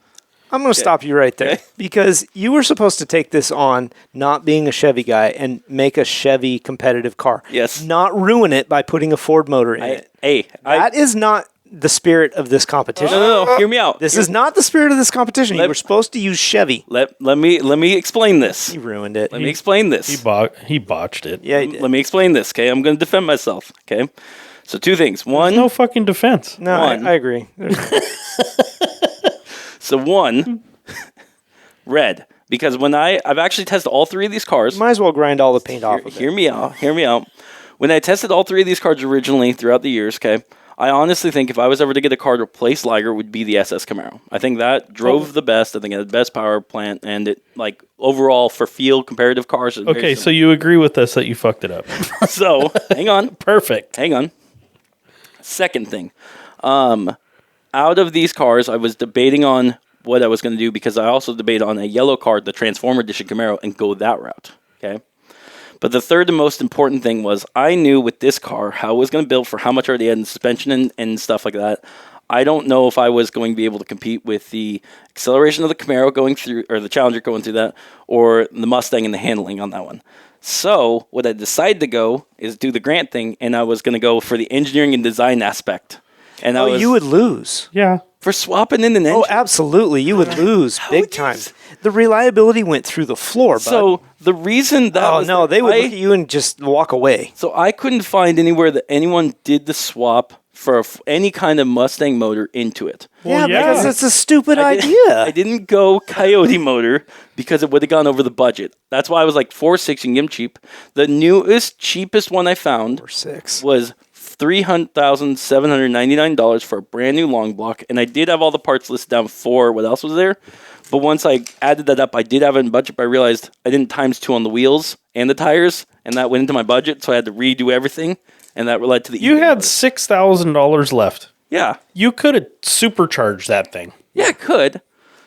I'm going to stop you right there Okay. because you were supposed to take this on not being a Chevy guy and make a Chevy competitive car. Yes. Not ruin it by putting a Ford motor in it. That is not the spirit of this competition. No, hear me out. This is not the spirit of this competition. You were supposed to use Chevy. Let me explain this. You ruined it. Let me explain this. He botched it. Yeah, he did. Let me explain this, okay? I'm going to defend myself, okay? So 2 things. One, No fucking defense. No, I agree. so 1, red. Because when I've actually tested all 3 of these cars. Might as well grind all the paint off of it. Hear me out. When I tested all 3 of these cars originally throughout the years, okay, I honestly think if I was ever to get a car to replace Liger, it would be the SS Camaro. I think that drove the best. I think it had the best power plant, and it, like, overall for field comparative cars. Okay, so you agree with us that you fucked it up. So hang on. Perfect. Hang on. Second thing, out of these cars, I was debating on what I was going to do because I also debated on a yellow car, the Transformer Edition Camaro, and go that route. Okay. But the third and most important thing was I knew with this car how it was going to build for how much I already had in suspension and stuff like that. I don't know if I was going to be able to compete with the acceleration of the Camaro going through, or the Challenger going through that, or the Mustang and the handling on that one. So what I decided to go is do the Grant thing, and I was going to go for the engineering and design aspect. And you would lose. Yeah. for swapping in an engine. Oh, absolutely. You would lose big time. The reliability went through the floor, bud. So the reason that they would look at you and just walk away. So I couldn't find anywhere that anyone did the swap for any kind of Mustang motor into it. Well, yeah. Because it's a stupid idea. I didn't go Coyote motor because it would have gone over the budget. That's why I was like 4.6 and get them cheap. The newest, cheapest one I found 4.6 was $300,799 for a brand new long block. And I did have all the parts listed down for what else was there. But once I added that up, I did have it in budget, but I realized I didn't times 2 on the wheels and the tires, and that went into my budget, so I had to redo everything, and that led to the... You had $6,000 left. Yeah. You could have supercharged that thing. Yeah, I could.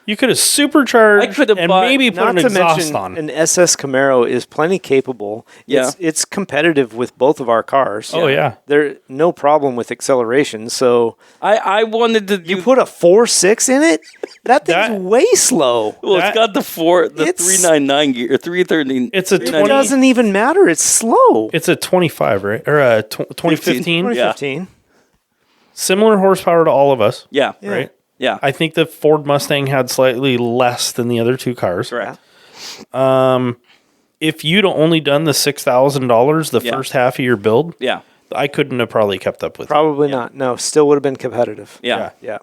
You could have supercharged I could have and bought- maybe put Not an to exhaust mention, on. an SS Camaro is plenty capable. Yeah. It's competitive with both of our cars. Oh, yeah. There's no problem with acceleration. So I wanted to do... you put a 4.6 in it? That thing's That- way slow. Well, that- it's got the 399 gear, or 330... It's a It 20 doesn't even matter. It's slow. It's a 25, right? Or a 2015. 2015. Similar horsepower to all of us, Yeah. right? Yeah. I think the Ford Mustang had slightly less than the other two cars. Correct. If you'd only done the $6,000 the Yeah. first half of your build, Yeah. I couldn't have probably kept up with it. Probably not. No, still would have been competitive. Yeah. Yeah.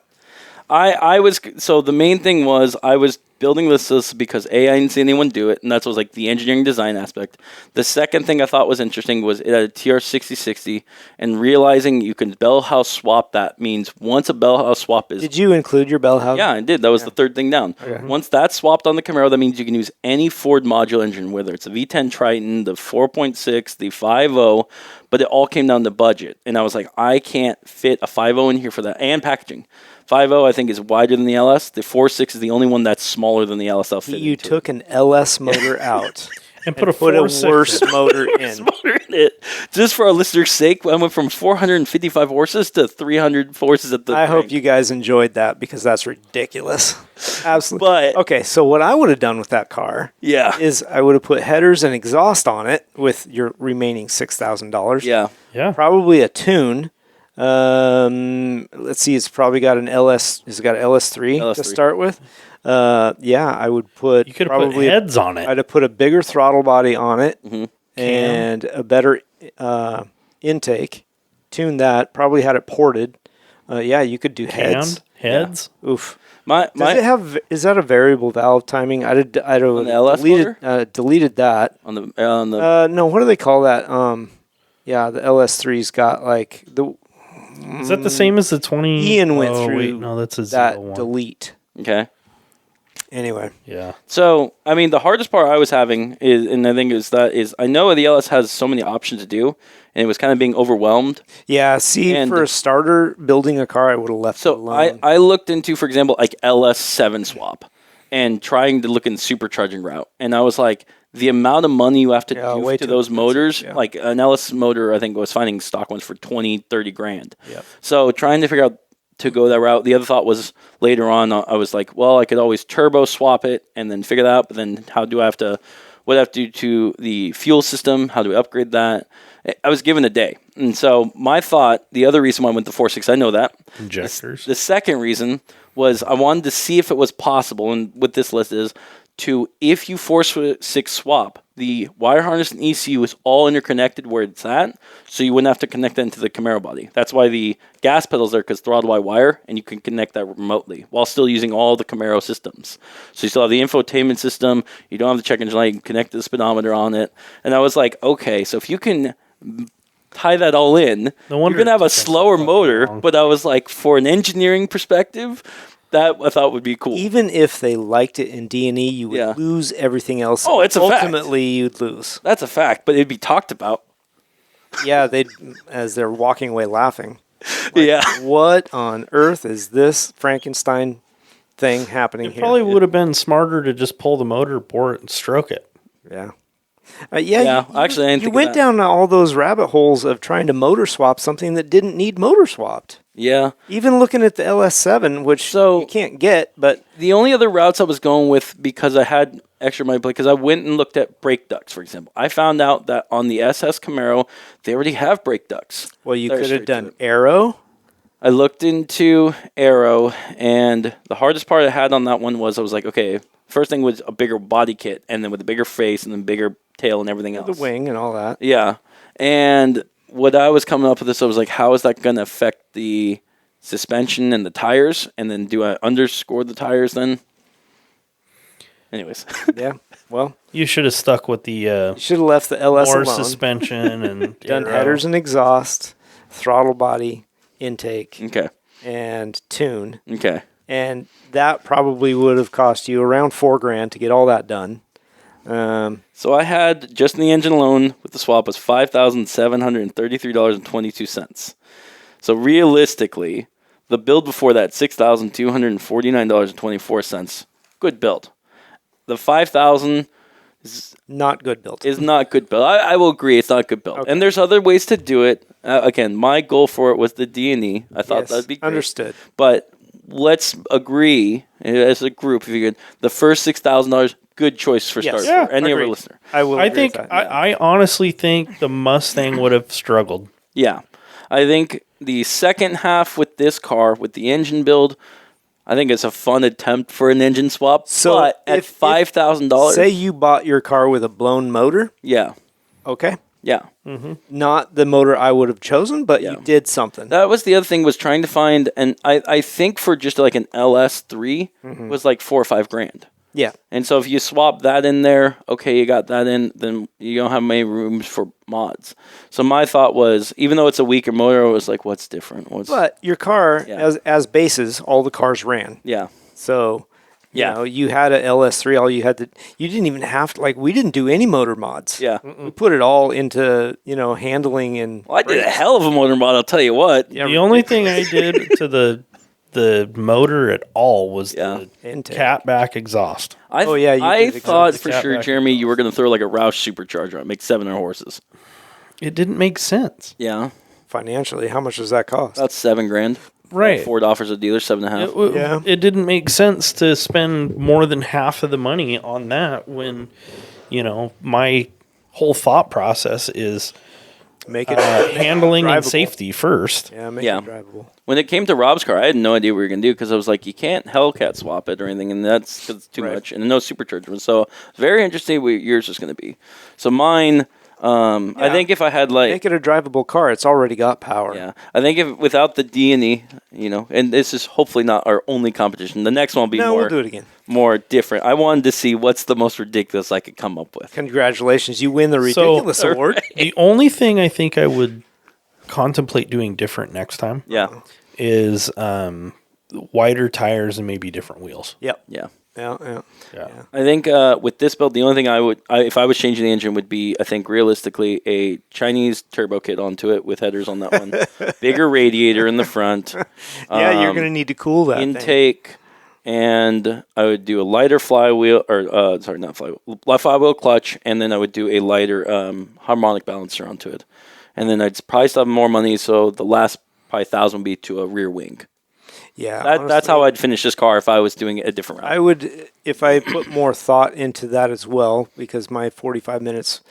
I was... So the main thing was I was building this because A, I didn't see anyone do it, and that was like the engineering design aspect. The second thing I thought was interesting was it had a TR6060, and realizing you can bell house swap that means once a bell house swap is... Did you include your bell house? Yeah, I did. That was the third thing down. Once that's swapped on the Camaro, that means you can use any Ford module engine, whether it's a V10 Triton, the 4.6, the 5.0, but it all came down to budget. And I was like, I can't fit a 5.0 in here for that, and packaging. 5.0, I think, is wider than the LS. The 4.6 is the only one that's smaller than the LS. You took an LS motor out And put a put a 4.6 worse motor in. motor in it. Just for our listeners' sake, I went from 455 horses to 300 horses at the I hope crank. you guys enjoyed that because that's ridiculous. Absolutely. But- okay, so what I would have done with that car Yeah. is I would have put headers and exhaust on it with your remaining $6,000. Yeah. Yeah. Probably a tune. Let's see, it's probably got an LS. It's got an LS3 to LS3. start with. Yeah, I would put. You could have put probably heads on it. I'd have put a bigger throttle body on it Mm-hmm. and a better intake. Tune that. Probably had it ported. Yeah, you could do heads. heads. Yeah. Oof. Does it have? Is that a variable valve timing? I On the LS deleted that. on the No, what do they call that? Yeah, the LS3's got like the. Is that the same as the 20? Ian went through. Wait, no, that's a that 01. delete. okay. Anyway, Yeah. So, I mean, the hardest part I was having is, and I think is I know the LS has so many options to do, and it was kind of being overwhelmed. yeah. See, And- for a starter, building a car, I would have left it So alone. I looked into, for example, like LS7 swap and trying to look in the supercharging route. And I was like, the amount of money you have to Yeah, do way to too those expensive, motors, yeah. like an LS motor, I think was finding stock ones for 20, 30 grand. Yep. So trying to figure out to go that route. The other thought was later on, I was like, well, I could always turbo swap it and then figure that out. But then what do I have to do to the fuel system? How do we upgrade that? I was given a day. And so my thought, the other reason why I went to 4.6, I know that. Injectors. The second reason was I wanted to see if it was possible, and what this list is, to, if you 4.6 swap, the wire harness and ECU is all interconnected where it's at, so you wouldn't have to connect that into the Camaro body. That's why the gas pedal's there, because throttle by wire, and you can connect that remotely while still using all the Camaro systems. So you still have the infotainment system, you don't have the check engine light, you can connect the speedometer on it. And I was like, okay, so if you can tie that all in, No you're wonder going to have a it took so slower fucking motor, long. but I was like, for an engineering perspective, that I thought would be cool. Even if they liked it in D&E, you would Yeah. lose everything else. Oh, it's a fact. Ultimately, you'd lose. That's a fact, but it'd be talked about. Yeah, they as they're walking away laughing. Yeah. What on earth is this Frankenstein thing happening It here? probably would have been smarter to just pull the motor, bore it, and stroke it. Yeah. Yeah, actually, I didn't you think of went that. down all those rabbit holes of trying to motor swap something that didn't need motor swapped. Yeah. Even looking at the LS7, which So- you can't get, but The only other routes I was going with, because I had extra money, because I went and looked at brake ducts, for example. I found out that on the SS Camaro, they already have brake ducts. well, you They're could have straight to done it. Aero. I looked into Aero, and the hardest part I had on that one was I was like, okay, first thing was a bigger body kit, and then with a bigger face, and then bigger tail and everything else. The wing and all that. Yeah. And what I was coming up with this, I was like, how is that going to affect the suspension and the tires? And then do I underscore the tires then? Anyways. Yeah. Well, You should have stuck with the you should have left the LS more alone. suspension and Done aero. headers and exhaust, throttle body, intake, Okay. and tune. Okay. And that probably would have cost you around $4,000 to get all that done. So I had, just in the engine alone with the swap, was $5,733.22. So realistically, the build before that, $6,249.24. Good build. The $5,000 Not good built. is not good build. I will agree it's not good build. Okay. And there's other ways to do it. Again, my goal for it was the D&E. I thought Yes, that'd be great. understood. But let's agree as a group, if you could, the first $6,000, good choice for Yes. starters Yeah, for any of our agreed. listener. I will. I agree think with that. I honestly think the Mustang would have struggled. Yeah. I think the second half with this car, with the engine build, I think it's a fun attempt for an engine swap. So but at if- $5,000, Say you bought your car with a blown motor. yeah, Okay. yeah. Not the motor I would have chosen, but Yeah. you did something. That was the other thing, was trying to find, and I think for just like an LS3 was like $4 or $5,000. Yeah. And so if you swap that in there, okay, you got that in, then you don't have many rooms for mods. So my thought was, even though it's a weaker motor, I was like, what's different? But your car, Yeah. as bases, all the cars ran. Yeah. So, Yeah. you had a LS3. All you had to, you didn't even have to, we didn't do any motor mods. Yeah. We put it all into, handling and. Well, I did a hell of a motor mod, I'll tell you what. Yeah, The only thing I did to the motor at all was Yeah. the Intake. catback exhaust. Oh, yeah, you I did thought exhaust for the sure, catback. Jeremy, you were going to throw like a Roush supercharger on it, make 700 horses. It didn't make sense. Yeah. Financially, how much does that cost? About $7,000. Right. Ford offers a dealer 7.5. Yeah. It didn't make sense to spend more than half of the money on that when, my whole thought process is Make it handling and drivable. safety first. Yeah, make Yeah. it drivable. When it came to Rob's car, I had no idea what we were going to do, because I was like, you can't Hellcat swap it or anything, and that's 'cause it's too Right. much, and no supercharger. So very interesting what yours is going to be. So mine, I think if I had like Make it a drivable car. It's already got power. yeah, I think if without the D&E, and this is hopefully not our only competition. The next one will be we'll do it again. More different. I wanted to see what's the most ridiculous I could come up with. Congratulations, you win the ridiculous award. The only thing I think I would contemplate doing different next time is wider tires and maybe different wheels. Yep. Yeah. Yeah. I think with this build, the only thing if I was changing the engine, would be, I think, realistically, a Chinese turbo kit onto it with headers on that one. Bigger radiator in the front. Yeah, you're going to need to cool that intake, and I would do a lighter flywheel, flywheel clutch, and then I would do a lighter harmonic balancer onto it. And then I'd probably still have more money, so the last probably 1,000 would be to a rear wing. Yeah, that's how I'd finish this car if I was doing it a different route. I would, if I put more thought into that as well, because my 45 minutes,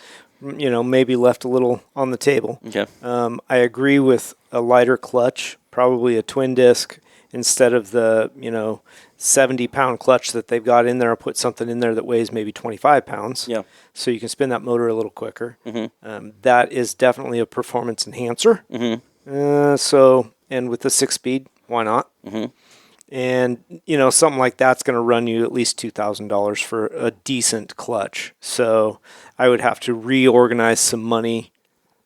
maybe left a little on the table. Okay. I agree with a lighter clutch, probably a twin disc instead of the 70-pound clutch that they've got in there. I'll put something in there that weighs maybe 25 pounds. Yeah. So you can spin that motor a little quicker. Mm-hmm. That is definitely a performance enhancer. Mm-hmm. And with the 6-speed. Why not? Mm-hmm. And, something like that's going to run you at least $2,000 for a decent clutch. So I would have to reorganize some money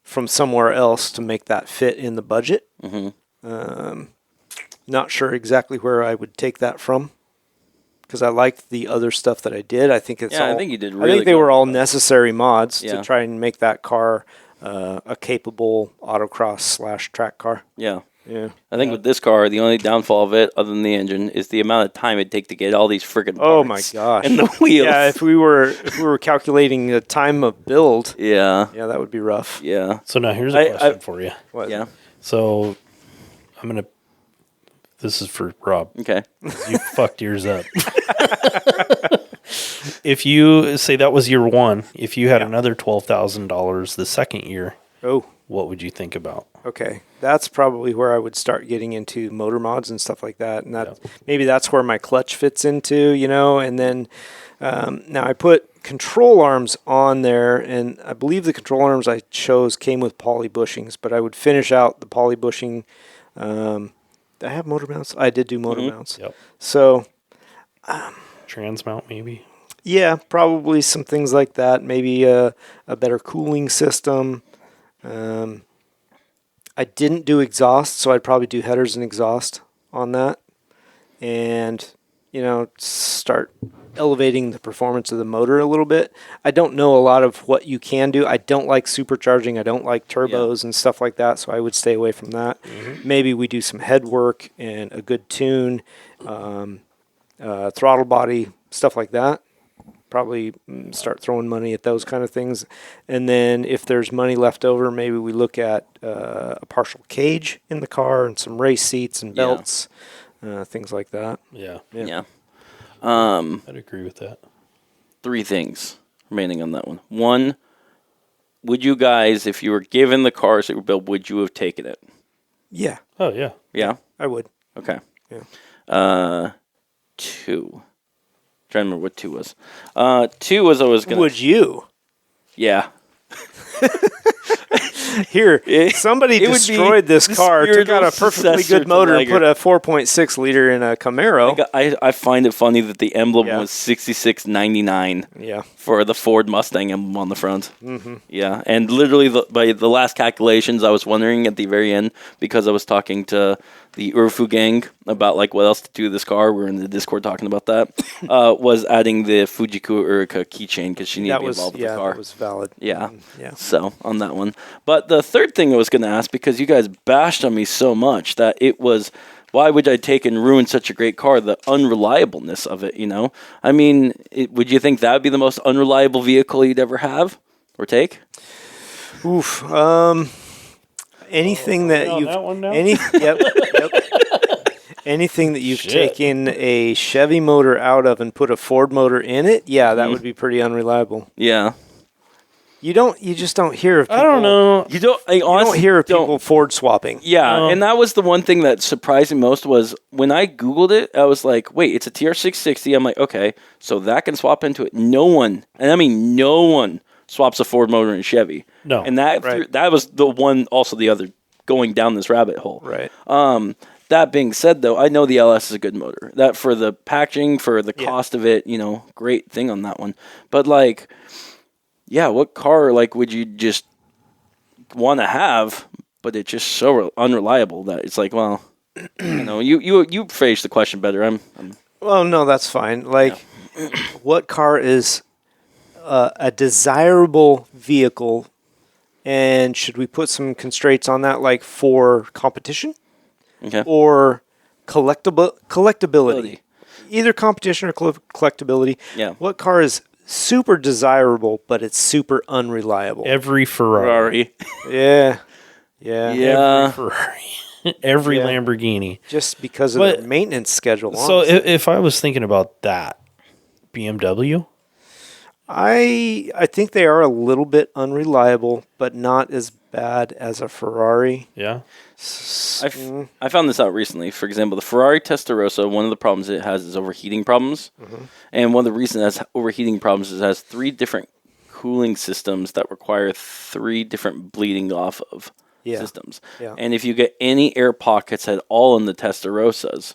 from somewhere else to make that fit in the budget. Mm-hmm. Not sure exactly where I would take that from because I liked the other stuff that I did. I think I think you did really I think they good were all with that. necessary mods Yeah. to try and make that car a capable autocross/track car. Yeah. Yeah. I think with this car, the only downfall of it, other than the engine, is the amount of time it'd take to get all these friggin' parts. Oh my gosh. And the wheels. Yeah, if we were calculating the time of build, Yeah. that would be rough. Yeah. So now here's a question for you. What? Yeah. So this is for Rob. Okay. You fucked yours up. If you say that was year one, if you had another $12,000 the second year, what would you think about? Okay, that's probably where I would start getting into motor mods and stuff like that, and maybe that's where my clutch fits into, and then now I put control arms on there, and I believe the control arms I chose came with poly bushings, but I would finish out the poly bushing. Did I have motor mounts? I did do motor mounts. Yep. So Trans mount maybe? yeah, probably some things like that. Maybe a better cooling system. I didn't do exhaust, so I'd probably do headers and exhaust on that. And, start elevating the performance of the motor a little bit. I don't know a lot of what you can do. I don't like supercharging. I don't like turbos and stuff like that, so I would stay away from that. Mm-hmm. Maybe we do some head work and a good tune, throttle body, stuff like that. Probably start throwing money at those kind of things. And then if there's money left over, maybe we look at a partial cage in the car and some race seats and belts, things like that. Yeah. I'd agree with that. 3 things remaining on that one. 1, would you guys, if you were given the cars that were built, would you have taken it? Yeah. Oh, yeah. Yeah? I would. Okay. Yeah. 2. Trying to remember what 2 was. 2 was I was going to... Would you? Yeah. Here, somebody destroyed this car, took out a perfectly good motor, and put a 4.6 liter in a Camaro. I find it funny that the emblem was $66.99 for the Ford Mustang emblem on the front. Mm-hmm. Yeah, and literally by the last calculations, I was wondering at the very end, because I was talking to the Urfu gang about what else to do with this car. We were in the Discord talking about that. Was adding the Fujiku Urika keychain because she needed to be involved with the car. That was valid. Yeah. Yeah. So on that one. But the third thing I was going to ask, because you guys bashed on me so much, that it was, why would I take and ruin such a great car? The unreliableness of it, I mean, would you think that would be the most unreliable vehicle you'd ever have or take? Oof. Anything that you've that one now? Yep. Anything that you've taken a Chevy motor out of and put a Ford motor in it, that would be pretty unreliable. Yeah. You just don't hear of people. I don't know. You don't hear of people Ford swapping. Yeah, and that was the one thing that surprised me most was when I Googled it, I was like, wait, it's a TR660. I'm like, okay, so that can swap into it. No one, and I mean no one, swaps a Ford motor and Chevy. No. And that Right. that was the one, also the other going down this rabbit hole. Right. That being said, though, I know the LS is a good motor. That for the packaging, for the cost of it, great thing on that one. But like, yeah, what car like would you just want to have? But it's just so unreliable that it's like, well, you phrased the question better. I'm Well, no, that's fine. Like, what car is a desirable vehicle, and should we put some constraints on that, like for competition okay. or collectability? Either competition or collectability. Yeah. What car is super desirable, but it's super unreliable? Every Ferrari. Yeah. Yeah. Yeah. Every Ferrari. Every Yeah. Lamborghini. Just because of But- the maintenance schedule. So honestly. if I was thinking about that, BMW, I think they are a little bit unreliable, but not as bad as a Ferrari. yeah. I found this out recently. For example, the Ferrari Testarossa, one of the problems it has is overheating problems. And one of the reasons it has overheating problems is it has 3 different cooling systems that require 3 different bleeding off of systems. Yeah. And if you get any air pockets at all in the Testarossas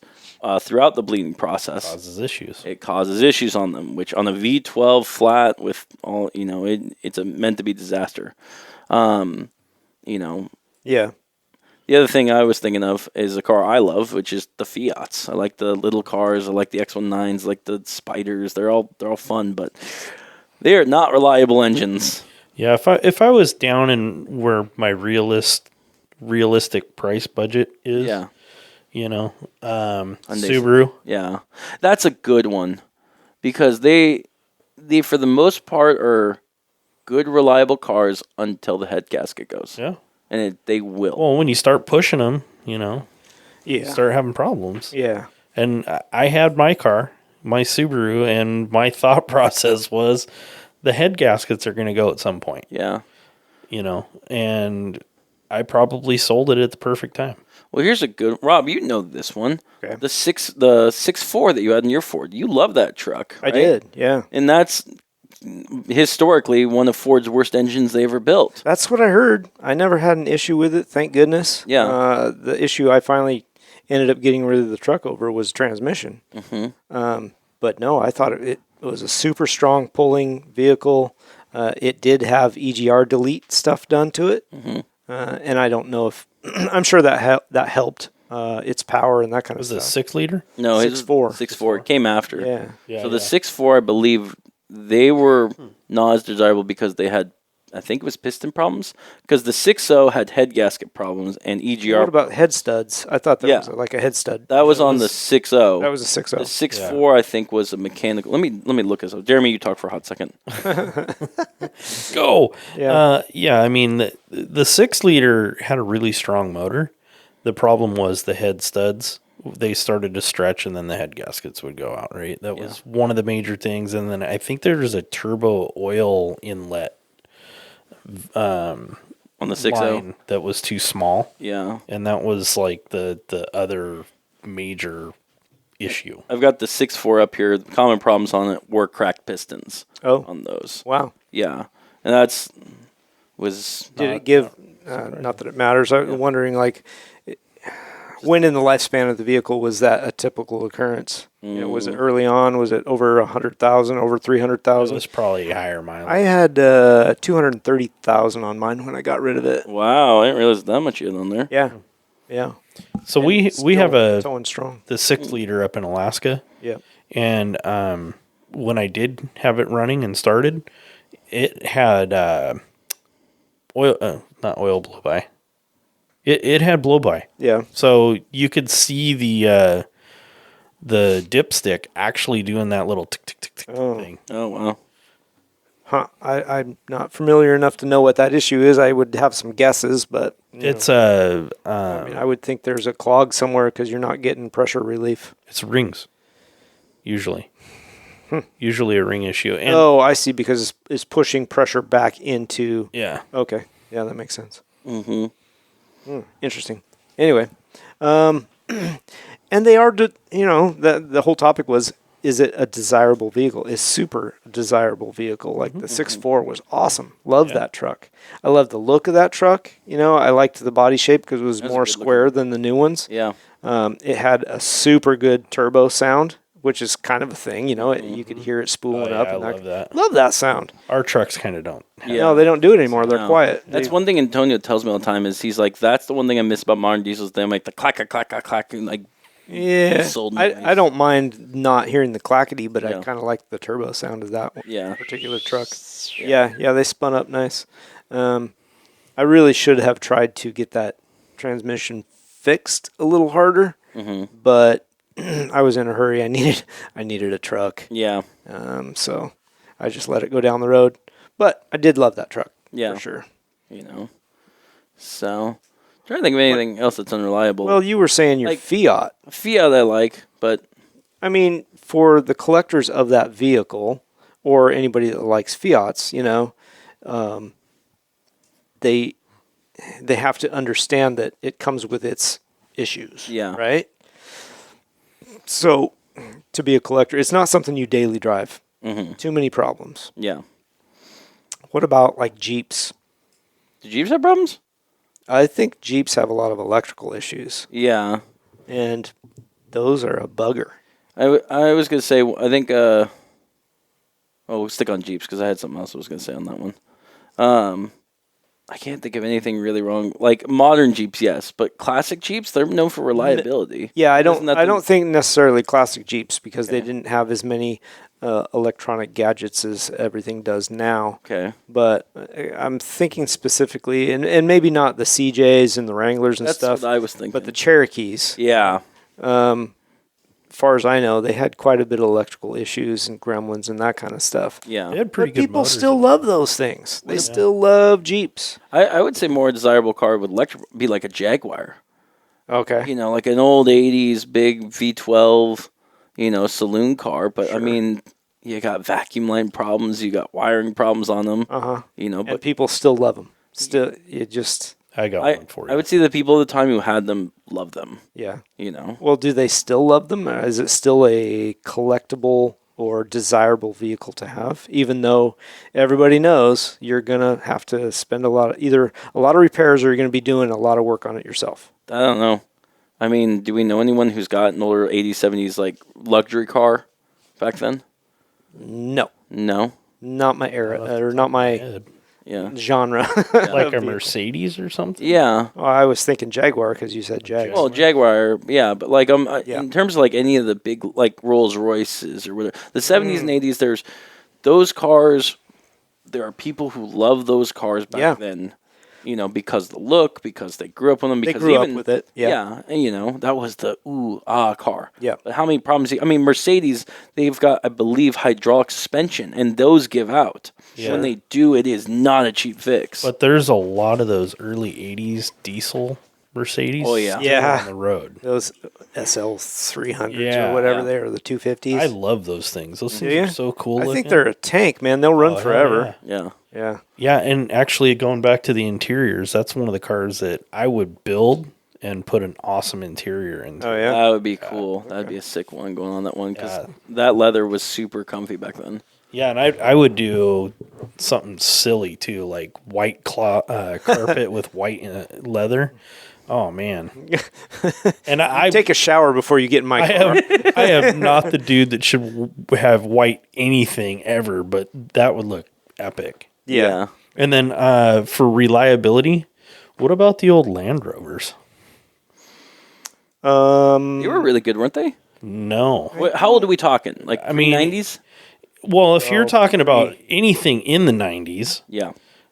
throughout the bleeding process, Causes issues. it causes issues on them, which on a V12 flat with all, it's meant to be disaster. Yeah. The other thing I was thinking of is a car I love, which is the Fiats. I like the little cars. I like the X19s, I like the Spiders. They're all fun, but they are not reliable engines. Yeah, if I was down in where my realistic price budget is, Yeah, Subaru. yeah, that's a good one because they for the most part are good, reliable cars until the head gasket goes. Yeah. And they will. Well, when you start pushing them, Yeah. start having problems. Yeah. And I had my car, my Subaru, and my thought process was the head gaskets are going to go at some point, Yeah. and I probably sold it at the perfect time. Well, here's a good Rob. You know this one, Okay. the 6.4 that you had in your Ford. You love that truck. I right? did. Yeah. And that's historically one of Ford's worst engines they ever built. That's what I heard. I never had an issue with it, thank goodness. Yeah. The issue I finally ended up getting rid of the truck over was transmission. But no, I thought it was a super strong pulling vehicle. It did have EGR delete stuff done to it. And I don't know if I'm sure that helped its power and that kind Was of it stuff. 6-liter? No, 6.4. 6.4 it came after. Yeah. Yeah. So the 6.4, I believe, they were not as desirable because they had, I think it was piston problems. Because the 6.0 had head gasket problems and EGR. What about head studs? I thought that Yeah. was like a head stud. That was on the 6.0. That was a 6.0. The 6.4, I think, was a mechanical. Let me look this up. Jeremy, you talk for a hot second. Go. Yeah. I mean, the 6-liter had a really strong motor. The problem was the head studs. They started to stretch, and then the head gaskets would go out, right? That was one of the major things. And then I think there's a turbo oil inlet On the 6.0. line that was too small. Yeah. And that was like the other major issue. I've got the 6.4 up here. The common problems on it were cracked pistons on those. Wow. Yeah. And was Did it give? Not that it matters. I'm wondering, like, when in the lifespan of the vehicle was that a typical occurrence? Was it early on? Was it over 100,000? Over It 300,000? was probably higher mileage. I had 230,000 on mine when I got rid of it. Wow, I didn't realize that much you had on there. Yeah, yeah. So we have towing strong. the 6-liter up in Alaska. Yeah. And when I did have it running and started, it had not oil blow by. It had blow by. Yeah. So you could see the dipstick actually doing that little tick tick tick tick thing. Oh, wow. Huh. I'm not familiar enough to know what that issue is. I would have some guesses, but It's I would think there's a clog somewhere because you're not getting pressure relief. it's rings, usually. Usually a ring issue. And Oh, I see. Because it's pushing pressure back into. yeah. Okay. Yeah, that makes sense. Mm-hmm. Interesting. Anyway, and they are, the whole topic was, is it a desirable vehicle? Is super desirable vehicle. Like the 6.4 was awesome. Loved that truck. I loved the look of that truck. You know, I liked the body shape because it was more square than the new ones. Yeah. It had a super good turbo sound, which is kind of a thing. You know, you could hear it spooling up. I And love that. Love that sound. Our trucks kind of don't. Yeah. No, they don't do it anymore. They're quiet. That's one thing Antonio tells me all the time is he's like, that's the one thing I miss about modern diesels. They make the clack, clack, clack, clack, and like, Yeah, I don't mind not hearing the clackety, but Yeah. I kind of like the turbo sound of that particular truck. Yeah. Yeah, they spun up nice. I really should have tried to get that transmission fixed a little harder, but I was in a hurry. I needed a truck. Yeah. So I just let it go down the road. But I did love that truck. Yeah. For sure. You know. So trying to think of anything else that's unreliable. Well, you were saying your Like- Fiat. Fiat I like, but I mean, for the collectors of that vehicle, or anybody that likes Fiats, you know, they have to understand that it comes with its issues. Yeah. Right. So, to be a collector, it's not something you daily drive. Too many problems. yeah. What about like Jeeps? Did Jeeps have problems? I think Jeeps have a lot of electrical issues, Yeah. and those are a bugger. I was going to say, I think, we'll stick on Jeeps because I had something else I was going to say on that one. I can't think of anything really wrong. Like modern Jeeps, yes, but classic Jeeps, they're known for reliability. Yeah, I Isn't that I the- don't think necessarily classic Jeeps because they Okay. didn't have as many electronic gadgets as everything does now. Okay. But I'm thinking specifically, and maybe not the CJs and the Wranglers and That's stuff, what I was thinking. but the Cherokees. Yeah. As far as I know, they had quite a bit of electrical issues and gremlins and that kind of stuff. Yeah. They had pretty But good people motors still in love those things. They still love Jeeps. I would say more desirable car would be like a Jaguar. Okay. You know, like an old 80s big V12, saloon car. But, I mean, you got vacuum line problems. You got wiring problems on them. Uh-huh. But And people still love them. Still, you just, I got one for you. I would say the people at the time who had them loved them, yeah. Well, do they still love them? Or is it still a collectible or desirable vehicle to have? Even though everybody knows you're going to have to spend either a lot of repairs or you're going to be doing a lot of work on it yourself. I don't know. I mean, do we know anyone who's got an older 80s, 70s, like, luxury car back then? No. No? Not my era, or not my Head. Yeah. genre. Like a Mercedes or something? Yeah. Well, I was thinking Jaguar because you said Jag. Well, Jaguar, yeah, but like Yeah. in terms of like any of the big like Rolls Royces or whatever, the 70s and 80s, there's those cars. There are people who love those cars back then, because the look, because they grew up with them, They because grew even up with it. Yeah. and that was the car. Yeah. But how many problems? I mean, Mercedes, they've got, I believe, hydraulic suspension, and those give out. Yeah. When they do, it is not a cheap fix. But there's a lot of those early 80s diesel Mercedes Oh, yeah. still Yeah. on the road. Those SL 300s Yeah. or whatever Yeah. they are, the 250s. I love those things. Those Do things you? are so cool I looking. think they're a tank, man. They'll run Oh, hell forever. yeah. Yeah. Yeah, and actually going back to the interiors, that's one of the cars that I would build and put an awesome interior into. Oh, yeah. That would be cool. That'd be a sick one going on that one because Yeah. that leather was super comfy back then. Yeah, and I would do something silly too, like white carpet with white leather. Oh man! And I Take a shower before you get in my I car. I am not the dude that should have white anything ever, but that would look epic. Yeah. And then for reliability, what about the old Land Rovers? They were really good, weren't they? No. How old are we talking? Like I mean, 90s? Well, if you're talking about anything in the 90s, Yeah.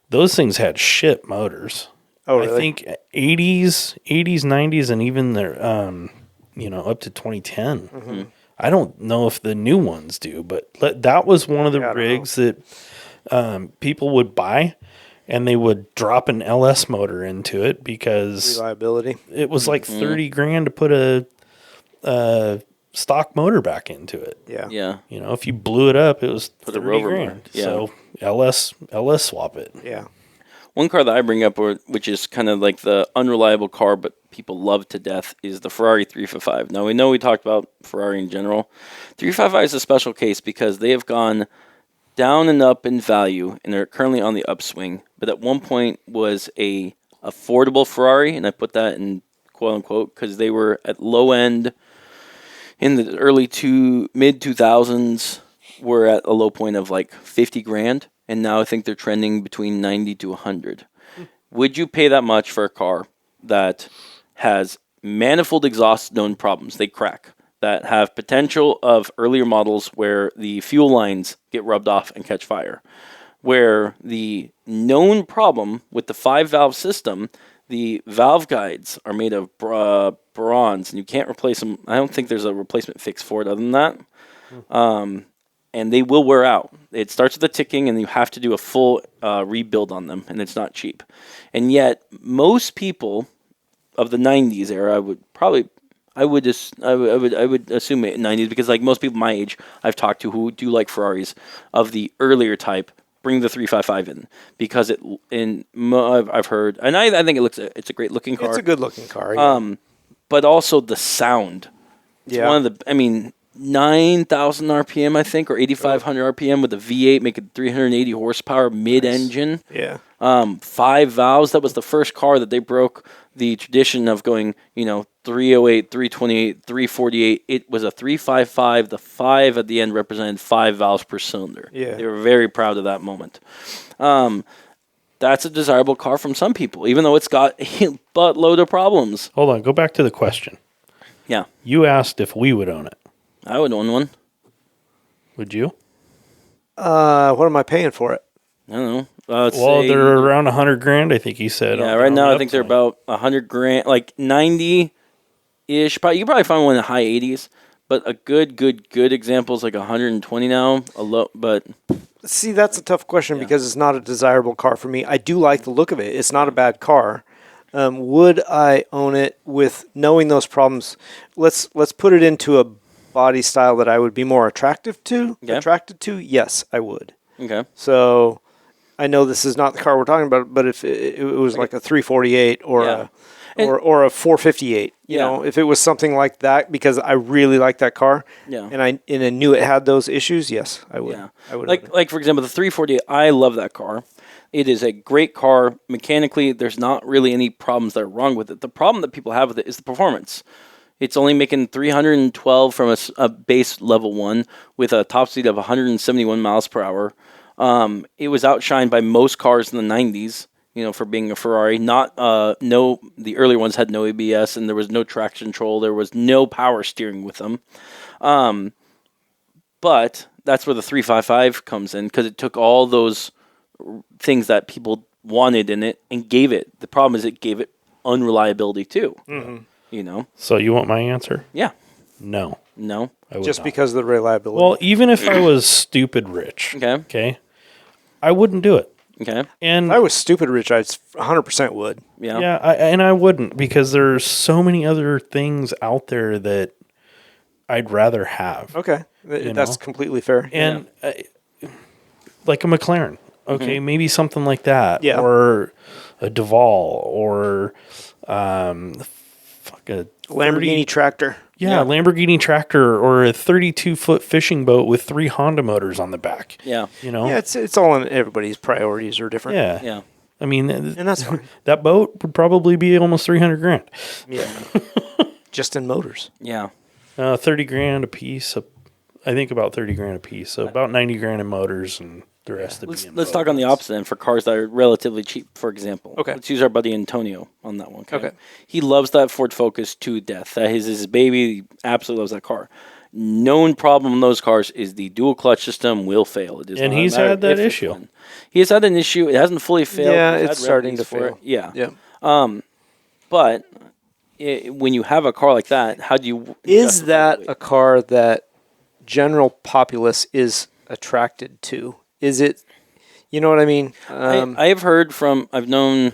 those things had shit motors. Oh, really? I think 80s, 90s, and even their, up to 2010. Mm-hmm. I don't know if the new ones do, but that was one of the Yeah, I don't rigs that people would buy, and they would drop an LS motor into it because Reliability. it was like 30 grand to put a stock motor back into it. Yeah. Yeah. If you blew it up, it was a 30 Rover grand. motor, yeah. So LS swap it. Yeah. One car that I bring up, which is kind of like the unreliable car, but people love to death, is the Ferrari 355. Now, we know we talked about Ferrari in general. 355 is a special case because they have gone down and up in value, and they're currently on the upswing. But at one point was a affordable Ferrari, and I put that in quote unquote because they were at low end in the mid 2000s. Were at a low point of like 50 grand. And now I think they're trending between 90 to 100. Would you pay that much for a car that has manifold exhaust known problems? They crack. That have potential of earlier models where the fuel lines get rubbed off and catch fire. Where the known problem with the 5-valve system, the valve guides are made of bronze, and you can't replace them. I don't think there's a replacement fix for it other than that. And they will wear out. It starts with a ticking, and you have to do a full rebuild on them, and it's not cheap. And yet, most people of the '90s era, I would assume 90s, because like most people my age I've talked to who do like Ferraris of the earlier type, bring the 355 in because I've heard, and I think it's a great looking car. It's a good looking car. Yeah. But also the sound. It's one of the 9,000 RPM, I think, or 8,500 RPM with a V8 making 380 horsepower mid-engine. Yeah. 5 valves. That was the first car that they broke the tradition of going, 308, 328, 348. It was a 355. The 5 at the end represented 5 valves per cylinder. Yeah. They were very proud of that moment. That's a desirable car from some people, even though it's got a buttload of problems. Hold on. Go back to the question. Yeah. You asked if we would own it. I would own one. Would you? What am I paying for it? I don't know. They're around $100,000, I think he said. Yeah, right now I think they're about $100,000, like 90-ish. Probably, you can probably find one in the high 80s, but a good example is like 120 now. But see, that's a tough question because it's not a desirable car for me. I do like the look of it. It's not a bad car. Would I own it with knowing those problems? Let's put it into a body style that I would be more attracted to. Yes, I would. Okay. So I know this is not the car we're talking about, but if it was like a 348 or a 458, you know, if it was something like that, because I really like that car, and I knew it had those issues, yes, I would. Yeah. I would. Like for example, the 348. I love that car. It is a great car. Mechanically, there's not really any problems that are wrong with it. The problem that people have with it is the performance. It's only making 312 from a base level 1 with a top speed of 171 miles per hour. It was outshined by most cars in the 90s, for being a Ferrari. The earlier ones had no ABS, and there was no traction control. There was no power steering with them. But that's where the 355 comes in, because it took all those things that people wanted in it and gave it. The problem is it gave it unreliability too. Mm-hmm. So you want my answer? Yeah. No. I would not. Because of the reliability. Well, even if I was stupid rich, okay, I wouldn't do it. Okay. And if I was stupid rich, I 100% would. Yeah. Yeah, I wouldn't, because there's so many other things out there that I'd rather have. Okay. That's completely fair. And like a McLaren. Okay, maybe something like that. Yeah. Or a Duval, or a Lamborghini tractor. Yeah, Lamborghini tractor, or a 32-foot fishing boat with 3 Honda motors on the back. Yeah. Yeah, it's all in everybody's priorities are different. Yeah. I mean, and that's fine. That boat would probably be almost $300,000. Yeah. Just in motors. Yeah. $30,000 a piece. I think about $30,000 a piece. So about $90,000 in motors, and the rest of it. Let's talk on the opposite end for cars that are relatively cheap, for example. Okay. Let's use our buddy Antonio on that one. Okay. He loves that Ford Focus to death. That is his baby. He absolutely loves that car. Known problem in those cars is the dual clutch system will fail. It is and he's had that issue. He has had an issue. It hasn't fully failed. Yeah, it's starting to fail. Yeah. But when you have a car like that, how do you... Is that a car that general populace is attracted to? Is it, you know what I mean? I have heard from, I've known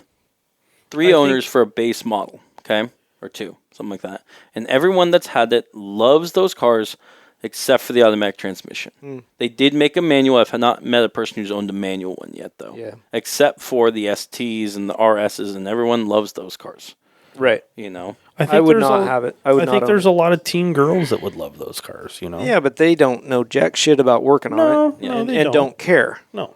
3 owners for a base model, okay? Or 2, something like that. And everyone that's had it loves those cars. except for the automatic transmission. They did make a manual. I've not met a person who's owned a manual one yet, though. Yeah. Except for the STs and the RSs, and everyone loves those cars. Right. You know? I would not have it. I think there's a lot of teen girls that would love those cars, you know? Yeah, but they don't know jack shit about working on it. No, and, they and don't care. No.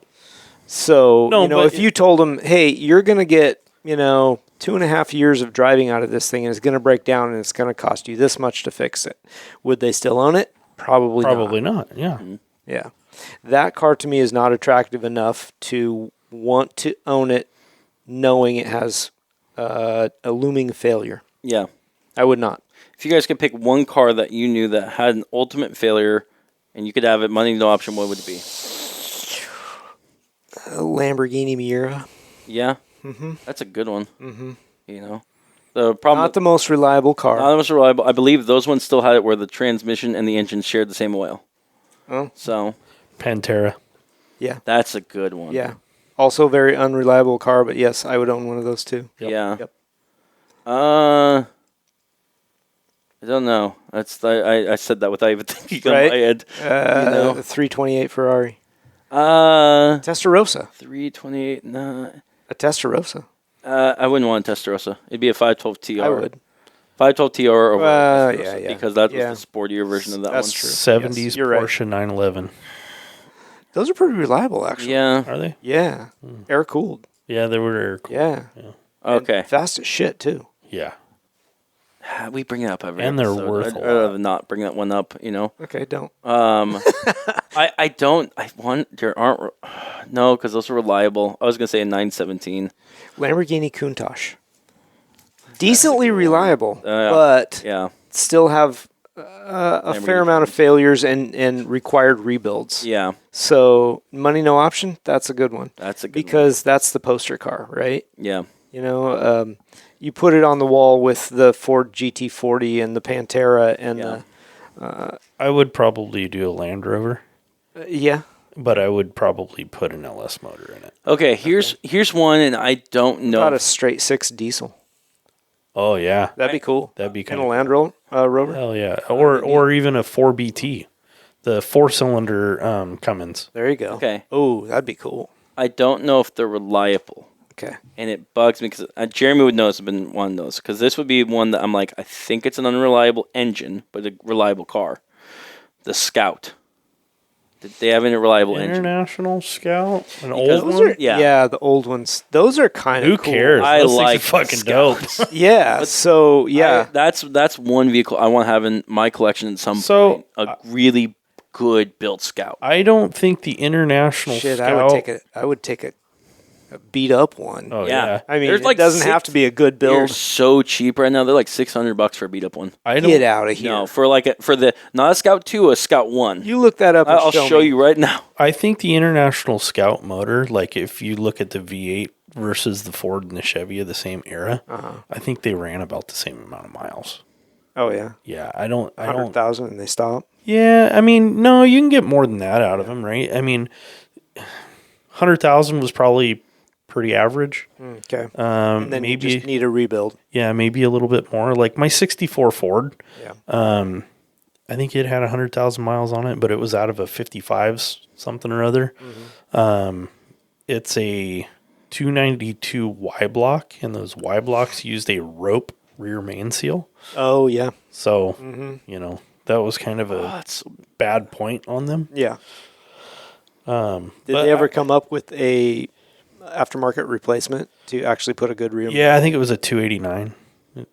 So, No, if you told them, hey, you're going to get, 2.5 years of driving out of this thing and it's going to break down and it's going to cost you this much to fix it, would they still own it? Probably not. Yeah. Yeah. That car to me is not attractive enough to want to own it knowing it has a looming failure. Yeah. I would not. If you guys could pick one car that you knew that had an ultimate failure and you could have it, money no option, what would it be? A Lamborghini Miura. Yeah? Mm-hmm. That's a good one. Mm-hmm. The problem... Not the most reliable car. Not the most reliable. I believe those ones still had it where the transmission and the engine shared the same oil. Oh. So... Pantera. Yeah. That's a good one. Yeah. Also a very unreliable car, but yes, I would own one of those too. Yep. Yeah. Yep. I don't know. I said that without even thinking on my head. The 328 Ferrari. Uh, Testarossa. 328. Nah. A Testarossa. I wouldn't want a Testarossa. It'd be a 512 TR. I would. 512 TR over a yeah. Testarossa, because that Yeah. was the sportier version of that That's one. true. 70s Yes, you're right. Porsche 911. Those are pretty reliable, actually. Yeah. Are they? Yeah. Air cooled. Yeah, they were air cooled. Yeah. Okay. And fast as shit too. Yeah. We bring it up every And they're episode. worth a I'd rather lot. not bring that one up, Okay, don't. I don't. I want. There aren't. No, because those are reliable. I was gonna say a 917. Lamborghini Countach. Decently reliable, Yeah. but Yeah. still have a fair Lamborghini amount of failures and required rebuilds. Yeah. So money no option. That's a good one. That's a good because that's the poster car, right? one. Yeah. You put it on the wall with the Ford GT40 and the Pantera and Yeah. I would probably do a Land Rover, yeah. but I would probably put an LS motor in it. Okay. Here's one, and I don't know. About a straight 6 diesel. Oh, yeah. That'd be cool. That'd be In kind a of Land Rover. Hell yeah. Or even a 4BT, the 4-cylinder Cummins. There you go. Okay. Oh, that'd be cool. I don't know if they're reliable. Okay. And it bugs me because Jeremy would know this. I've been one of those because this would be one that I'm like, I think it's an unreliable engine, but a reliable car. The Scout. Did they have any reliable engine? International Scout? An Because old those one? are- Yeah. Yeah, the old ones. Those are kind of Who cool. cares? I Those things are like fucking dope. Yeah. So yeah. That's one vehicle I want to have in my collection at some So, point. A really good built Scout. I don't think the International Shit, Scout... I would take a beat up one. Oh, Yeah. yeah. I mean, There's it like doesn't have to be a good They're build. so cheap right now. They're like $600 for a beat up one. I don't... Get out of here. No, for the not a Scout 2, a Scout 1. You look that up. And I'll show me. you right now. I think the International Scout motor, like if you look at the V8 versus the Ford and the Chevy of the same era, I think they ran about the same amount of miles. Oh yeah. Yeah, I don't. 100,000 and they stop. Yeah, I mean, no, you can get more than that out of them, right? I mean, 100,000 was probably pretty average. Okay. And then you Maybe, just need a rebuild. yeah, maybe a little bit more. Like my '64 Ford, Yeah. I think it had 100,000 miles on it, but it was out of a 55 something or other. It's a 292 Y block, and those Y blocks used a rope rear main seal. Oh yeah. So, that was kind of a That's bad point on them. Yeah. Did but they ever come up with a aftermarket replacement to actually put a good rear? Yeah, I think it was a 289 or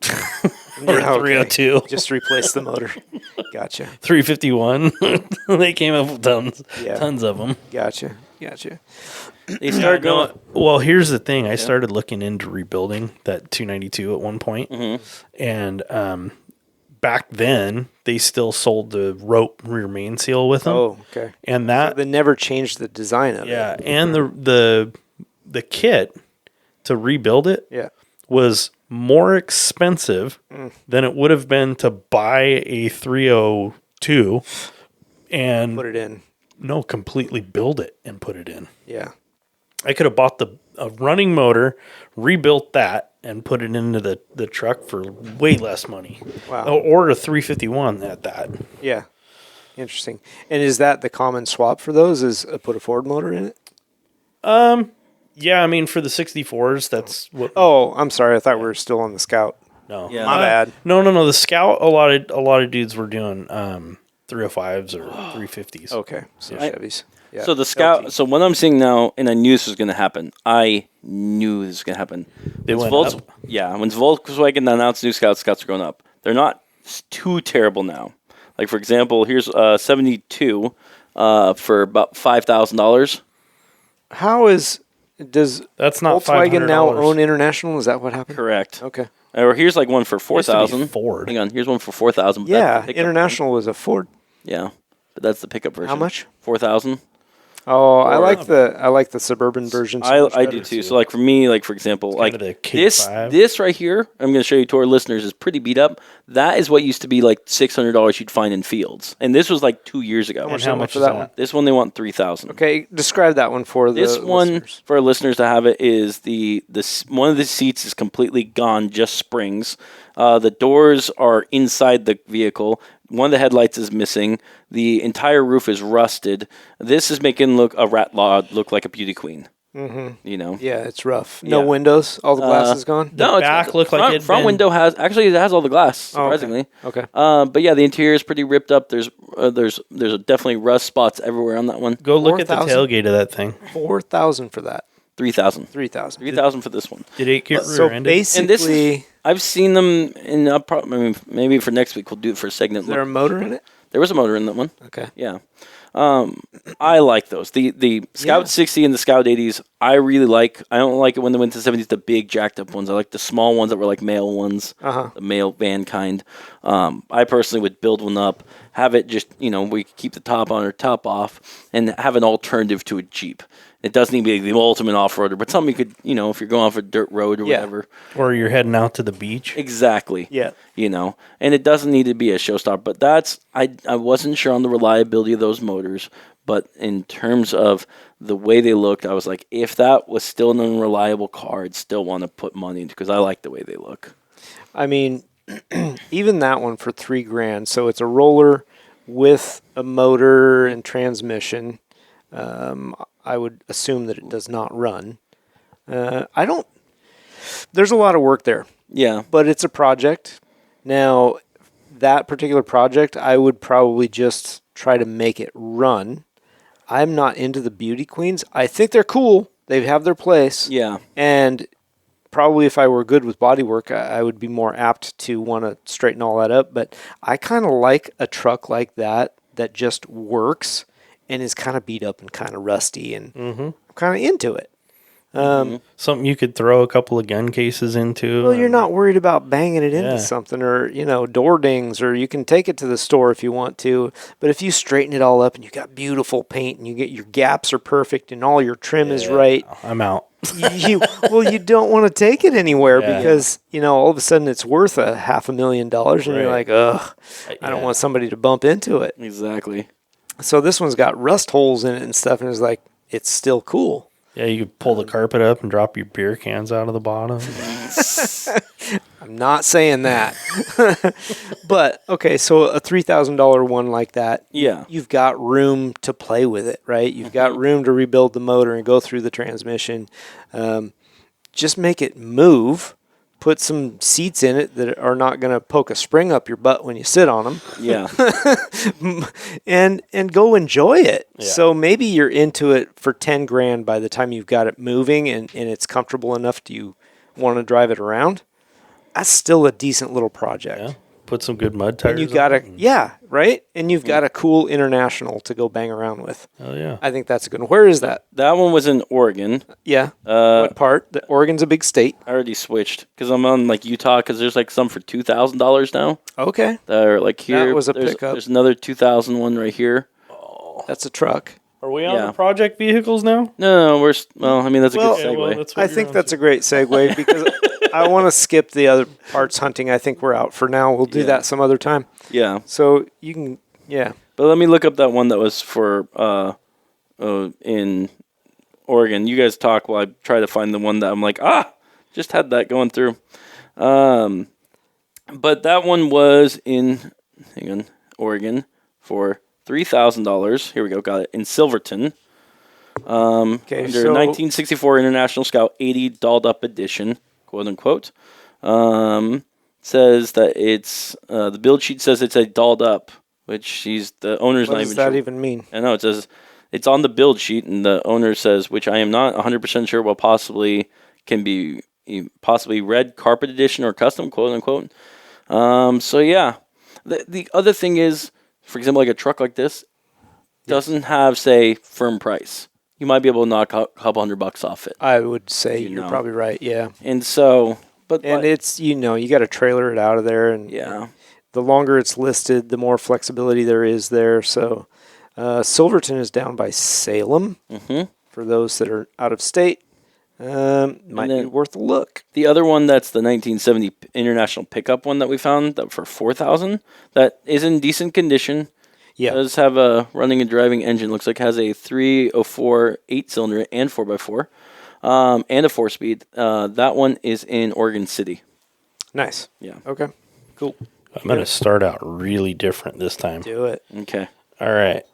Yeah, a okay. 302. Just replace the motor. Gotcha. 351. They came up with Yeah. tons of them. Gotcha. they started going. Well, here's the thing. I started looking into rebuilding that 292 at one point. And back then, they still sold the rope rear main seal with them. Oh, okay. And that, They never changed the design of yeah, it. and the kit to rebuild it Yeah. was more expensive than it would have been to buy a 302 and Put it in. completely build it and put it in. Yeah. I could have bought a running motor, rebuilt that, and put it into the truck for way less money. Wow. Or a 351 at that. Yeah. Interesting. And is that the common swap for those? Is put a Ford motor in it? Yeah, I mean for the 64s, that's what. Oh, I'm sorry. I thought we were still on the Scout. No, Yeah. My bad. No. The Scout. A lot of dudes were doing 305s or 350s. Okay, so Chevys. Yeah. So the Scout. LT. So what I'm seeing now, and I knew this was going to happen. I knew this was going to happen. They When went up. Yeah, when Volkswagen announced new Scouts, Scouts are going up. They're not too terrible now. Like for example, here's 72 for about $5,000. Does That's not Volkswagen now $500. own International? Is that what happened? Correct. Okay. Or here's like one for Used to be 4,000. Ford. Hang on, here's one for 4,000. Yeah, International was a Ford. Yeah, but that's the pickup version. How much? 4,000. Oh, I like the suburban version. So much I better. do too. So like for me, like for example, like kinda the this K5. this right here, I'm going to show you to our listeners is pretty beat up. That is what used to be like $600 you'd find in Fields, and this was like 2 years ago. And how much for is that that? one? This one they want 3,000. Okay, describe that one for the This one listeners. for our listeners to have it is the one of the seats is completely gone, just springs. The doors are inside the vehicle. One of the headlights is missing. The entire roof is rusted. This is making a rat lord look like a beauty queen. Mm-hmm. You know. Yeah, it's rough. No Yeah. windows. All the glass is gone. No, it's back got looked like it'd front been- window it has all the glass Oh, okay. surprisingly. Okay. But yeah, the interior is pretty ripped up. There's definitely rust spots everywhere on that one. Go look at the 4,000? tailgate of that thing. 4,000 for that. 3,000. 3,000. 3,000 for this one. Did it get So rear-ended? And this basically, is I've seen them in maybe for next week we'll do it for a segment. is there a motor in it? There was a motor in that one. Okay. Yeah. I like those. The Scout Yeah. 60 and the Scout 80s, I really like. I don't like it when they went to the 70s, the big jacked up ones. I like the small ones that were like male ones, the male van kind. I personally would build one up, have it just, we keep the top on or top off, and have an alternative to a Jeep. It doesn't need to be the ultimate off-roader, but something you could, if you're going off a dirt road or Yeah. whatever. Or you're heading out to the beach. Exactly. Yeah. And it doesn't need to be a showstopper. But that's I wasn't sure on the reliability of those motors, but in terms of the way they looked, I was like, if that was still an unreliable car, I'd still want to put money into because I like the way they look. I mean, even that one for $3,000. So it's a roller with a motor and transmission. I would assume that it does not run. There's a lot of work there, Yeah. but it's a project. Now, that particular project, I would probably just try to make it run. I'm not into the beauty queens. I think they're cool. They have their place. Yeah. And probably if I were good with bodywork, I would be more apt to want to straighten all that up. But I kind of like a truck like that just works and is kind of beat up and kind of rusty, and I'm kind of into it. Something you could throw a couple of gun cases into. Well, you're not worried about banging it into Yeah. something or, door dings, or you can take it to the store if you want to. But if you straighten it all up and you got beautiful paint and you get your gaps are perfect and all your trim is right, I'm out. you don't want to take it anywhere Yeah. because, all of a sudden it's worth $500,000 and you're Right. like, ugh, I don't want somebody to bump into it. Exactly. So this one's got rust holes in it and stuff, and it's like, it's still cool. Yeah, you could pull the carpet up and drop your beer cans out of the bottom. I'm not saying that. But, okay, so a $3,000 one like that, Yeah. you've got room to play with it, right? You've got room to rebuild the motor and go through the transmission. Just make it move. Put some seats in it that are not going to poke a spring up your butt when you sit on them. Yeah. and go enjoy it. Yeah. So maybe you're into it for $10,000 by the time you've got it moving and it's comfortable enough to you want to drive it around. That's still a decent little project. Yeah. Put some good mud tires And you got on a right? And you've got a cool International to go bang around with. Oh, yeah. I think that's a good one. Where is that? That one was in Oregon. Yeah. What part? Oregon's a big state. I already switched because I'm on like Utah because there's like some for $2,000 now. Okay. That are like here. That was a there's, pickup. There's another 2,000 one right here. That's a truck. Are we on Yeah. the project vehicles now? No, that's a Well, good segue. I think that's a great segue because I want to skip the other parts hunting. I think we're out for now. We'll do that some other time. Yeah. So you can, But let me look up that one that was for in Oregon. You guys talk while I try to find the one that I'm like, just had that going through. But that one was in Oregon for $3,000. Here we go. Got it in Silverton. Okay, Under so 1964 International Scout 80 dolled up edition, quote unquote. Says that it's the build sheet says it's a dolled up, which the owner's what not does even that sure. even mean? I know it says it's on the build sheet, and the owner says, which I am not 100% sure what possibly can be red carpet edition or custom, quote unquote. So yeah, the other thing is, for example, like a truck like this doesn't have, say, firm price. You might be able to knock a couple $100 off it. I would say You you're know. probably right. Yeah, And so, and it's you got to trailer it out of there, and yeah. the longer it's listed, the more flexibility there is there. So, Silverton is down by Salem. Mm-hmm. For those that are out of state, might be worth a look. The other one, that's the 1970 International Pickup one that we found that for $4,000. That is in decent condition. Yeah, Does have a running and driving engine. Looks like has a 304 8-cylinder and 4x4, and a 4-speed. That one is in Oregon City. nice. Yeah. Okay, cool. I'm going to start out really different this time. Do it. Okay. All right.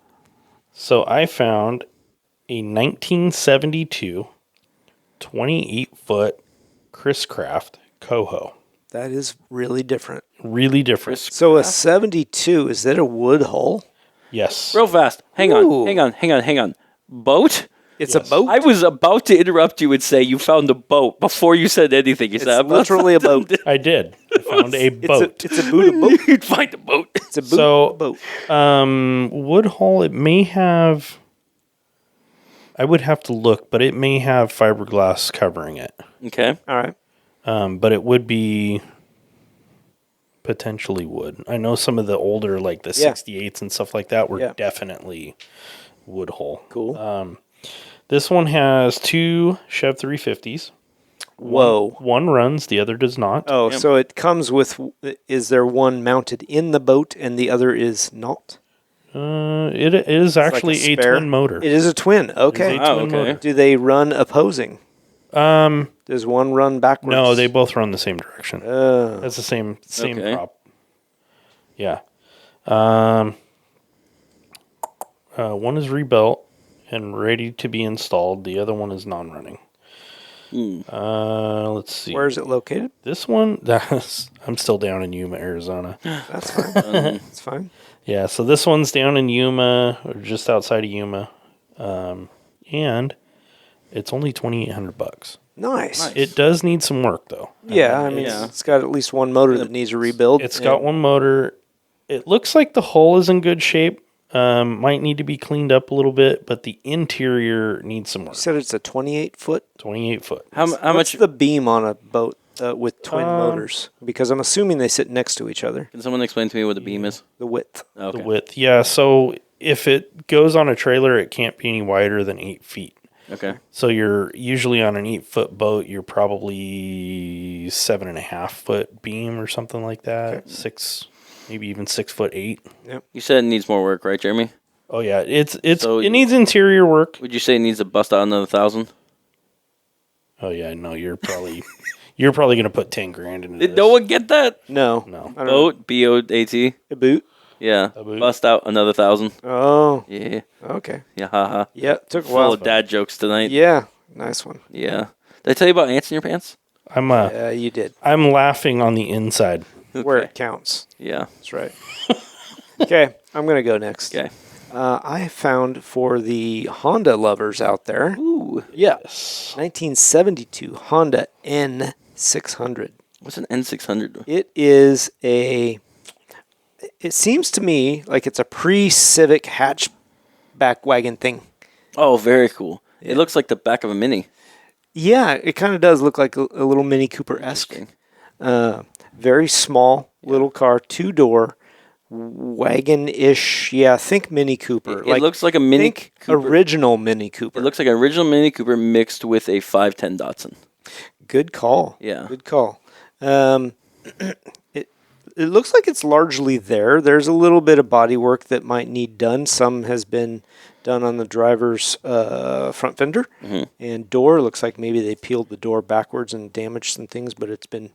So I found a 1972 28-foot Chris Craft Coho. That is really different. Really different. So a 72, is that a wood hull? Yes. Real fast. Hang Ooh. on. Boat? It's Yes. a boat. I was about to interrupt you and say you found a boat before you said anything. You It's said, literally a boat. I did. I found a boat. It's a boot. A boat. You'd find a boat. It's a boot. So- a boat. Wood hull, it may have... I would have to look, but it may have fiberglass covering it. Okay. All right. But it would be potentially wood. I know some of the older, like the Yeah. 68s and stuff like that, were Yeah. definitely wood hull. Cool. This one has two Chev 350s. Whoa. One runs, the other does not. Oh, Yep. so it comes with. Is there one mounted in the boat and the other is not? It is Like actually a spare? twin motor. It is a twin. Okay. It is a Oh, twin okay. motor. Do they run opposing? Does one run backwards? No, they both run the same direction. Oh. That's the same Okay. prop. Yeah. One is rebuilt and ready to be installed. The other one is non-running. Let's see. Where is it located? This one? I'm still down in Yuma, Arizona. That's fine. That's fine. Yeah, so this one's down in Yuma, or just outside of Yuma, and it's only $2,800. Nice. It does need some work, though. Yeah, I mean, Yeah. it's got at least one motor that needs a rebuild. It's got one motor. It looks like the hull is in good shape. Might need to be cleaned up a little bit, but the interior needs some work. You said it's a 28-foot. 28 foot. How What's much? the beam on a boat with twin motors? Because I'm assuming they sit next to each other. Can someone explain to me what the beam is? The width. Okay. The width. Yeah, so if it goes on a trailer, it can't be any wider than 8 feet. Okay. So you're usually on an 8-foot boat, you're probably 7.5-foot beam or something like that. 6, maybe even 6'8". You said it needs more work, right, Jeremy? Oh yeah, it So needs interior work. Would you say it needs to bust out another 1,000? Oh yeah, no, you're probably gonna put 10 grand into Did this. no one get that? No. No. I don't know. Boat, B-O-A-T. A boot? Yeah. boot? Bust out another 1,000. Oh, Yeah. okay. Yeah, haha. Yeah, it took a Full while. of dad jokes tonight. Yeah, nice one. Yeah. Did I tell you about ants in your pants? Yeah, you did. I'm laughing on the inside. Where Okay. it counts. Yeah. That's right. Okay, I'm going to go next. Okay. I found for the Honda lovers out there, Ooh. Yes. 1972 Honda N600. What's an N600? It is it seems to me like it's a pre-Civic hatchback wagon thing. Oh, very cool. Yeah. It looks like the back of a Mini. Yeah, it kind of does look like a little Mini Cooper-esque. Very small little car, 2-door, wagon-ish. Yeah, think Mini Cooper. It looks like a Mini think Cooper. original Mini Cooper. It looks like an original Mini Cooper mixed with a 510 Datsun. Good call. Yeah. Good call. It looks like it's largely there. There's a little bit of body work that might need done. Some has been done on the driver's front fender and door. Looks like maybe they peeled the door backwards and damaged some things, but it's been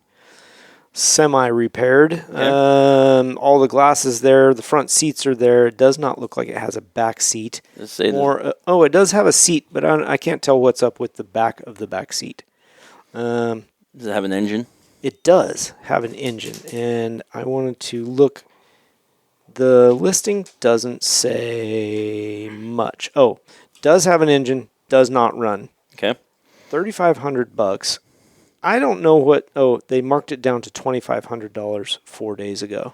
semi-repaired. All the glass is there. The front seats are there. It does not look like it has a back seat. It does have a seat, but I can't tell what's up with the back of the back seat. Does it have an engine? It does have an engine, and I wanted to look. The listing doesn't say much. Oh, does have an engine, does not run. Okay. $3,500. I don't know what. Oh, they marked it down to $2,500 4 days ago.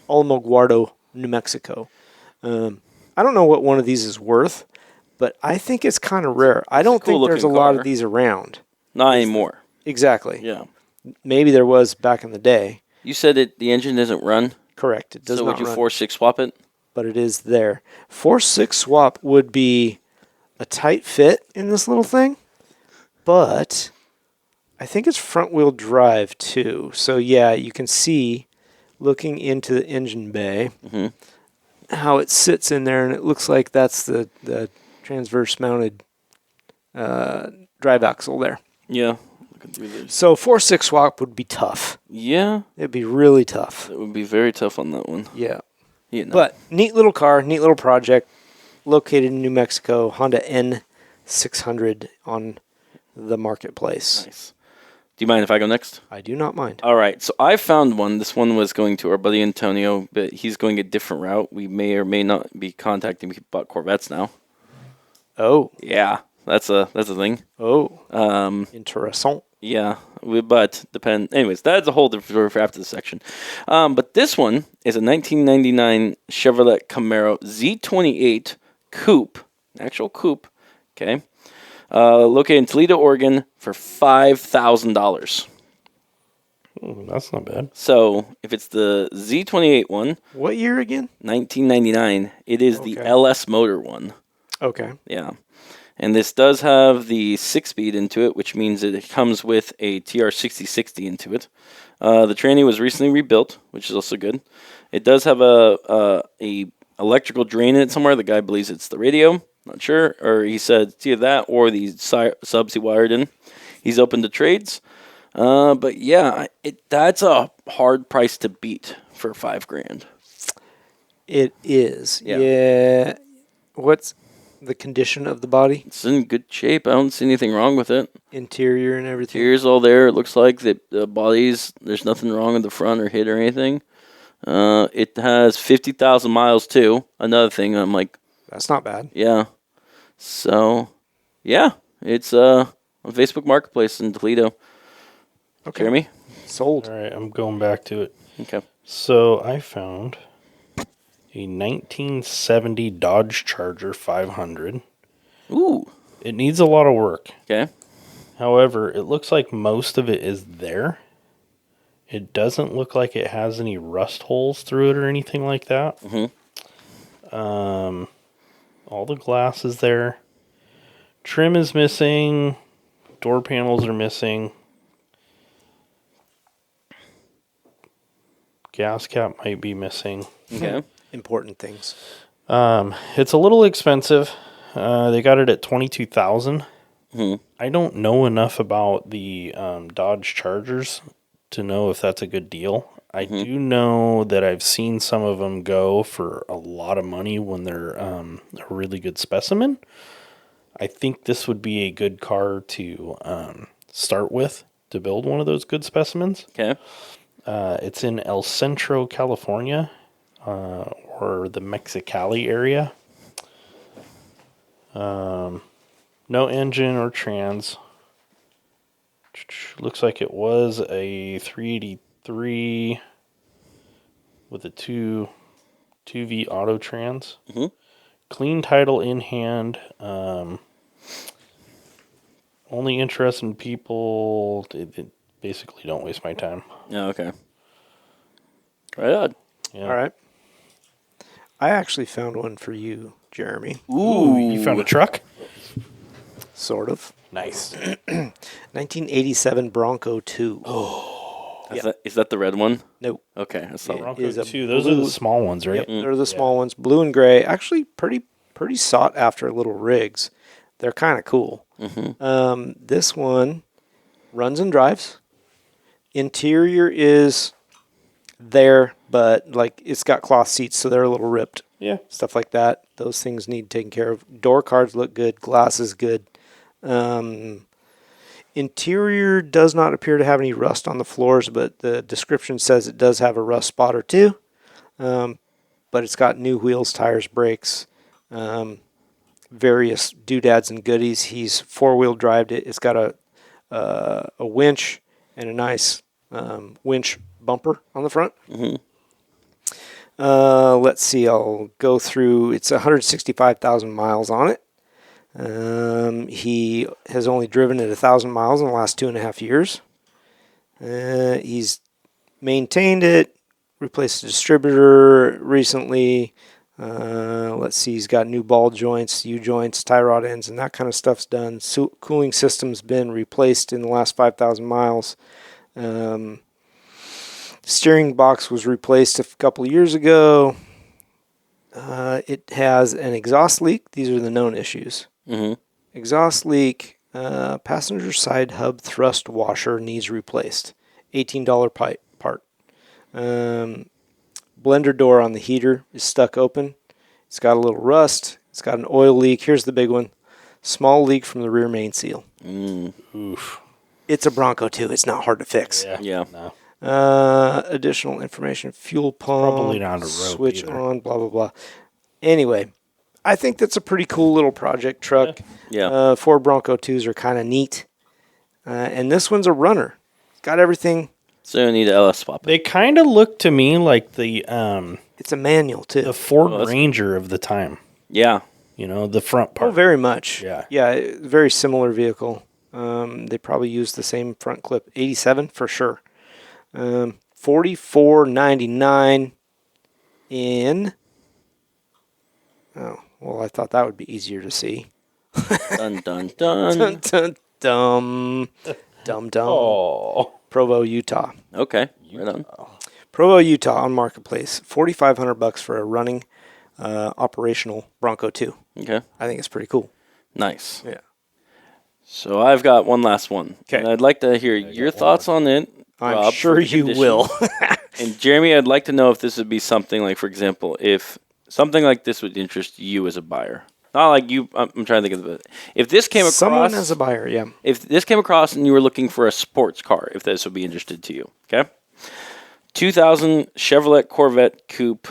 Alamogordo, New Mexico. I don't know what one of these is worth, but I think it's kind of rare. I don't think there's a lot of these around. Not anymore. Exactly. Yeah. Maybe there was back in the day. You said the engine doesn't run? Correct. It does not run. So would you 4.6 swap it? But it is there. 4.6 swap would be a tight fit in this little thing, but I think it's front-wheel drive too. So yeah, you can see, looking into the engine bay, how it sits in there, and it looks like that's the transverse-mounted drive axle there. Yeah. So 4.6 swap would be tough. Yeah. It'd be really tough. It would be very tough on that one. Yeah. You know. But neat little car, neat little project, located in New Mexico, Honda N600 on the marketplace. Nice. Do you mind if I go next? I do not mind. All right. So I found one. This one was going to our buddy Antonio, but he's going a different route. We may or may not be contacting people about Corvettes now. Oh. Yeah. That's a thing. Oh. Interessant. Yeah, but depend. Anyways, that's a whole different story for after the section. But this one is a 1999 Chevrolet Camaro Z28 Coupe, actual coupe. Okay, located in Toledo, Oregon, for $5,000. That's not bad. So if it's the Z28 one, what year again? 1999. It is the LS motor one. Okay. Yeah. And this does have the 6-speed into it, which means that it comes with a TR6060 into it. The tranny was recently rebuilt, which is also good. It does have a electrical drain in it somewhere. The guy believes it's the radio. Not sure. Or he said it's either that or the subs he wired in. He's open to trades. But yeah, that's a hard price to beat for $5,000. It is. Yeah. Yeah. What's the condition of the body? It's in good shape. I don't see anything wrong with it. Interior and everything. Interior's all there. It looks like the bodies. There's nothing wrong with the front or hit or anything. It has 50,000 miles too. Another thing. I'm like, that's not bad. Yeah. So, yeah, it's on Facebook Marketplace in Toledo. Okay. Jeremy? Sold. All right, I'm going back to it. Okay. So I found a 1970 Dodge Charger 500. Ooh. It needs a lot of work. Okay. However, it looks like most of it is there. It doesn't look like it has any rust holes through it or anything like that. All the glass is there. Trim is missing. Door panels are missing. Gas cap might be missing. Okay. Important things. It's a little expensive. They got it at $22,000. I don't know enough about the Dodge Chargers to know if that's a good deal. I do know that I've seen some of them go for a lot of money when they're a really good specimen. I think this would be a good car to start with to build one of those good specimens. Okay. It's in El Centro, California, or the Mexicali area. No engine or trans. Looks like it was a 383 with a 2V auto trans. Clean title in hand. Only interest in people. It basically don't waste my time. Yeah, okay. Right on. Yeah. All right. I actually found one for you, Jeremy. Ooh, you found a truck? Sort of. Nice. 1987 Bronco 2. Is that the red one? Nope. Okay, I saw that. Bronco is a 2. Those are the blue- small ones, right? Yep, they're the small ones, blue and gray. Actually, pretty sought after little rigs. They're kind of cool. This one runs and drives. Interior is there, but like it's got cloth seats, so they're a little ripped. Yeah. Stuff like that. Those things need taken care of. Door cards look good. Glass is good. Interior does not appear to have any rust on the floors, but the description says it does have a rust spot or two. But it's got new wheels, tires, brakes, various doodads and goodies. He's four-wheel drived it. It's got a winch and a nice winch bumper on the front. Mm-hmm. Let's see. I'll go through. It's 165,000 miles on it. He has only driven it 1,000 miles in the last 2.5 years. He's maintained it, replaced the distributor recently. Let's see. He's got new ball joints, U-joints, tie rod ends, and that kind of stuff's done. Cooling system's been replaced in the last 5,000 miles. Steering box was replaced a couple of years ago. It has an exhaust leak. These are the known issues. Mm-hmm. Exhaust leak. Passenger side hub thrust washer needs replaced. $18 part. Blender door on the heater is stuck open. It's got a little rust. It's got an oil leak. Here's the big one. Small leak from the rear main seal. Oof. It's a Bronco 2. It's not hard to fix. Yeah. No. Additional information, fuel pump, Probably not a rope switch either. on, blah, blah, blah. Anyway, I think that's a pretty cool little project truck. Yeah. Ford Bronco 2s are kind of neat. And this one's a runner. It's got everything. So you need an LS swap. They kind of look to me like the It's a manual, too. Ford Oh, that's- Ranger of the time. Yeah. You know, the front part. Oh, very much. Yeah. Yeah, very similar vehicle. They probably use the same front clip. 87 for sure. $44.99 in. Oh, well, I thought that would be easier to see. Dun, dun, dun. Dun, dun, dum. Dum, dum. Oh. Provo, Utah. Okay. Right on. Provo, Utah on Marketplace. $4,500 for a running operational Bronco 2. Okay. I think it's pretty cool. Nice. Yeah. So I've got one last one. 'Kay. And I'd like to hear your thoughts on it. I'm Rob, sure for the you condition. will. And Jeremy, I'd like to know if this would be something like, for example, if something like this would interest you as a buyer. Not like you. I'm trying to think of it. If this came across, Someone as a buyer, yeah. if this came across and you were looking for a sports car, if this would be interested to you, okay? 2000 Chevrolet Corvette Coupe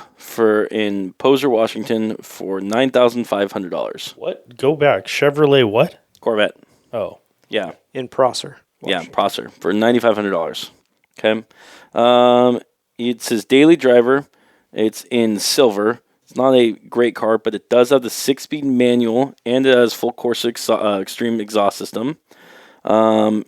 in Poser, Washington for $9,500. What? Go back. Chevrolet what? Corvette, Oh. yeah, In Prosser. yeah, Prosser for $9,500. Okay, it's his daily driver. It's in silver. It's not a great car, but it does have the 6-speed manual and it has full Corsa extreme exhaust system. Firm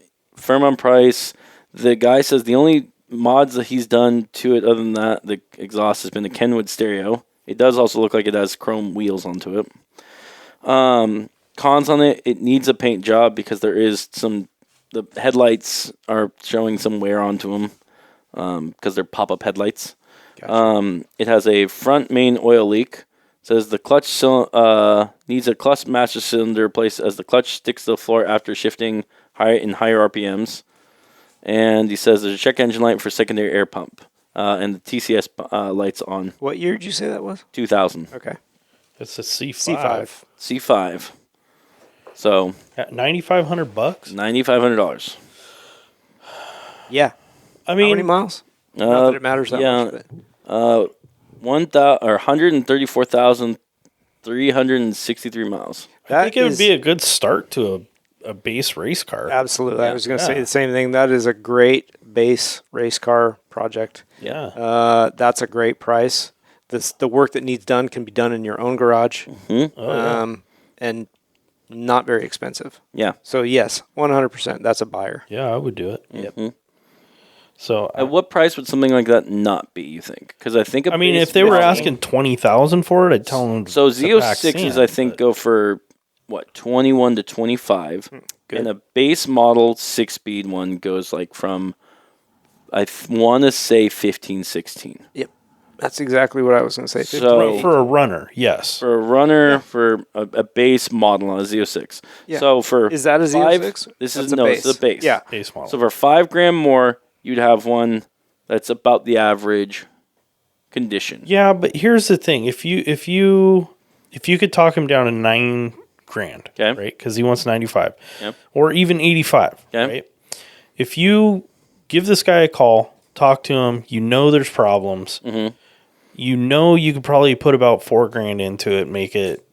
on price. The guy says the only mods that he's done to it, other than that, the exhaust has been the Kenwood stereo. It does also look like it has chrome wheels onto it. Cons on it: it needs a paint job because there is the headlights are showing some wear onto them because they're pop-up headlights. Gotcha. It has a front main oil leak. It says the clutch needs a clutch master cylinder replaced as the clutch sticks to the floor after shifting higher RPMs. And he says there's a check engine light for secondary air pump and the TCS lights on. What year did you say that was? 2000 Okay. It's a C5. C5. C5. So At $9,500. $9,500. Yeah. I How many mean, miles? Not that it matters that yeah. much. But 133,363 miles. I think it would be a good start to a base race car. Absolutely. I was going to say Yeah. the same thing. That is a great base race car project. Yeah. That's a great price. The work that needs done can be done in your own garage, and not very expensive. Yeah. So yes, 100%. That's a buyer. Yeah, I would do it. Yep. So, At what price would something like that not be, you think? Because I think I mean, if they were asking $20,000 for it, I'd tell them. So to pack Z06s, sand, I think, but- go for, 21 to 25. Good. And a base model 6-speed one goes like from, I want to say 15, 16. Yep. That's exactly what I was going to say. So- for a runner, yes. For a runner, for a base model on a Z06. Yeah. So for Is that a five- Z06? This That's is no, it's a base. Yeah. Base model. So for $5,000 more, you'd have one that's about the average condition. Yeah, but here's the thing: if you could talk him down to $9,000, Okay. right? Because he wants 95, Yep. or even 85, Okay. right? If you give this guy a call, talk to him, there's problems. Mm-hmm. You could probably put about $4,000 into it, make it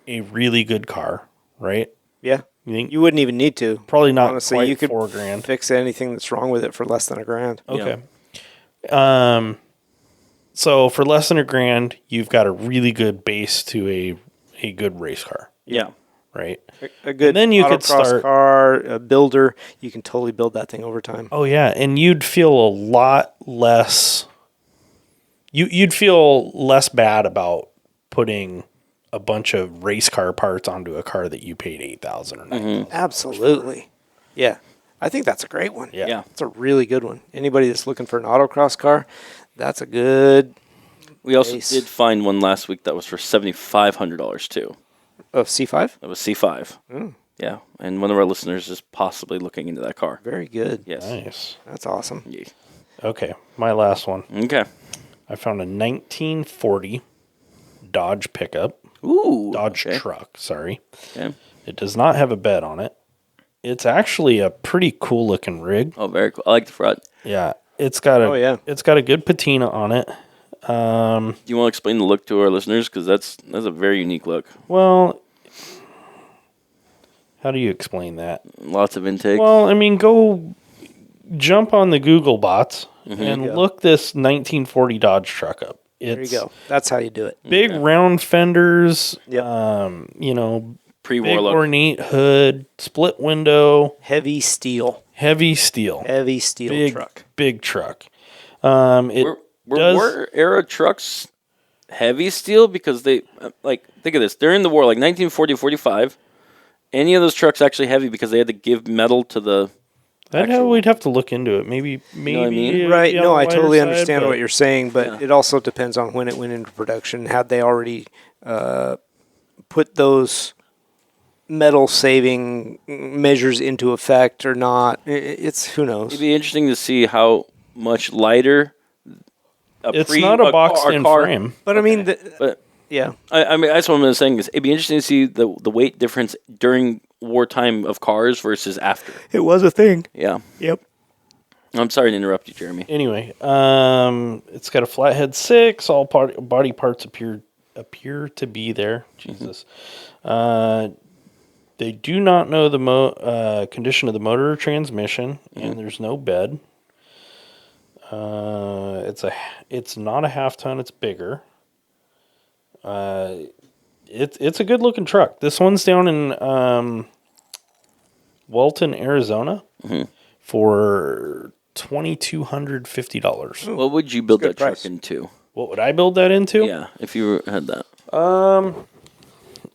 a really good car, right? Yeah. You think You wouldn't even need to. probably not Honestly, quite you could $4,000. fix anything that's wrong with it for less than $1,000. Okay. So for less than $1,000, you've got a really good base to a good race car, Yeah. right? A good And then you could autocross start- car, a builder. You can totally build that thing over time. Oh yeah, and you'd feel a lot less. You'd feel less bad about putting a bunch of race car parts onto a car that you paid $8,000 or $9,000. Absolutely. Yeah. I think that's a great one. Yeah. It's a really good one. Anybody that's looking for an autocross car, that's a good We also Base. did find one last week that was for $7,500 too. C5. That was C5. Yeah, and one of our listeners is possibly looking into that car. Very good. Yes. Nice. That's awesome. Yeah. Okay, my last one. Okay. I found a 1940 Dodge pickup, Ooh. Dodge okay. truck. Sorry, Okay. it does not have a bed on it. It's actually a pretty cool looking rig. Oh, very cool. I like the front. Yeah, it's got a good patina on it. Do you want to explain the look to our listeners? Because that's a very unique look. Well, how do you explain that? Lots of intake. Well, I mean, go jump on the Google bots and go. look this 1940 Dodge truck up. There you It's go. That's how you do it. big round fenders, Yep. Pre-war big look. ornate hood, split window, Heavy steel. heavy steel, Heavy steel big truck. big truck. It does. Were era trucks heavy steel? Because they, think of this. During the war, like 1940, 45, any of those trucks actually heavy because they had to give metal to the... We'd have to look into it. Maybe know what I mean? it'd Right. be on No, the I lighter totally side, understand but- what you're saying, but Yeah. it also depends on when it went into production. Had they already put those metal saving measures into effect or not? It's who knows. It'd be interesting to see how much lighter... It's not a boxed-in car. frame. But I mean, But yeah. I mean, that's what I'm saying is it'd be interesting to see the weight difference during wartime of cars versus after. It was a thing. Yeah. Yep. I'm sorry to interrupt you, Jeremy. Anyway, it's got a flathead 6. All body parts appear to be there. Jesus. They do not know the condition of the motor or transmission, and there's no bed. It's not a half ton. It's bigger. It's a good looking truck. This one's down in Walton, Arizona, for $2,250. What would you build good that truck price. into? What would I build that into? Yeah, if you had that.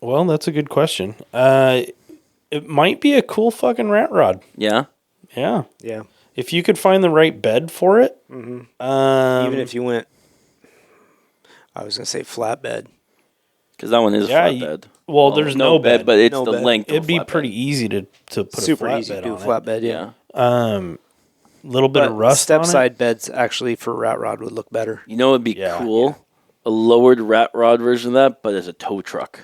Well, that's a good question. It might be a cool fucking rat rod. Yeah. Yeah. Yeah. If you could find the right bed for it. Even if you went, I was going to say flatbed. Because that one is Yeah, a flatbed. well, there's no bed. but it's No the bed. length of It'd a be flatbed. pretty easy to put Super a flatbed easy to do on a flatbed, yeah. Yeah. Little bit of rust step on it. side beds actually for rat rod would look better. You know what would be Yeah. cool? A lowered rat rod version of that, but as a tow truck.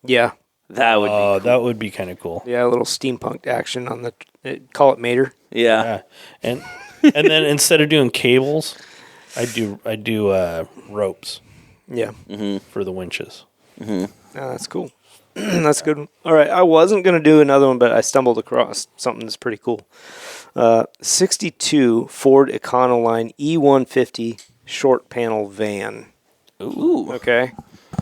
Yeah. That would be cool. That would be kind of cool. Yeah, a little steampunk action on the, call it Mater. Yeah. Yeah, and then instead of doing cables, I do ropes Yeah. for the winches. Oh, that's cool. That's a good one. All right, I wasn't going to do another one, but I stumbled across something that's pretty cool. 62 Ford Econoline E150 short panel van. Ooh. Okay.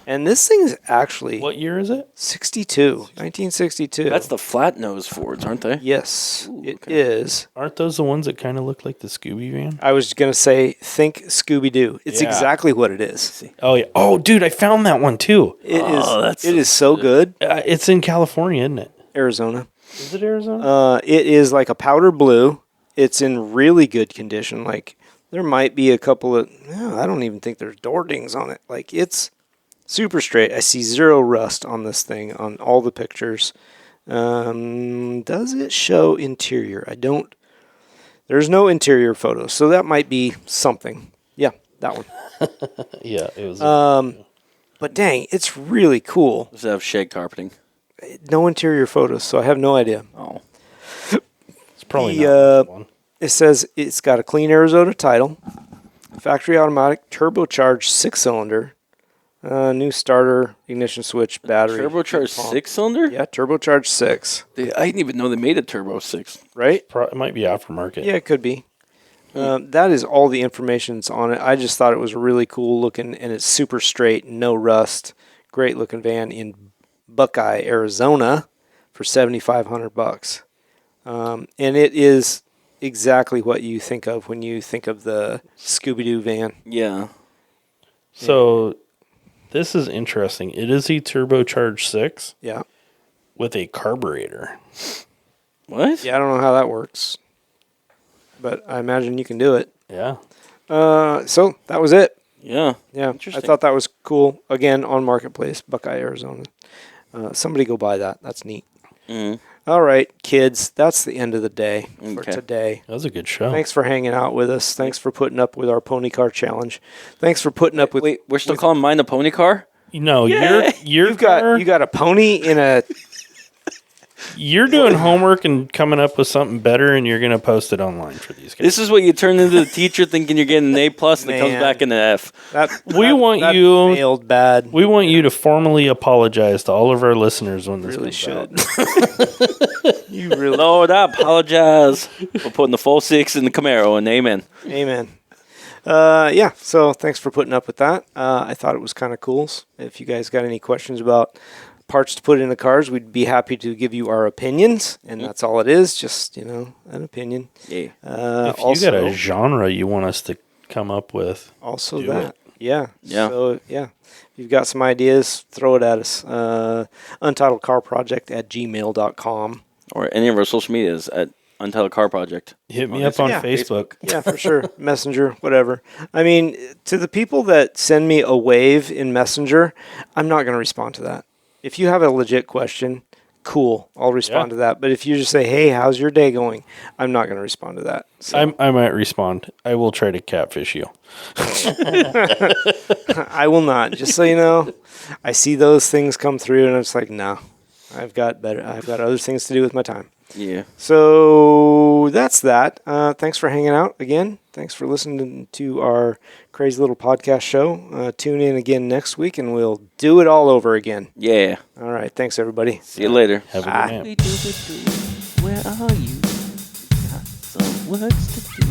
And this thing is actually What year is it? 1962. That's the flat nose Fords, aren't they? Yes, Ooh, it okay. is. Aren't those the ones that kind of look like the Scooby van? I was going to say, think Scooby-Doo. It's Yeah. exactly what it is. Oh yeah. Oh, dude, I found that one too. It is. that's It is so good. It's in California, isn't it? Arizona. Is it Arizona? It is like a powder blue. It's in really good condition. Like there might be a couple of. No, I don't even think there's door dings on it. Like it's super straight. I see zero rust on this thing on all the pictures. Does it show interior? I don't. There's no interior photos, so that might be something. Yeah, that one. Yeah, it was. But dang, it's really cool. Does it have shag carpeting? No interior photos, so I have no idea. Oh. It's probably The, not this one. It says it's got a clean Arizona title, factory automatic, turbocharged 6-cylinder, new starter, ignition switch, battery. Turbocharged pump. 6-cylinder? Yeah, turbocharged 6. I didn't even know they made a turbo 6. Right? It might be aftermarket. Yeah, it could be. That is all the information that's on it. I just thought it was really cool looking, and it's super straight, no rust. Great looking van in Buckeye, Arizona, for $7,500. And it is exactly what you think of when you think of the Scooby-Doo van. Yeah. So this is interesting. It is a turbocharged 6 Yeah. with a carburetor. What? Yeah, I don't know how that works, but I imagine you can do it. Yeah. So that was it. Yeah. Yeah, I Interesting. thought that was cool. Again, on Marketplace, Buckeye, Arizona. Somebody go buy that. That's neat. Mm-hmm. All right, kids, that's the end of the day for Okay. today. That was a good show. Thanks for hanging out with us. Thanks for putting up with our pony car challenge. Thanks for putting up with. Wait, we're still calling mine a pony car? No, Yeah. you've got you got a pony in a. you're doing homework and coming up with something better, and you're going to post it online for these guys. This is what you turn into the teacher thinking you're getting an A+, and it comes Man. back in an F. That want you- failed bad. We want you to formally apologize to all of our listeners when this Really comes should. out. You really. Lord, I apologize for putting the full 6 in the Camaro, and amen. Amen. Yeah, so thanks for putting up with that. I thought it was kind of cool. If you guys got any questions about parts to put in the cars, we'd be happy to give you our opinions, and that's all it is, just, an opinion. Yeah. If you got a genre you want us to come up with, Also do that. it. Yeah. Yeah. So, yeah. If you've got some ideas, throw it at us. UntitledCarProject@gmail.com. Or any of our social medias at Untitled Car Project. hit me up on Yeah. Facebook. Yeah, for sure. Messenger, whatever. I mean, to the people that send me a wave in Messenger, I'm not going to respond to that. If you have a legit question, cool, I'll respond to that. But if you just say, hey, how's your day going? I'm not going to respond to that. So I might respond. I will try to catfish you. I will not. Just so you know, I see those things come through and it's like, no, I've got other things to do with my time. Yeah. So that's that. Thanks for hanging out again. Thanks for listening to our crazy little podcast show. Tune in again next week and we'll do it all over again. Yeah. All right. Thanks, everybody. See you later. Have a Bye. good night. Where are you? Got some words to do.